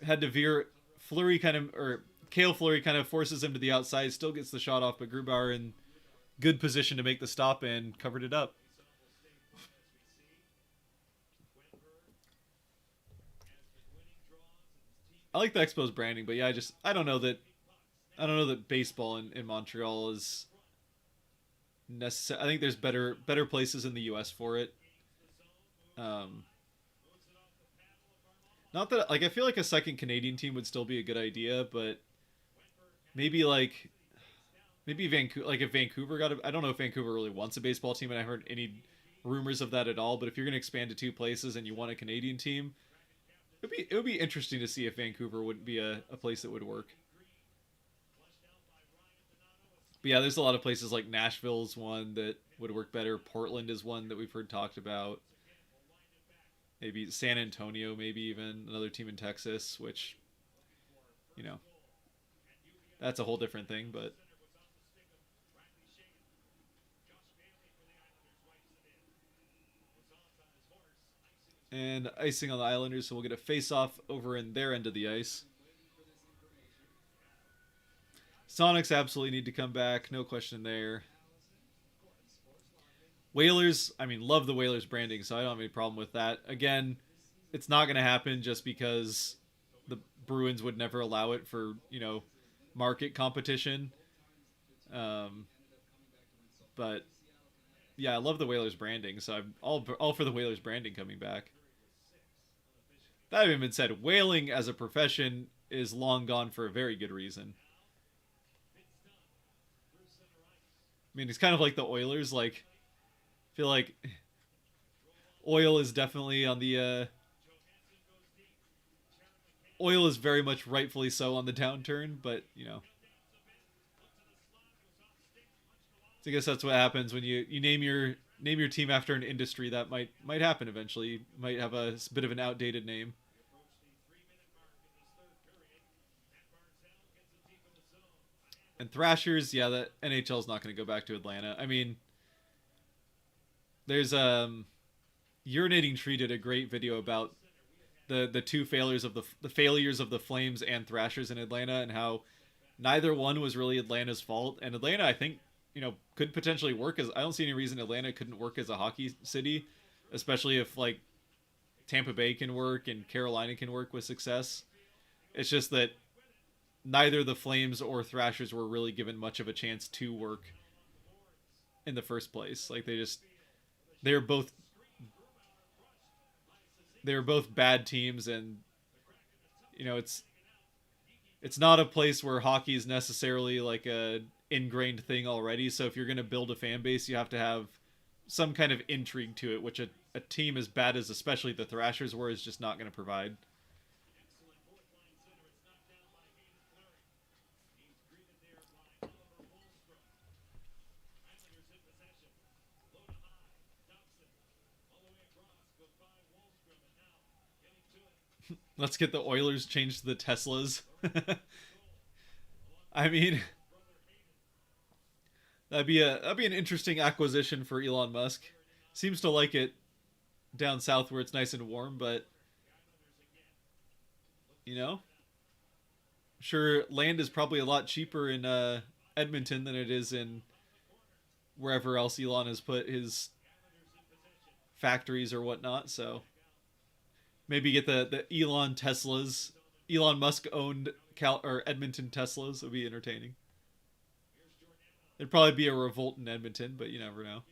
Had to veer. Fleury kind of, or Cale Fleury kind of forces him to the outside. Still gets the shot off, but Grubauer in good position to make the stop and covered it up. I like the Expos branding, but yeah, I don't know that baseball in Montreal is necessary. I think there's better places in the U.S. for it. Um, Not that like I feel like a second Canadian team would still be a good idea, but maybe maybe Vancouver. Like if Vancouver I don't know if Vancouver really wants a baseball team, and I heard any rumors of that at all. But if you're going to expand to two places and you want a Canadian team, it would be interesting to see if Vancouver wouldn't be a place that would work. But yeah, there's a lot of places like Nashville's one that would work better. Portland is one that we've heard talked about. Maybe San Antonio, maybe even another team in Texas, which, you know, that's a whole different thing. But and icing on the Islanders, so we'll get a face-off over in their end of the ice. Sonics absolutely need to come back, no question there. Whalers, I mean, love the Whalers branding, so I don't have any problem with that. Again, it's not going to happen just because the Bruins would never allow it for, market competition. Um, but yeah, I love the Whalers branding, so I'm all for the Whalers branding coming back. That having been said, whaling as a profession is long gone for a very good reason. I mean, it's kind of like the Oilers. Like, I feel like oil is definitely on the oil is very much rightfully so on the downturn, but so I guess that's what happens when you name your team after an industry. That might happen eventually. You might have a bit of an outdated name. And Thrashers, yeah, that NHL is not going to go back to Atlanta. I mean, there's Urinating Tree did a great video about the two failures of the Flames and Thrashers in Atlanta, and how neither one was really Atlanta's fault. And Atlanta, I think, could potentially work as, I don't see any reason Atlanta couldn't work as a hockey city, especially if like Tampa Bay can work and Carolina can work with success. It's just that neither the Flames or Thrashers were really given much of a chance to work in the first place. Like they're both bad teams, and it's not a place where hockey is necessarily like a ingrained thing already. So if you're going to build a fan base, you have to have some kind of intrigue to it, which a team as bad as especially the Thrashers were is just not going to provide. Let's get the Oilers changed to the Teslas. I mean, that'd be an interesting acquisition for Elon Musk. Seems to like it down south where it's nice and warm, but you know, sure, land is probably a lot cheaper in Edmonton than it is in wherever else Elon has put his factories or whatnot. So maybe get the Elon Teslas, Elon Musk owned or Edmonton Teslas would be entertaining. There'd probably be a revolt in Edmonton, but you never know.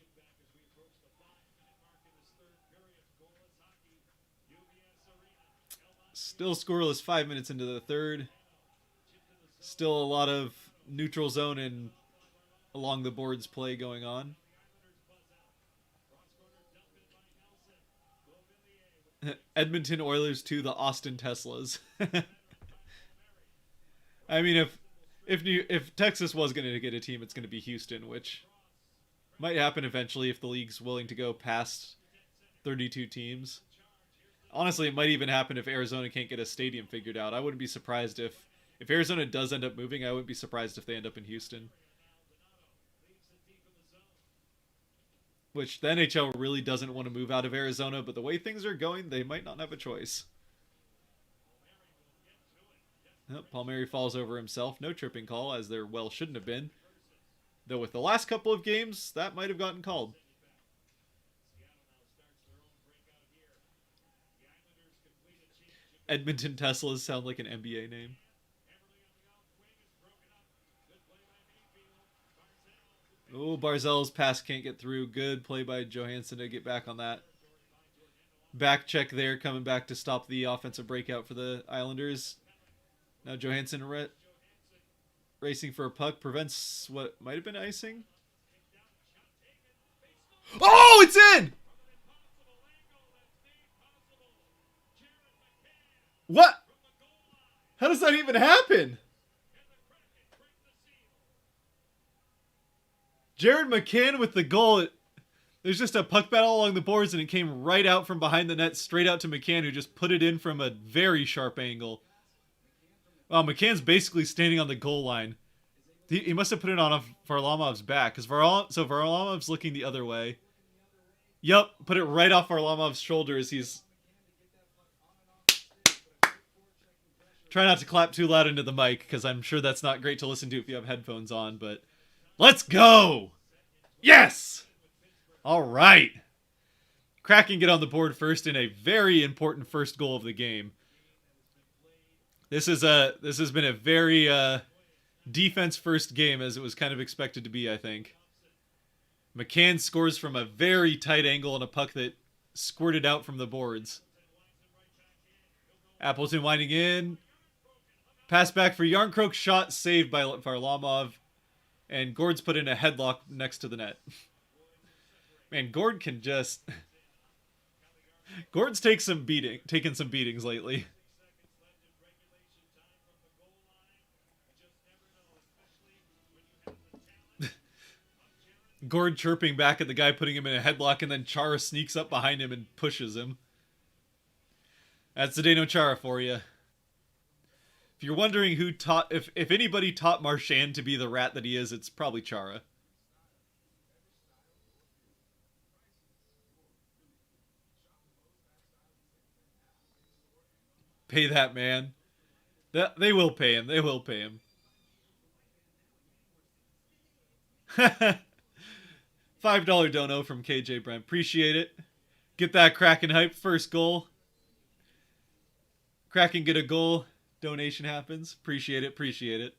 Still scoreless 5 minutes into the third. Still a lot of neutral zone and along the boards play going on. Edmonton Oilers to the Austin Teslas. I mean, if Texas was going to get a team, it's going to be Houston, which might happen eventually if the league's willing to go past 32 teams. Honestly, it might even happen if Arizona can't get a stadium figured out. I wouldn't be surprised if Arizona does end up moving. I wouldn't be surprised if they end up in Houston. Which the NHL really doesn't want to move out of Arizona, but the way things are going, they might not have a choice. Oh, Palmieri falls over himself. No tripping call, as there well shouldn't have been. Though with the last couple of games, that might have gotten called. Edmonton Teslas sound like an NBA name. Oh, Barzell's pass can't get through. Good play by Johansson to get back on that. Back check there, coming back to stop the offensive breakout for the Islanders. Now Johansson racing for a puck prevents what might have been icing. Oh, it's in! What? How does that even happen? Jared Mccann with the goal. There's just a puck battle along the boards, and it came right out from behind the net, straight out to McCann, who just put it in from a very sharp angle. Wow, McCann's basically standing on the goal line. He must have put it on Varlamov's back, because Varlamov's looking the other way. Yup, put it right off Varlamov's shoulder as he's... Try not to clap too loud into the mic, because I'm sure that's not great to listen to if you have headphones on, but... Let's go! Yes! All right. Kraken get on the board first in a very important first goal of the game. This has been a very defense first game, as it was kind of expected to be, I think. McCann scores from a very tight angle on a puck that squirted out from the boards. Appleton winding in. Pass back for Yarncroke, shot saved by Varlamov. And Gord's put in a headlock next to the net. Man, Gord can just... Gord's taken some beatings lately. Gord chirping back at the guy putting him in a headlock, and then Chara sneaks up behind him and pushes him. That's Zdeno Chara for you. If you're wondering who taught... If anybody taught Marchand to be the rat that he is, it's probably Chara. Pay that man. They will pay him. They will pay him. $5 dono from KJ Brent. Appreciate it. Get that Kraken hype. First goal. Kraken get a goal. Donation happens. Appreciate it. Appreciate it.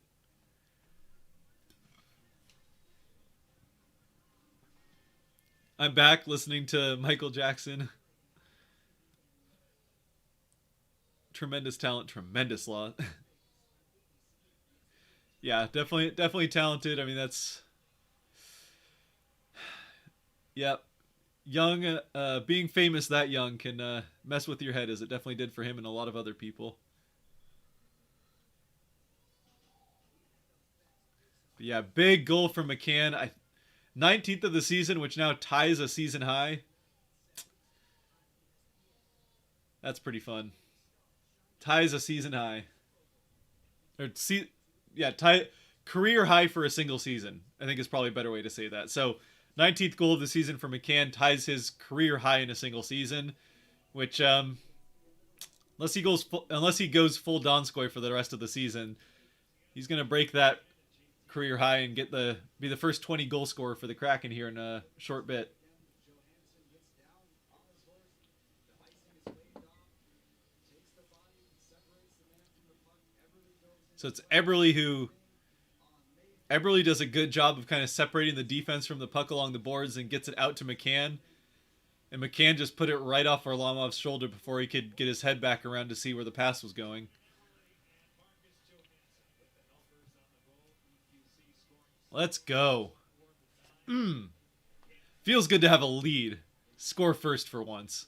I'm back listening to Michael Jackson. Tremendous talent, tremendous law. Yeah, definitely talented. I mean, that's... Yep. Young, being famous that young can mess with your head, as it definitely did for him and a lot of other people. But yeah, big goal from McCann. 19th of the season, which now ties a season high. That's pretty fun. Ties a season high. Career high for a single season, I think is probably a better way to say that. So, 19th goal of the season for McCann ties his career high in a single season, which, unless he goes full Donskoy for the rest of the season, he's going to break that career high and be the first 20 goal scorer for the Kraken here in a short bit. So it's Eberle Eberle does a good job of kind of separating the defense from the puck along the boards and gets it out to McCann. And McCann just put it right off Varlamov's shoulder before he could get his head back around to see where the pass was going. Let's go. Feels good to have a lead. Score first for once.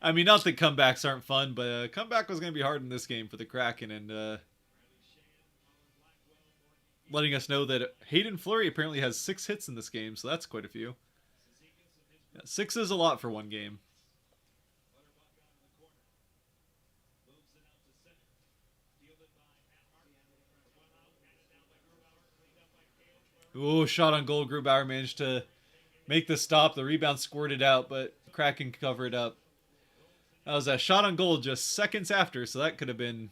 I mean, not that comebacks aren't fun, but a comeback was going to be hard in this game for the Kraken, and letting us know that Hayden Fleury apparently has 6 hits in this game, so that's quite a few. Yeah, 6 is a lot for one game. Ooh, shot on goal. Grubauer managed to make the stop. The rebound squirted out, but Kraken covered it up. That was a shot on goal just seconds after, so that could have been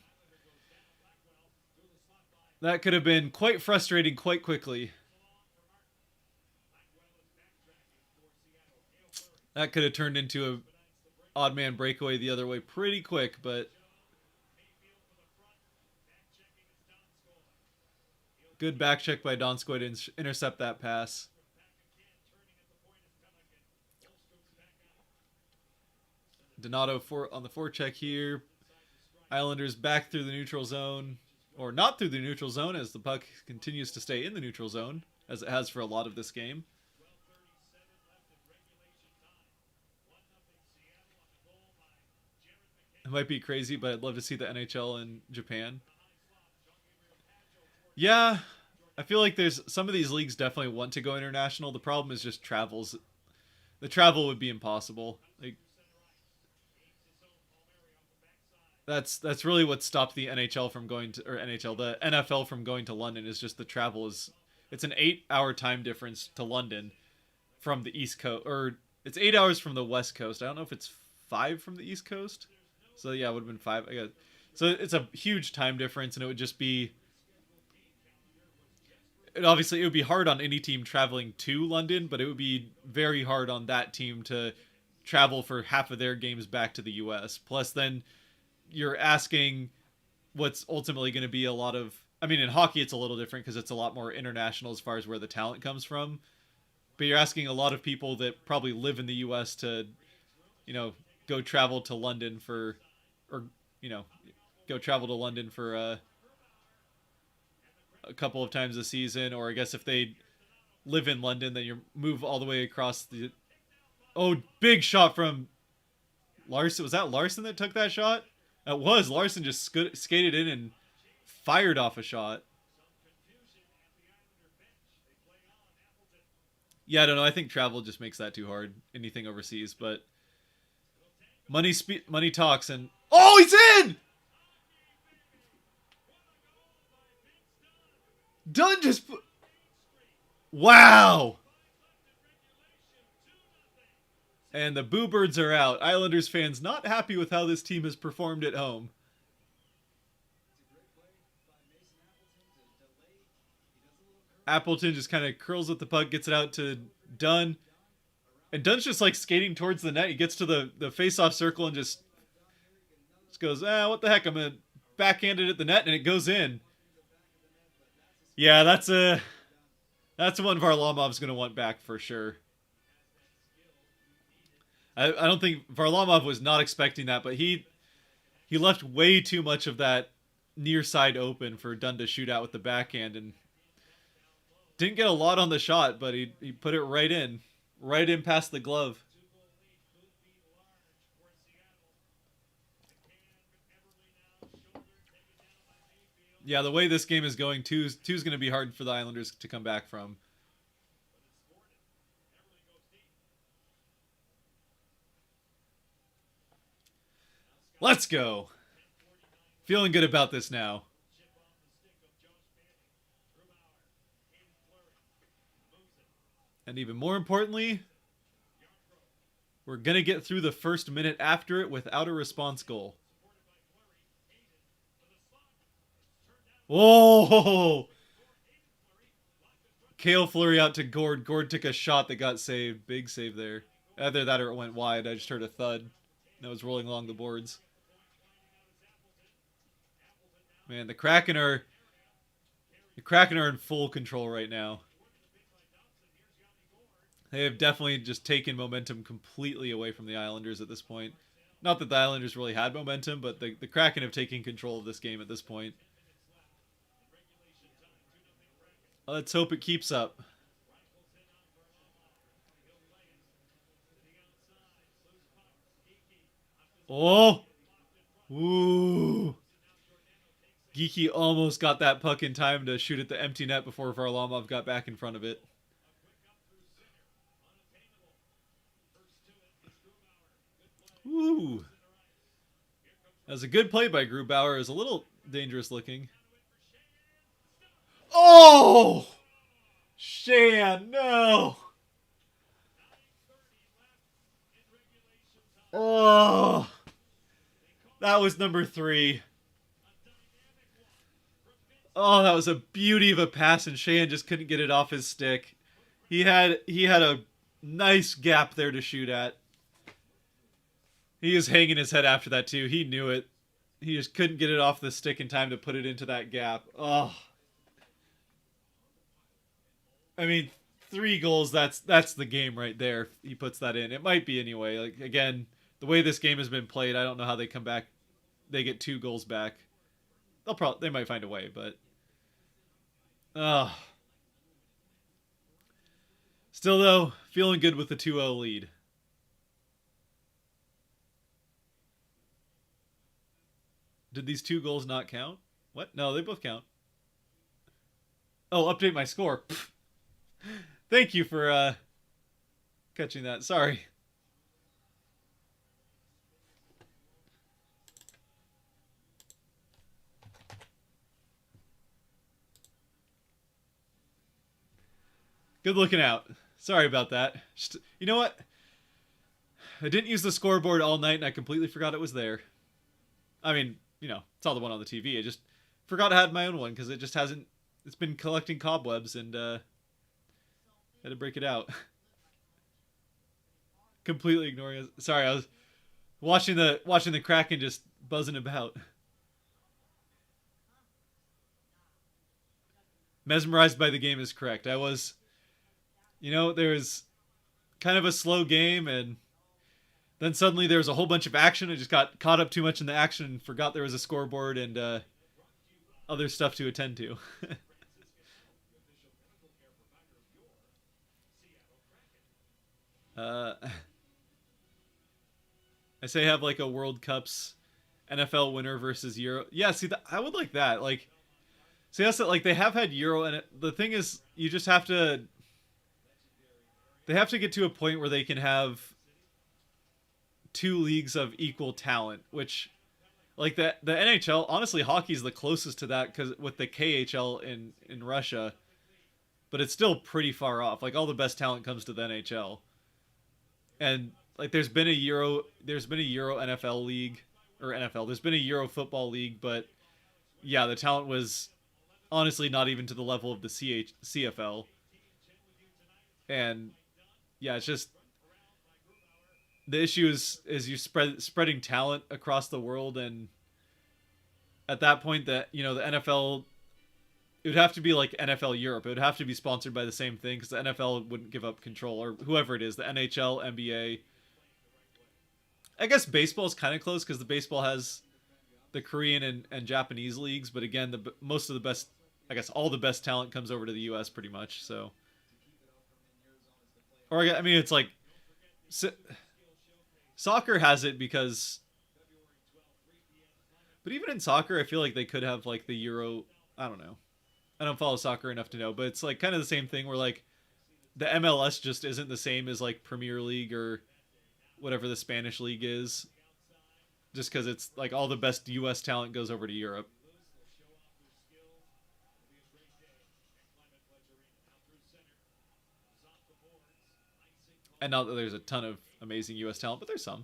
quite frustrating quite quickly. That could have turned into a odd man breakaway the other way pretty quick, but good back check by Donskoy to intercept that pass. Donato on the forecheck here. Islanders back through the neutral zone. Or not through the neutral zone, as the puck continues to stay in the neutral zone, as it has for a lot of this game. It might be crazy, but I'd love to see the NHL in Japan. Yeah, I feel like there's some of these leagues definitely want to go international. The problem is just travels. The travel would be impossible. Like that's really what stopped the NHL from going to, or NHL, the NFL from going to London, is just the travel is, it's an 8 hour time difference to London from the East Coast, or it's 8 hours from the West Coast. I don't know if it's 5 from the East Coast. So yeah, it would have been 5. I guess. So it's a huge time difference, and it would just be, it obviously it would be hard on any team traveling to London, but it would be very hard on that team to travel for half of their games back to the US. Plus then you're asking what's ultimately going to be a lot of, I mean in hockey it's a little different because it's a lot more international as far as where the talent comes from. But you're asking a lot of people that probably live in the US to, you know, go travel to London for, or you know, go travel to London for a couple of times a season, or I guess if they live in London, then you move all the way across the. Oh, big shot from Larson. Was that Larson that took that shot? That was Larson. Just skated in and fired off a shot. Yeah, I don't know. I think travel just makes that too hard. Anything overseas, but money talks, and oh, he's in. Dunn just. Wow. And the Boo Birds are out. Islanders fans not happy with how this team has performed at home. Appleton just kind of curls with the puck, gets it out to Dunn. And Dunn's just like skating towards the net. He gets to the face-off circle and just goes, what the heck? I'm going to backhand it at the net, and it goes in. Yeah, that's one Varlamov's going to want back for sure. I don't think Varlamov was not expecting that, but he left way too much of that near side open for Dunn to shoot out with the backhand, and didn't get a lot on the shot, but he put it right in past the glove. Yeah, the way this game is going, two's going to be hard for the Islanders to come back from. Let's go. Feeling good about this now. And even more importantly, we're going to get through the first minute after it without a response goal. Oh! Cale Fleury out to Gord. Gord took a shot that got saved. Big save there. Either that or it went wide. I just heard a thud. That was rolling along the boards. Man, the Kraken are in full control right now. They have definitely just taken momentum completely away from the Islanders at this point. Not that the Islanders really had momentum, but the Kraken have taken control of this game at this point. Let's hope it keeps up. Oh! Ooh! Geeky almost got that puck in time to shoot at the empty net before Varlamov got back in front of it. Ooh! That was a good play by Grubauer. It was a little dangerous looking. Oh! Shan, no! Oh! That was number 3. Oh, that was a beauty of a pass, and Shan just couldn't get it off his stick. He had a nice gap there to shoot at. He was hanging his head after that too. He knew it. He just couldn't get it off the stick in time to put it into that gap. Oh. I mean, 3 goals, that's the game right there. He puts that in. It might be anyway. Like again, the way this game has been played, I don't know how they come back. They get 2 goals back. They might find a way, but still though, feeling good with the 2-0 lead. Did these 2 goals not count? What? No, they both count. Oh, update my score. Pfft. Thank you for catching that. Sorry. Good looking out. Sorry about that. Just, you know what? I didn't use the scoreboard all night and I completely forgot it was there. I mean, saw the one on the TV. I just forgot I had my own one because it just hasn't. It's been collecting cobwebs and had to break it out. Completely ignoring it. Sorry, I was watching the Kraken just buzzing about. Mesmerized by the game is correct. I was, there was kind of a slow game and then suddenly there was a whole bunch of action. I just got caught up too much in the action and forgot there was a scoreboard and other stuff to attend to. uh, I say have like a World Cups NFL winner versus Euro. Yeah, see, I would like that. Like, see, that's like they have had Euro, and the thing is, you just have to. They have to get to a point where they can have two leagues of equal talent, which, like the NHL, honestly, hockey's the closest to that because with the KHL in Russia, but it's still pretty far off. Like all the best talent comes to the NHL, and like there's been a Euro NFL league or NFL. There's been a Euro football league, but yeah, the talent was honestly not even to the level of the CFL, and yeah, it's just the issue is you spreading talent across the world, and at that point that the NFL, it would have to be like NFL Europe. It would have to be sponsored by the same thing because the NFL wouldn't give up control, or whoever it is, the NHL, NBA. I guess baseball is kind of close because the baseball has the Korean and Japanese leagues, but again, most of the best, I guess, all the best talent comes over to the U.S. pretty much. So, or I mean, it's like soccer has it because, but even in soccer, I feel like they could have like the Euro. I don't know. I don't follow soccer enough to know, but it's like kind of the same thing where like the MLS just isn't the same as like Premier League or whatever the Spanish league is, just because it's like all the best U.S. talent goes over to Europe. And not that there's a ton of amazing U.S. talent, but there's some.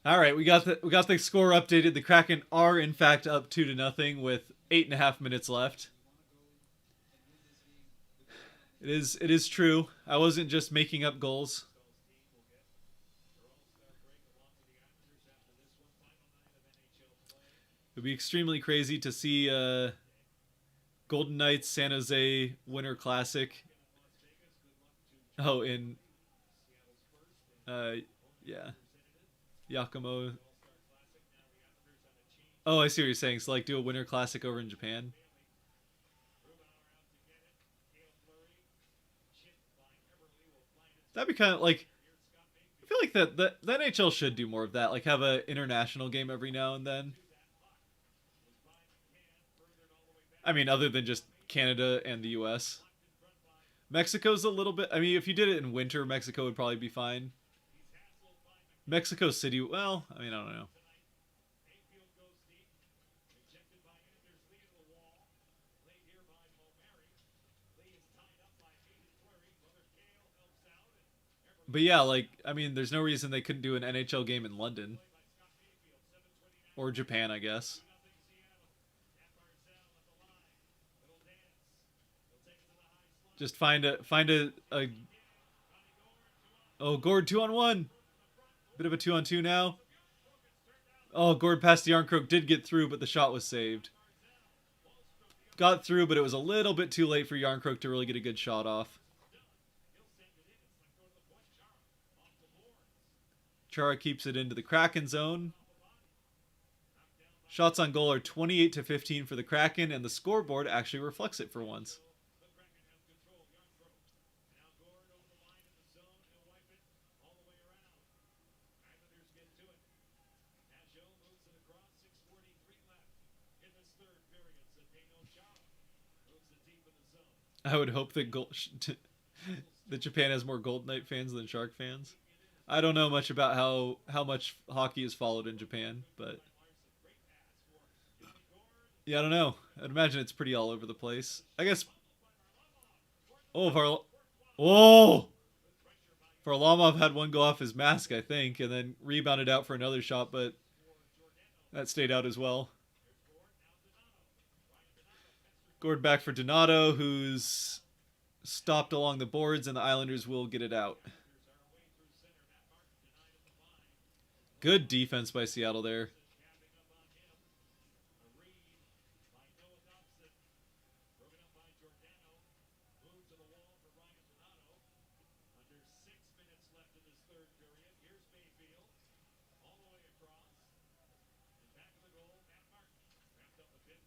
All right, we got the score updated. The Kraken are in fact up 2-0 with 8.5 minutes left. It is true. I wasn't just making up goals. It would be extremely crazy to see Golden Knights San Jose Winter Classic. Oh, in uh, yeah, Yakumo. Oh, I see what you're saying. So like, do a Winter Classic over in Japan. That'd be kind of like. I feel like the NHL should do more of that. Like have a international game every now and then. I mean, other than just Canada and the U.S. Mexico's a little bit. I mean, if you did it in winter, Mexico would probably be fine. Mexico City. Well, I mean, I don't know. But yeah, like I mean, there's no reason they couldn't do an NHL game in London or Japan, I guess. Just find a oh, Gord 2-on-1. Bit of a 2-on-2 now. Oh, Gord past the Yarncroak did get through, but the shot was saved. Got through, but it was a little bit too late for Yarncroak to really get a good shot off. Chara keeps it into the Kraken zone. Shots on goal are 28-15 for the Kraken, and the scoreboard actually reflects it for once. I would hope that that Japan has more Golden Knight fans than Shark fans. I don't know much about how much hockey is followed in Japan, but yeah, I don't know. I'd imagine it's pretty all over the place. I guess. Oh, oh, Varlamov had one go off his mask, I think, and then rebounded out for another shot, but that stayed out as well. Gored back for Donato, who's stopped along the boards, and the Islanders will get it out. Good defense by Seattle there.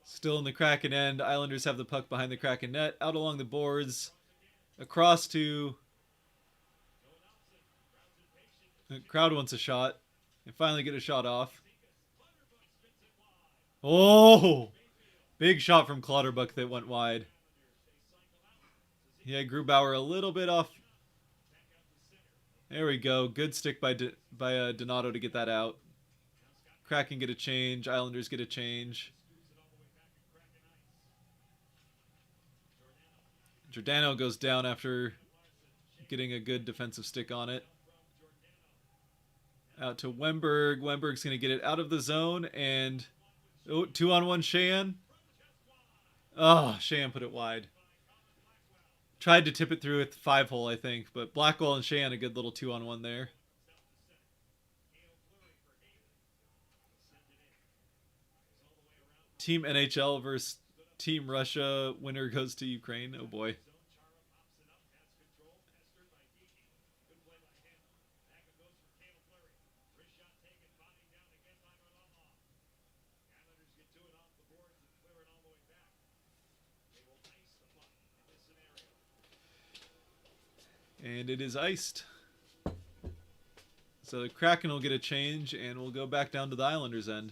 Still in the Kraken end. Islanders have the puck behind the Kraken net. Out along the boards. Across to... The crowd wants a shot. And finally get a shot off. Oh! Big shot from Clutterbuck that went wide. Yeah, Grubauer a little bit off. There we go. Good stick by Donato to get that out. Kraken get a change. Islanders get a change. Giordano goes down after getting a good defensive stick on it. Out to Wemberg. Wemberg's going to get it out of the zone. And 2-on-1 Shan. Oh, Shan put it wide. Tried to tip it through at the 5-hole, I think. But Blackwell and Shan, a good little 2-on-1 there. Team NHL versus Team Russia. Winner goes to Ukraine. Oh boy. And it is iced. So the Kraken will get a change, and we'll go back down to the Islanders' end.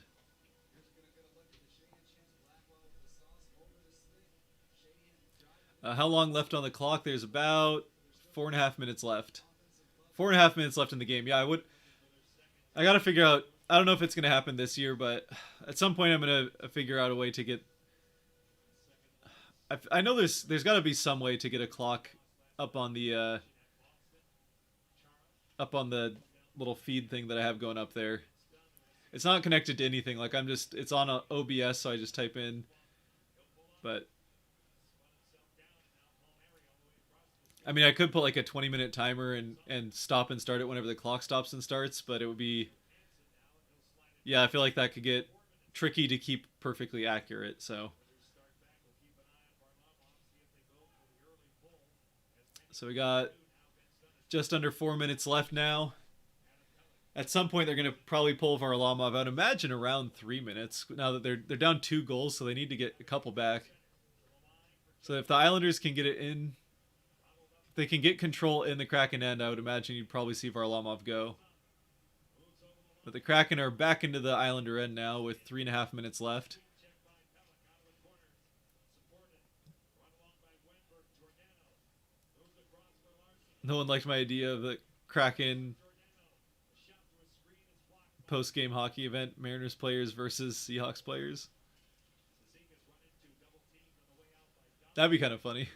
How long left on the clock? There's about 4.5 minutes left. 4.5 minutes left in the game. Yeah, I got to figure out. I don't know if it's going to happen this year, but at some point I'm going to figure out a way to get. I know there's got to be some way to get a clock up on the little feed thing that I have going up there. It's not connected to anything. Like it's on a OBS, so I just type in. But I mean, I could put like a 20-minute timer and stop and start it whenever the clock stops and starts, but it would be... Yeah, I feel like that could get tricky to keep perfectly accurate, so... So we got just under 4 minutes left now. At some point, they're going to probably pull Varlamov. I'd imagine around 3 minutes, now that they're down 2 goals, so they need to get a couple back. So if the Islanders can get it in... they can get control in the Kraken end, I would imagine you'd probably see Varlamov go. But the Kraken are back into the Islander end now with 3.5 minutes left. No one liked my idea of the Kraken post-game hockey event, Mariners players versus Seahawks players. That'd be kind of funny.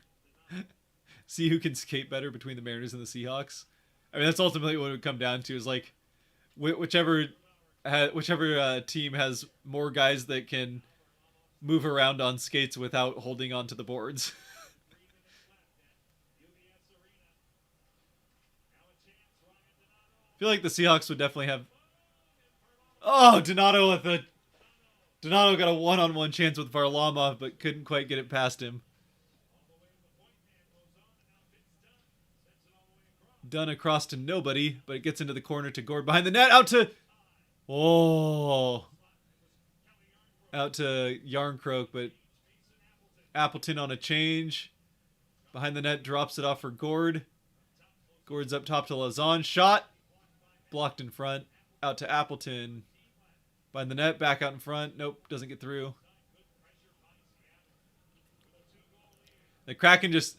See who can skate better between the Mariners and the Seahawks. I mean, that's ultimately what it would come down to, is like whichever team has more guys that can move around on skates without holding onto the boards. I feel like the Seahawks would definitely have... Oh, Donato got a one-on-one chance with Varlamov, but couldn't quite get it past him. Done across to nobody, but it gets into the corner to Gord behind the net. Out to Yarncroke, but Appleton on a change. Behind the net, drops it off for Gord. Gord's up top to Lazan. Shot. Blocked in front. Out to Appleton. Behind the net, back out in front. Nope, doesn't get through. The Kraken just...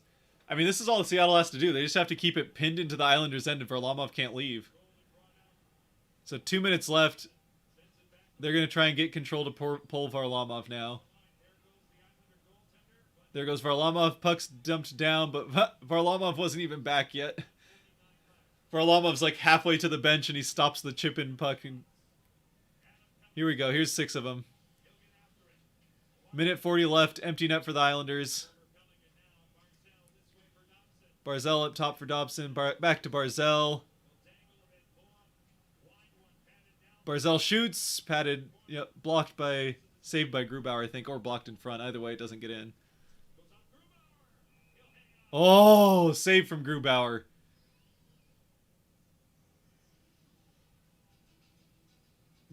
I mean, this is all Seattle has to do. They just have to keep it pinned into the Islanders' end, and Varlamov can't leave. So 2 minutes left. They're going to try and get control to pull Varlamov now. There goes Varlamov. Puck's dumped down, but Varlamov wasn't even back yet. Varlamov's like halfway to the bench, and he stops the chip-in puck. And here we go. Here's 6 of them. Minute 40 left. Empty net for the Islanders. Barzell up top for Dobson. Back to Barzell. Barzell shoots. Padded. Yep. Blocked by... Saved by Grubauer, I think. Or blocked in front. Either way, it doesn't get in. Oh! Save from Grubauer.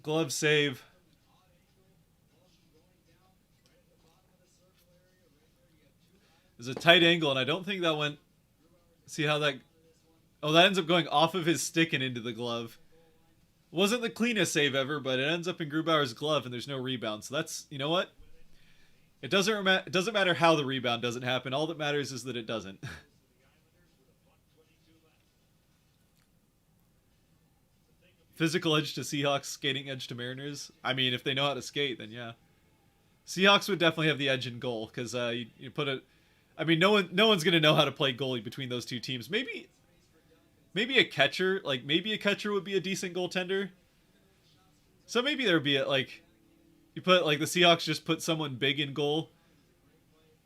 Glove save. There's a tight angle, and I don't think that went... See how that... Oh, that ends up going off of his stick and into the glove. Wasn't the cleanest save ever, but it ends up in Grubauer's glove, and there's no rebound. So that's... You know what? It doesn't matter how the rebound doesn't happen. All that matters is that it doesn't. Physical edge to Seahawks, skating edge to Mariners. I mean, if they know how to skate, then yeah. Seahawks would definitely have the edge in goal, because you put it... I mean, no one's gonna know how to play goalie between those two teams. Maybe a catcher, maybe a catcher would be a decent goaltender. So maybe there would be you put the Seahawks just put someone big in goal.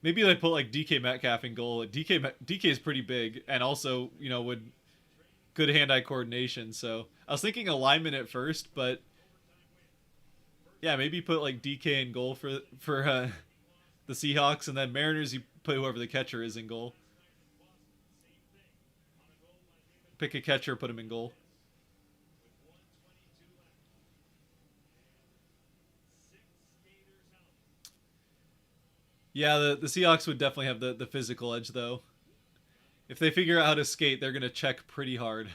Maybe they put DK Metcalf in goal. DK is pretty big and also would good hand-eye coordination. So I was thinking a lineman at first, but yeah, maybe put DK in goal for the Seahawks, and then Mariners you put whoever the catcher is in goal. Pick a catcher, put him in goal. Yeah, the Seahawks would definitely have the physical edge, though. If they figure out how to skate, they're going to check pretty hard.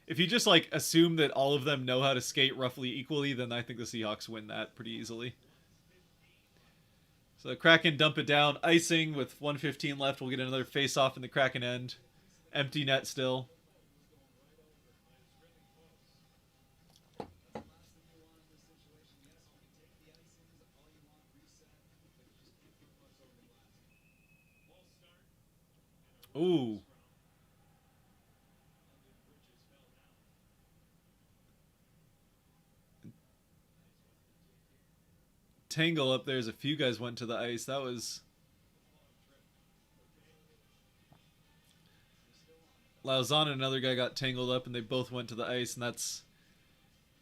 If you just assume that all of them know how to skate roughly equally, then I think the Seahawks win that pretty easily. So the Kraken dump it down. Icing with 1:15 left. We'll get another face-off in the Kraken end. Empty net still. Ooh. Tangle up there as a few guys went to the ice. That was... Lauzon and another guy got tangled up and they both went to the ice, and that's...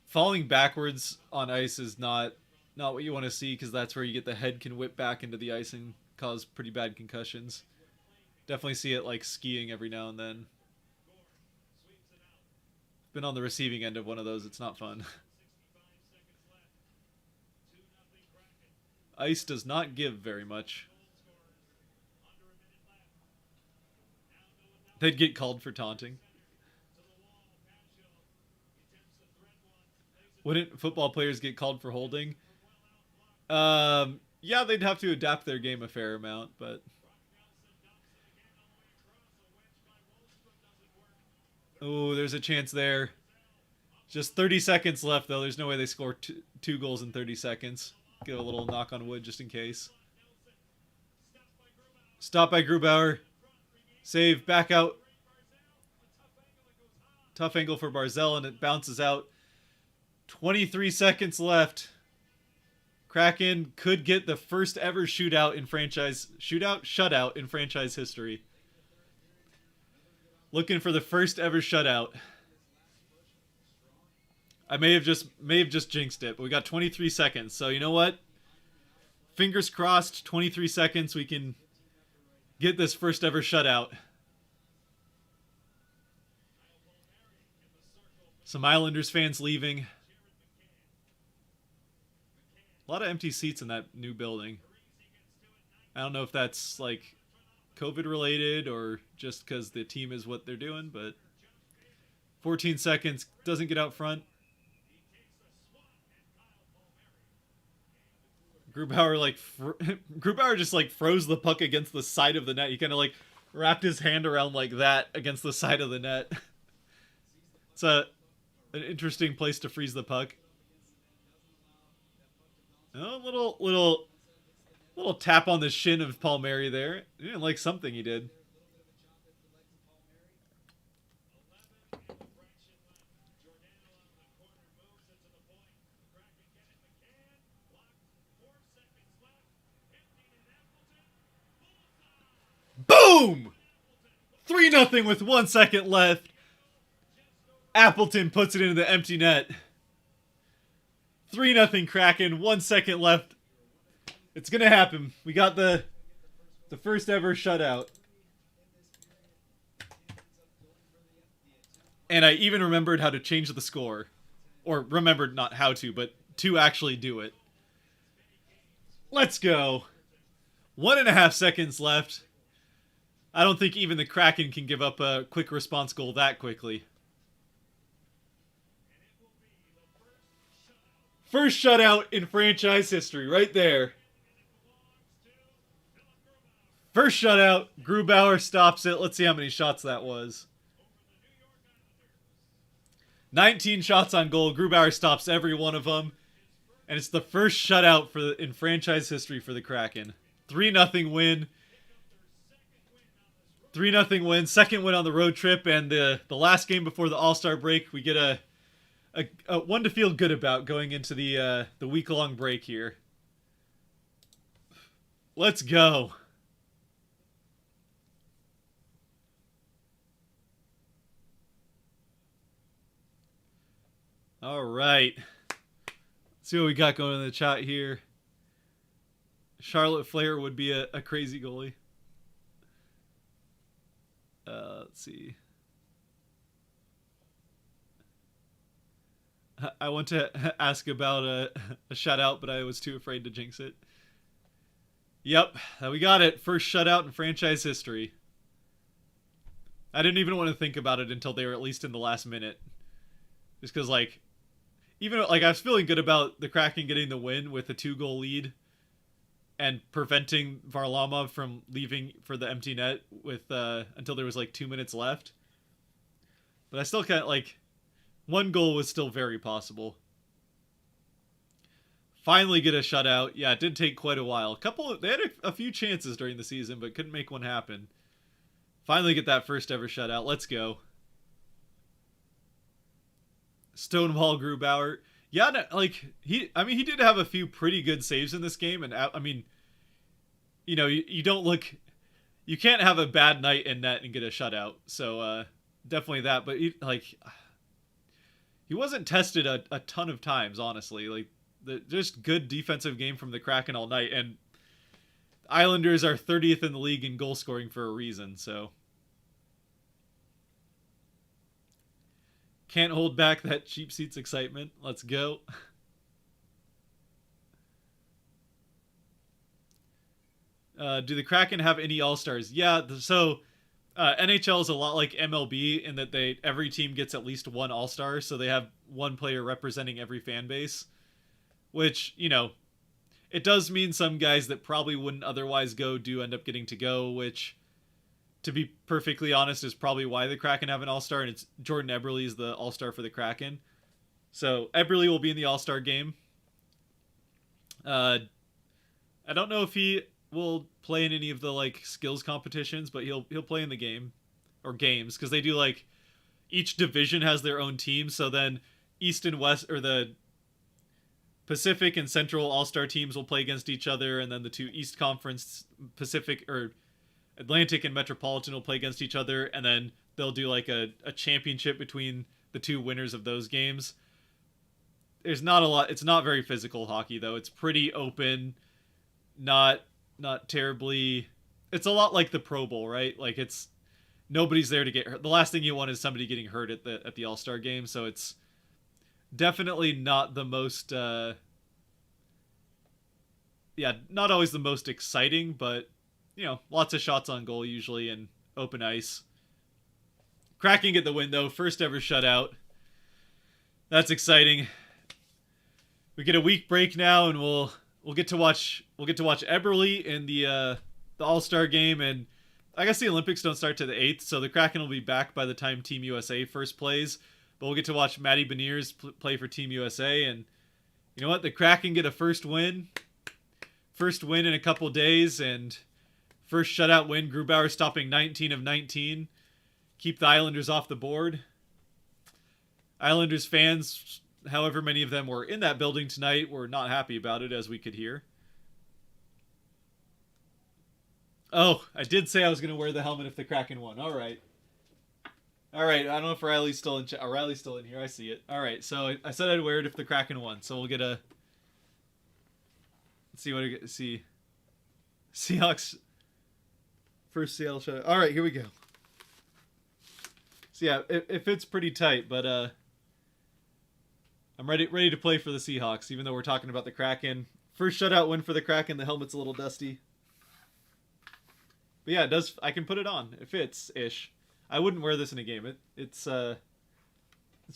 Falling backwards on ice is not what you want to see, because that's where you get the head can whip back into the ice and cause pretty bad concussions. Definitely see it skiing every now and then. Been on the receiving end of one of those. It's not fun. Ice does not give very much. They'd get called for taunting. Wouldn't football players get called for holding? Yeah, they'd have to adapt their game a fair amount, but... Oh, there's a chance there. Just 30 seconds left, though. There's no way they score two goals in 30 seconds. Get a little knock on wood just in case. Stop by Grubauer. Save, back out. Tough angle for Barzell, and it bounces out. 23 seconds left. Kraken could get the first ever shutout in franchise history. Looking for the first ever shutout. I may have just jinxed it, but we got 23 seconds. So you know what? Fingers crossed, 23 seconds, we can get this first ever shutout. Some Islanders fans leaving. A lot of empty seats in that new building. I don't know if that's COVID related or just because the team is what they're doing, but 14 seconds, doesn't get out front. Grubauer like Grubauer just like froze the puck against the side of the net. He kind of like wrapped his hand around like that against the side of the net. It's an interesting place to freeze the puck. Oh, little tap on the shin of Palmieri there. He didn't like something he did. Boom! 3-0 with 1 second left. Appleton puts it into the empty net. 3-0 Kraken, 1 second left. It's gonna happen. We got the first ever shutout. And I even remembered how to change the score. Or remembered not how to, but to actually do it. Let's go. 1.5 seconds left. I don't think even the Kraken can give up a quick response goal that quickly. First shutout in franchise history, right there. First shutout, Grubauer stops it. Let's see how many shots that was. 19 shots on goal. Grubauer stops every one of them. And it's the first shutout in franchise history for the Kraken. 3-0 win. 3-0 win. Second win on the road trip. And the last game before the All-Star break, we get a one to feel good about going into the week-long break here. Let's go. All right. Let's see what we got going in the chat here. Charlotte Flair would be a crazy goalie. Let's see. I want to ask about a shutout, but I was too afraid to jinx it. Yep, we got it. First shutout in franchise history. I didn't even want to think about it until they were at least in the last minute. Just because, like, even like I was feeling good about the Kraken getting the win with a 2-goal lead and preventing Varlamov from leaving for the empty net with until there was like 2 minutes left. But I still kind of like 1 goal was still very possible. Finally get a shutout. Yeah, it did take quite a while. They had a few chances during the season, but couldn't make one happen. Finally get that first ever shutout. Let's go. Stonewall Grubauer. Yeah, like he did have a few pretty good saves in this game, and I mean, you know, you can't have a bad night in net and get a shutout. So definitely that, but he wasn't tested a ton of times, honestly. Like just good defensive game from the Kraken all night, and Islanders are 30th in the league in goal scoring for a reason. So can't hold back that cheap seats excitement. Let's go. Do the Kraken have any All-Stars? Yeah, so NHL is a lot like MLB in that every team gets at least one All-Star, so they have one player representing every fan base, which, you know, it does mean some guys that probably wouldn't otherwise go do end up getting to go, which, to be perfectly honest, is probably why the Kraken have an All-Star, and it's Jordan Eberle is the All-Star for the Kraken. So Eberle will be in the All-Star game. I don't know if he will play in any of the like skills competitions, but he'll play in the game or games, because they do like each division has their own team. So then East and West, or the Pacific and Central All-Star teams will play against each other, and then the two East Conference, Pacific or Atlantic and Metropolitan will play against each other, and then they'll do like a championship between the two winners of those games. There's not a lot. It's not very physical hockey, though. It's pretty open, not terribly. It's a lot like the Pro Bowl, right? Like it's nobody's there to get hurt. The last thing you want is somebody getting hurt at the All-Star game. So it's definitely not the most. Not always the most exciting, but you know, lots of shots on goal usually and open ice. Kraken get the win though, first ever shutout. That's exciting. We get a week break now, and we'll we'll get to watch Eberle in the All-Star game, and I guess the Olympics don't start to the 8th, so the Kraken will be back by the time Team USA first plays. But we'll get to watch Matty Beniers play for Team USA, and you know what? The Kraken get a first win in a couple days, and first shutout win. Grubauer stopping 19 of 19. Keep the Islanders off the board. Islanders fans, however many of them were in that building tonight, were not happy about it, as we could hear. Oh, I did say I was going to wear the helmet if the Kraken won. All right. I don't know if Riley's still in. Riley's still in here. I see it. All right. So I said I'd wear it if the Kraken won. So we'll get a. Let's see what I get. See. Seahawks. First Seattle shot. All right, here we go. So yeah, it fits pretty tight, but I'm ready to play for the Seahawks, even though we're talking about the Kraken. First shutout win for the Kraken. The helmet's a little dusty. But yeah, it does. I can put it on. It fits ish. I wouldn't wear this in a game. It's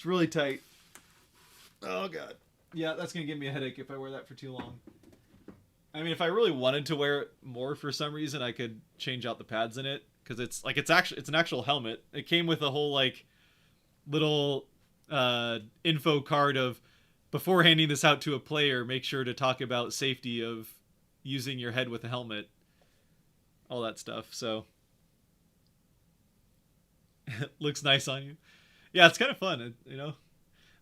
really tight. Oh god. Yeah, that's gonna give me a headache if I wear that for too long. I mean, if I really wanted to wear it more for some reason, I could change out the pads in it, because it's an actual helmet. It came with a whole like little info card of, before handing this out to a player, make sure to talk about safety of using your head with a helmet. All that stuff. So it looks nice on you. Yeah, it's kind of fun. You know,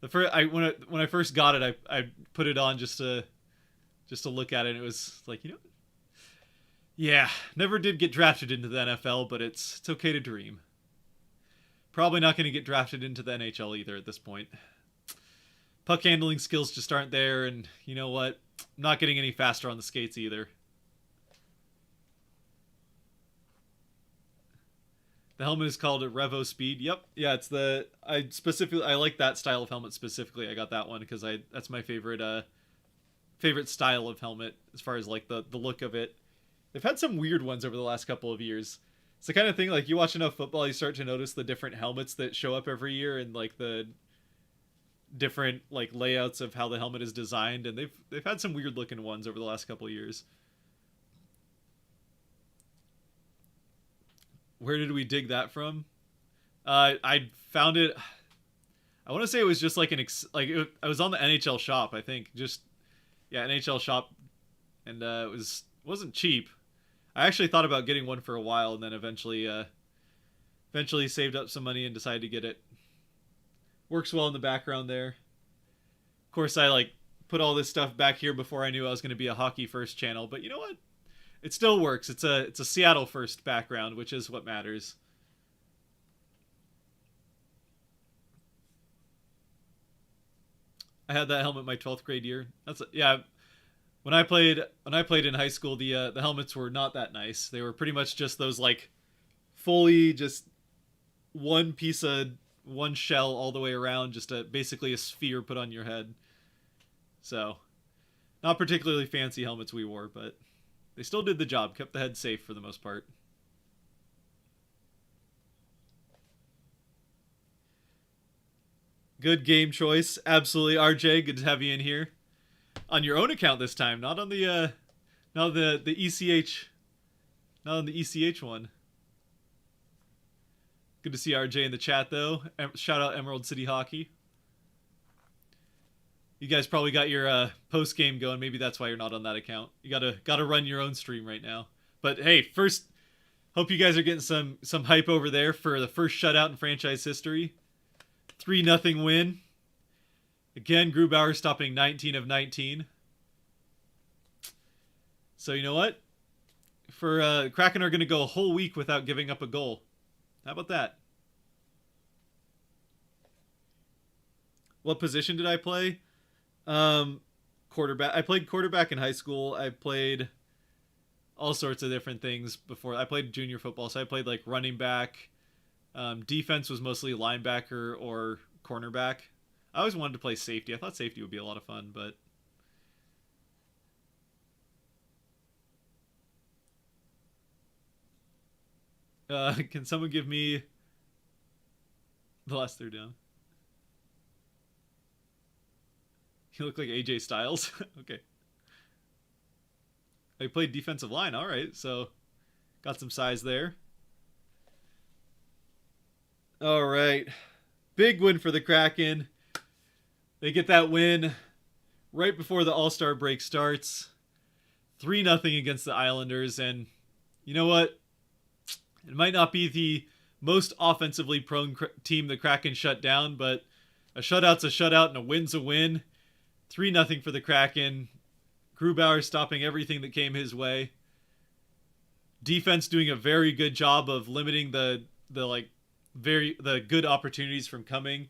when I first got it, I put it on just to look at it. And it was like, you know, yeah, never did get drafted into the NFL, but it's okay to dream. Probably not going to get drafted into the NHL either at this point. Puck handling skills just aren't there, and you know what? I'm not getting any faster on the skates either. The helmet is called a Revo Speed. Yep. Yeah, it's I like that style of helmet specifically. I got that one because that's my favorite style of helmet as far as like the look of it. They've had some weird ones over the last couple of years. It's the kind of thing, like, you watch enough football, you start to notice the different helmets that show up every year, and like the different like layouts of how the helmet is designed, and they've had some weird looking ones over the last couple of years. Where did we dig that from? I found it. I want to say it was just like I was on the NHL shop, I think. Just yeah, NHL shop, and it wasn't cheap. I actually thought about getting one for a while, and then eventually saved up some money and decided to get it. Works well in the background there. Of course, I like put all this stuff back here before I knew I was going to be a hockey first channel, but you know what? It still works. It's a Seattle first background, which is what matters. I had that helmet my 12th grade year. Yeah. When I played in high school, the helmets were not that nice. They were pretty much just those like fully just one shell all the way around, just basically a sphere put on your head. So, not particularly fancy helmets we wore, but they still did the job, kept the head safe for the most part. Good game choice. Absolutely, RJ. Good to have you in here. On your own account this time, not on the ECH. Not on the ECH one. Good to see RJ in the chat though. Shout out Emerald City Hockey. You guys probably got your post game going. Maybe that's why you're not on that account. You gotta run your own stream right now. But hey, first, hope you guys are getting some hype over there for the first shutout in franchise history. 3-0 win. Again, Grubauer stopping 19 of 19. So you know what? For Kraken are going to go a whole week without giving up a goal. How about that? What position did I play? Quarterback. I played quarterback in high school. I played all sorts of different things before. I played junior football, so I played like running back. Defense was mostly linebacker or cornerback. I always wanted to play safety. I thought safety would be a lot of fun, but can someone give me the last third down? You look like AJ Styles. Okay. They played defensive line. All right, so got some size there. All right, big win for the Kraken. They get that win right before the All-Star break starts. 3-0 against the Islanders, and you know what? It might not be the most offensively prone team the Kraken shut down, but a shutout's a shutout and a win's a win. 3-0 for the Kraken. Grubauer stopping everything that came his way. Defense doing a very good job of limiting the good opportunities from coming.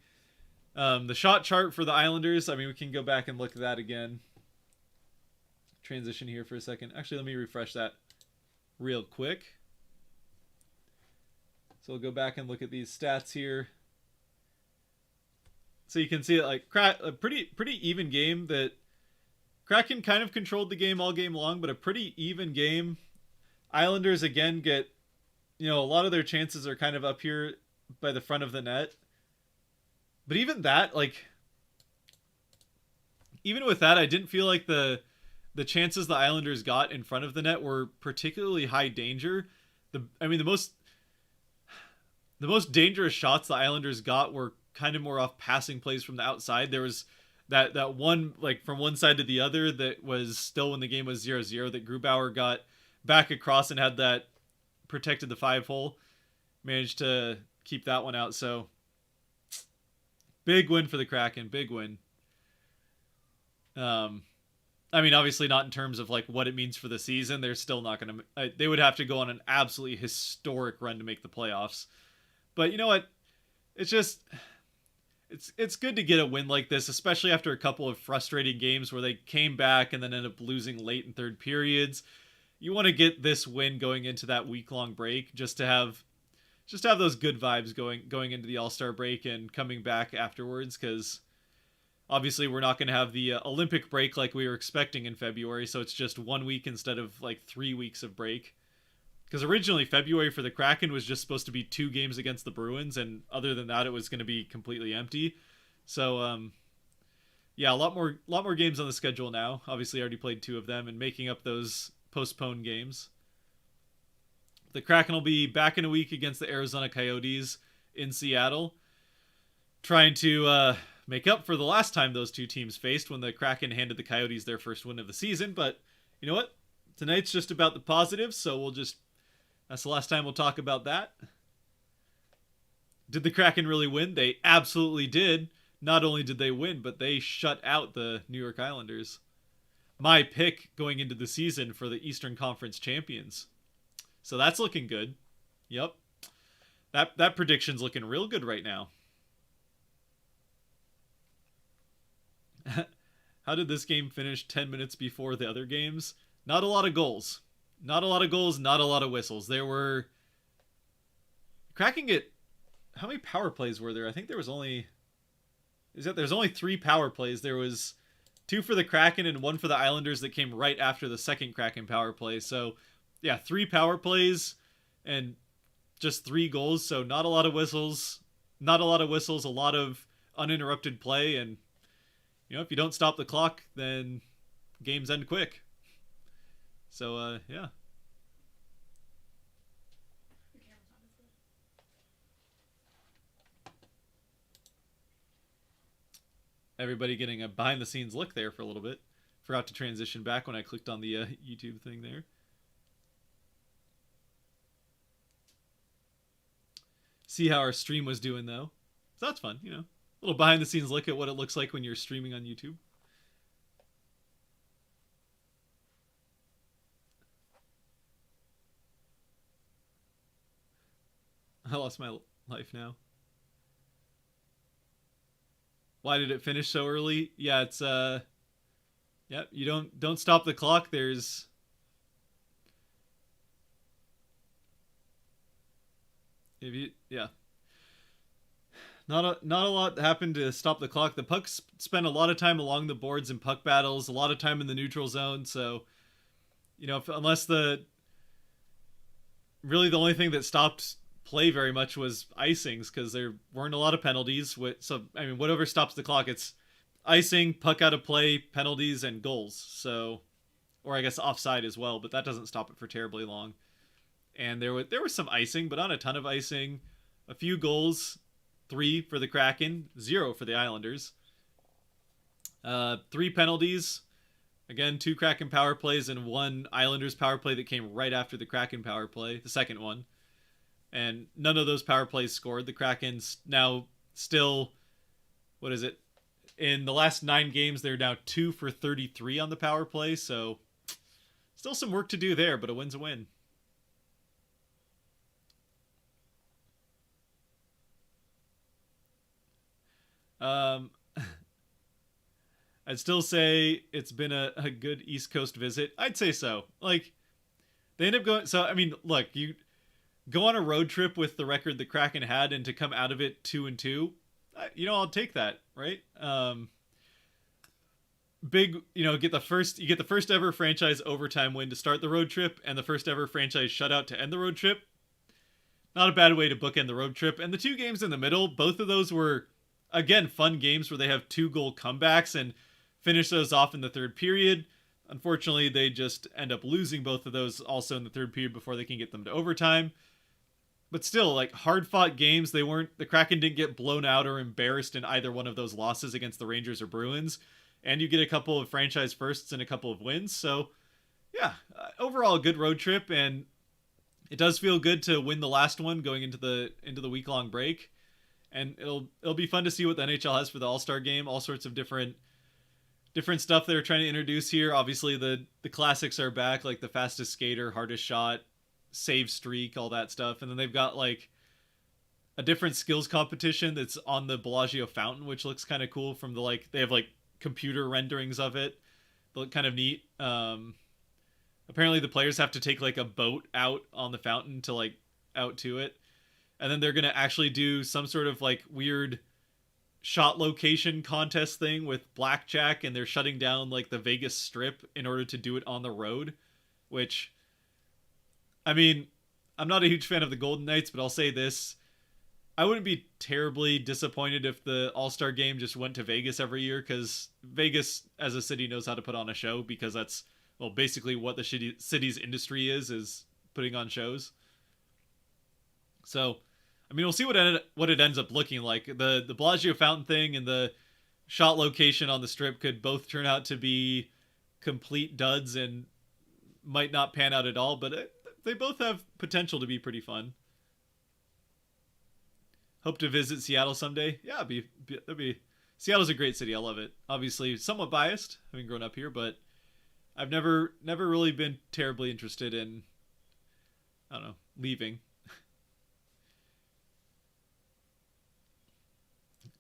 The shot chart for the Islanders, I mean, we can go back and look at that again. Transition here for a second. Actually, let me refresh that real quick. So we'll go back and look at these stats here. So you can see it like a pretty even game. That Kraken kind of controlled the game all game long, but a pretty even game. Islanders again get, a lot of their chances are kind of up here by the front of the net. But even that, even with that, I didn't feel like the chances the Islanders got in front of the net were particularly high danger. The most dangerous shots the Islanders got were kind of more off passing plays from the outside. There was that one, from one side to the other, that was still when the game was 0-0, that Grubauer got back across and had that protected the 5-hole. Managed to keep that one out. So big win for the Kraken. Big win. Obviously not in terms of what it means for the season. They're still not going to. They would have to go on an absolutely historic run to make the playoffs. But you know what? It's just it's good to get a win like this, especially after a couple of frustrating games where they came back and then ended up losing late in third periods. You want to get this win going into that week-long break, just to have those good vibes going into the All-Star break and coming back afterwards, because obviously we're not going to have the Olympic break like we were expecting in February, so it's just 1 week instead of 3 weeks of break. Because originally February for the Kraken was just supposed to be 2 games against the Bruins, and other than that it was going to be completely empty. So yeah, a lot more games on the schedule now. Obviously I already played 2 of them and making up those postponed games. The Kraken will be back in a week against the Arizona Coyotes in Seattle, trying to make up for the last time those two teams faced, when the Kraken handed the Coyotes their first win of the season. But you know what? Tonight's just about the positives, so that's the last time we'll talk about that. Did the Kraken really win? They absolutely did. Not only did they win, but they shut out the New York Islanders. My pick going into the season for the Eastern Conference champions. So that's looking good. Yep. That prediction's looking real good right now. How did this game finish 10 minutes before the other games? Not a lot of goals. Not a lot of goals, not a lot of whistles. There were... Kraken get... How many power plays were there? I think there was only... There's only 3 power plays. There was 2 for the Kraken and 1 for the Islanders that came right after the second Kraken power play. So, yeah, 3 power plays and just 3 goals. So not a lot of whistles. Not a lot of whistles. A lot of uninterrupted play. And, if you don't stop the clock, then games end quick. So, yeah. Everybody getting a behind-the-scenes look there for a little bit. Forgot to transition back when I clicked on the YouTube thing there. See how our stream was doing, though. So that's fun, A little behind-the-scenes look at what it looks like when you're streaming on YouTube. I lost my life now. Why did it finish so early? Yeah, it's yeah, you don't stop the clock. There's yeah. Not a lot happened to stop the clock. The pucks spent a lot of time along the boards in puck battles, a lot of time in the neutral zone, so unless the only thing that stopped play very much was icings, because there weren't a lot of penalties. So whatever stops the clock, it's icing, puck out of play, penalties, and goals. So or I guess offside as well, but that doesn't stop it for terribly long. And there was some icing, but not a ton of icing. A few goals, 3 for the Kraken, 0 for the Islanders. 3 penalties. Again, 2 Kraken power plays and 1 Islanders power play that came right after the Kraken power play, the second one. And none of those power plays scored. The Kraken's now still, what is it? In the last 9 games, they're now 2 for 33 on the power play, so still some work to do there, but a win's a win. Um, I'd still say it's been a good East Coast visit. I'd say so. Like, they end up going... So, I mean, look, you go on a road trip with the record the Kraken had, and to come out of it 2-2, I'll take that, right? Big, get the first ever franchise overtime win to start the road trip, and the first ever franchise shutout to end the road trip. Not a bad way to bookend the road trip. And the 2 games in the middle, both of those were, again, fun games where they have 2-goal comebacks and finish those off in the third period. Unfortunately, they just end up losing both of those also in the third period before they can get them to overtime. But still, like, hard-fought games. The Kraken didn't get blown out or embarrassed in either one of those losses against the Rangers or Bruins. And you get a couple of franchise firsts and a couple of wins. So, yeah, overall a good road trip, and it does feel good to win the last one going into the week-long break. And it'll be fun to see what the NHL has for the All-Star game. All sorts of different stuff they're trying to introduce here. Obviously, the classics are back, like the fastest skater, hardest shot, save streak, all that stuff. And then they've got like a different skills competition that's on the Bellagio fountain, which looks kind of cool. From they have like computer renderings of it. They look kind of neat. Apparently, the players have to take like a boat out on the fountain to like out to it. And then they're going to actually do some sort of like weird shot location contest thing with blackjack, and they're shutting down like the Vegas Strip in order to do it on the road, which, I mean, I'm not a huge fan of the Golden Knights, but I'll say this. I wouldn't be terribly disappointed if the All-Star game just went to Vegas every year, because Vegas as a city knows how to put on a show, because that's, well, basically what the city's industry is putting on shows. So, I mean, we'll see what it ends up looking like. The Bellagio fountain thing and the shot location on the Strip could both turn out to be complete duds and might not pan out at all, but they both have potential to be pretty fun. Hope to visit Seattle someday. Yeah, that'd be Seattle's a great city. I love it. Obviously, somewhat biased, having grown up here, but I've never really been terribly interested in, I don't know, leaving.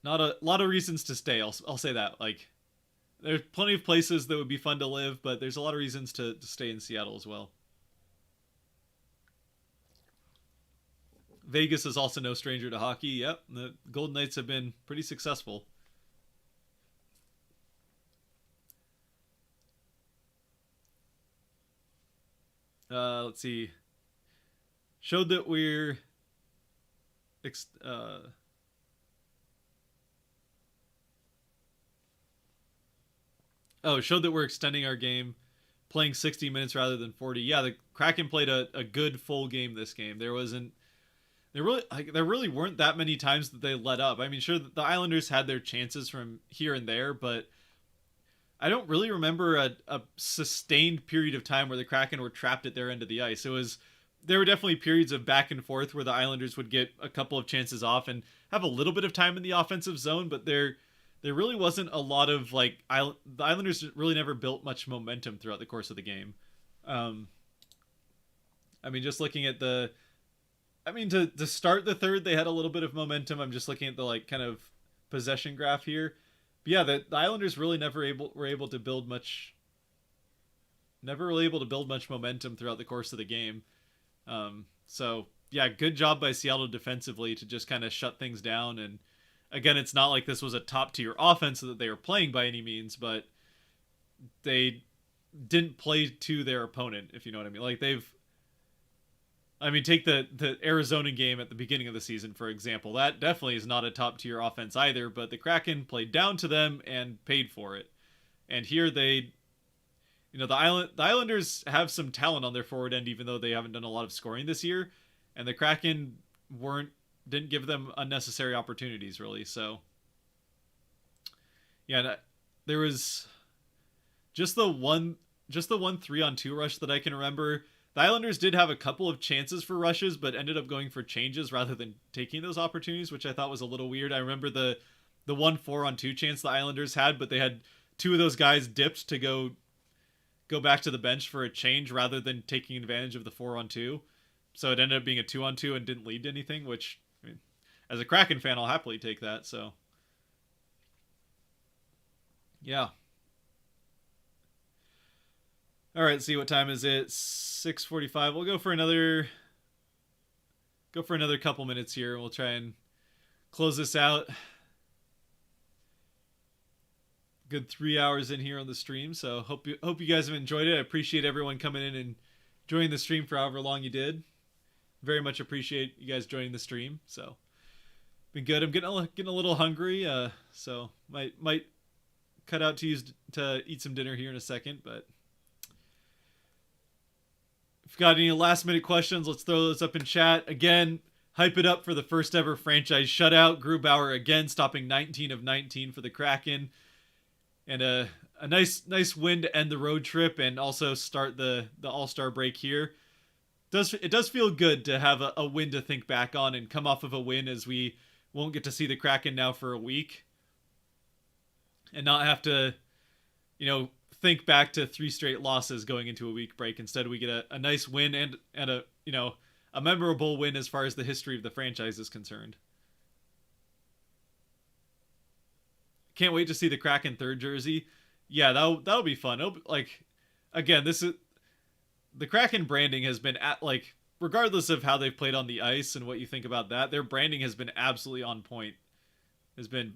Not a lot of reasons to stay. I'll say that. Like, there's plenty of places that would be fun to live, but there's a lot of reasons to stay in Seattle as well. Vegas is also no stranger to hockey. Yep, the Golden Knights have been pretty successful. Let's see. Showed that we're showed that we're extending our game, playing 60 minutes rather than 40. Yeah, the Kraken played a good full game this game. There really weren't that many times that they let up. I mean, sure, the Islanders had their chances from here and there, but I don't really remember a sustained period of time where the Kraken were trapped at their end of the ice. There were definitely periods of back and forth where the Islanders would get a couple of chances off and have a little bit of time in the offensive zone, but there really wasn't a lot of the Islanders really never built much momentum throughout the course of the game. I mean, just looking at to start the third, they had a little bit of momentum. I'm just looking at the kind of possession graph here. But yeah, the Islanders really were able to build much momentum throughout the course of the game. So yeah, good job by Seattle defensively to just kind of shut things down. And again, it's not like this was a top tier offense that they were playing by any means, but they didn't play to their opponent, if you know what I mean. Take the Arizona game at the beginning of the season, for example. That definitely is not a top-tier offense either, but the Kraken played down to them and paid for it. And here they the Islanders have some talent on their forward end, even though they haven't done a lot of scoring this year, and the Kraken weren't didn't give them unnecessary opportunities really. So yeah, there was just the one 3-on-2 rush that I can remember. The Islanders did have a couple of chances for rushes, but ended up going for changes rather than taking those opportunities, which I thought was a little weird. I remember the 1 4-on-2 chance the Islanders had, but they had two of those guys dipped to go back to the bench for a change rather than taking advantage of the 4-on-2. So it ended up being a 2-on-2 and didn't lead to anything, which, I mean, as a Kraken fan, I'll happily take that. So yeah. All right, let's see, what time is it? 6:45. We'll go for another couple minutes here. We'll try and close this out. Good 3 hours in here on the stream, so hope you guys have enjoyed it. I appreciate everyone coming in and joining the stream for however long you did. Very much appreciate you guys joining the stream. So been good. I'm getting a little hungry, so might cut out to eat some dinner here in a second. But if you've got any last minute questions, let's throw those up in chat. Again, hype it up for the first ever franchise shutout. Grubauer again stopping 19 of 19 for the Kraken. And a nice win to end the road trip and also start the All-Star break here. It does feel good to have a win to think back on and come off of a win, as we won't get to see the Kraken now for a week. And not have to, think back to 3 straight losses going into a week break. Instead, we get a nice win and a memorable win as far as the history of the franchise is concerned. Can't wait to see the Kraken 3rd jersey. Yeah, that'll be fun. Again, this is the Kraken branding has been regardless of how they've played on the ice and what you think about that, their branding has been absolutely on point. Has been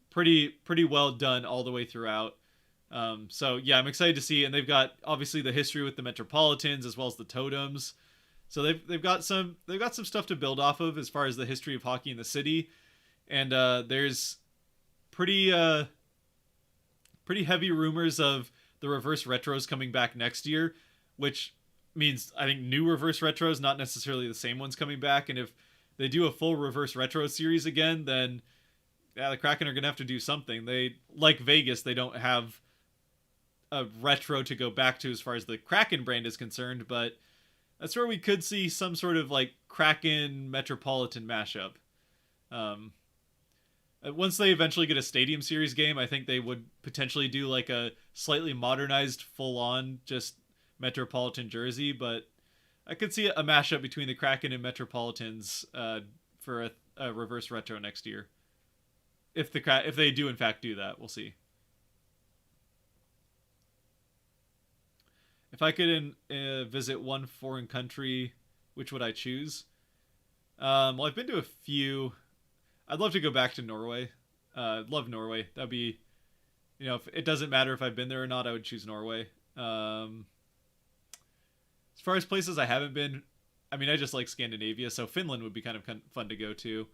pretty well done all the way throughout. So yeah, I'm excited to see, and they've got obviously the history with the Metropolitans as well as the Totems. So they've got some stuff to build off of as far as the history of hockey in the city, and there's pretty heavy rumors of the reverse retros coming back next year, which means I think new reverse retros, not necessarily the same ones coming back. And if they do a full reverse retro series again, then yeah, the Kraken are gonna have to do something. They, like Vegas, they don't have a retro to go back to as far as the Kraken brand is concerned, but that's where we could see some sort of Kraken Metropolitan mashup. Once they eventually get a Stadium Series game, I think they would potentially do a slightly modernized, full-on, just Metropolitan jersey. But I could see a mashup between the Kraken and Metropolitans for a reverse retro next year. If they do in fact do that, we'll see. If I could visit one foreign country, which would I choose? Well, I've been to a few. I'd love to go back to Norway. Love Norway. That'd be, if it doesn't matter if I've been there or not, I would choose Norway. As far as places I haven't been, I mean, I just like Scandinavia, so Finland would be kind of fun to go to.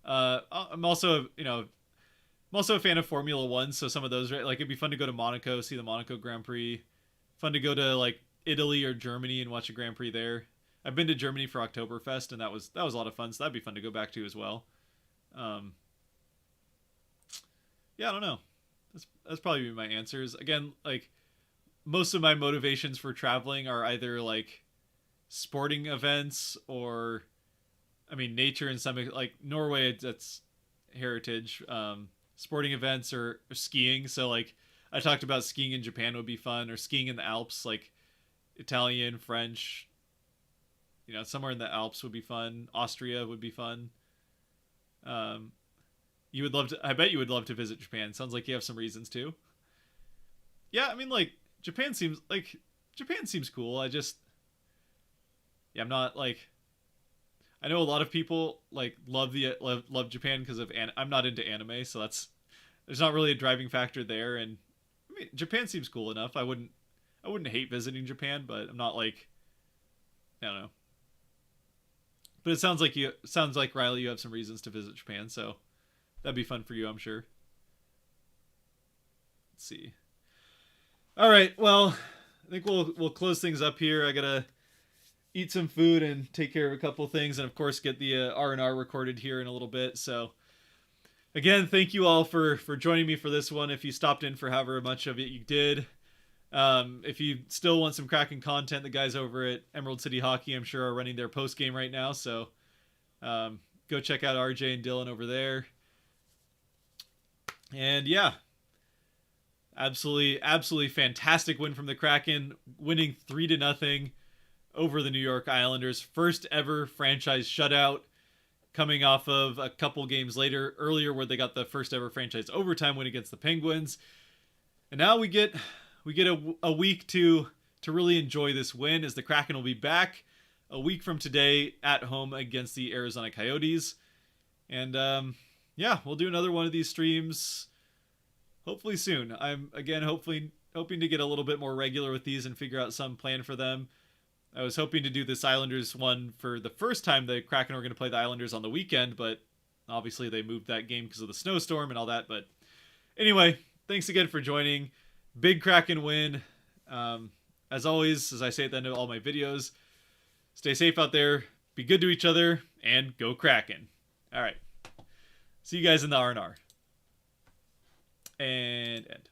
I'm also a fan of Formula One, so some of those, it'd be fun to go to Monaco, see the Monaco Grand Prix. Fun to go to Italy or Germany and watch a Grand Prix there. I've been to Germany for Oktoberfest, and that was a lot of fun, so that'd be fun to go back to as well. Yeah, I don't know. That's probably my answers. Again, most of my motivations for traveling are either sporting events or, I mean, nature and some Norway. That's heritage. Sporting events or skiing. So I talked about skiing in Japan would be fun, or skiing in the Alps, Italian, French. Somewhere in the Alps would be fun. Austria would be fun. You would love to. I bet you would love to visit Japan. Sounds like you have some reasons to. Yeah, I mean, Japan seems cool. I'm not I know a lot of people love Japan because of I'm not into anime, so there's not really a driving factor there. And I mean, Japan seems cool enough. I wouldn't hate visiting Japan, but I'm not I don't know. But it sounds like Riley, you have some reasons to visit Japan, so that'd be fun for you, I'm sure. Let's see. All right, well, think we'll close things up here. I gotta eat some food and take care of a couple things, and of course get the R&R recorded here in a little bit. So again, thank you all for joining me for this one. If you stopped in for however much of it you did. If you still want some Kraken content, the guys over at Emerald City Hockey, I'm sure, are running their post game right now. So go check out RJ and Dylan over there. And yeah, absolutely fantastic win from the Kraken, winning 3-0 over the New York Islanders. First ever franchise shutout, coming off of a couple games earlier where they got the first ever franchise overtime win against the Penguins. And now we get a week to really enjoy this win, as the Kraken will be back a week from today at home against the Arizona Coyotes. And yeah, we'll do another one of these streams hopefully soon. I'm again hoping to get a little bit more regular with these and figure out some plan for them. I was hoping to do this Islanders one for the first time the Kraken were going to play the Islanders on the weekend, but obviously they moved that game because of the snowstorm and all that. But anyway, thanks again for joining. Big Kraken win. As always, as I say at the end of all my videos, stay safe out there, be good to each other, and go Kraken. All right. See you guys in the R&R. And end.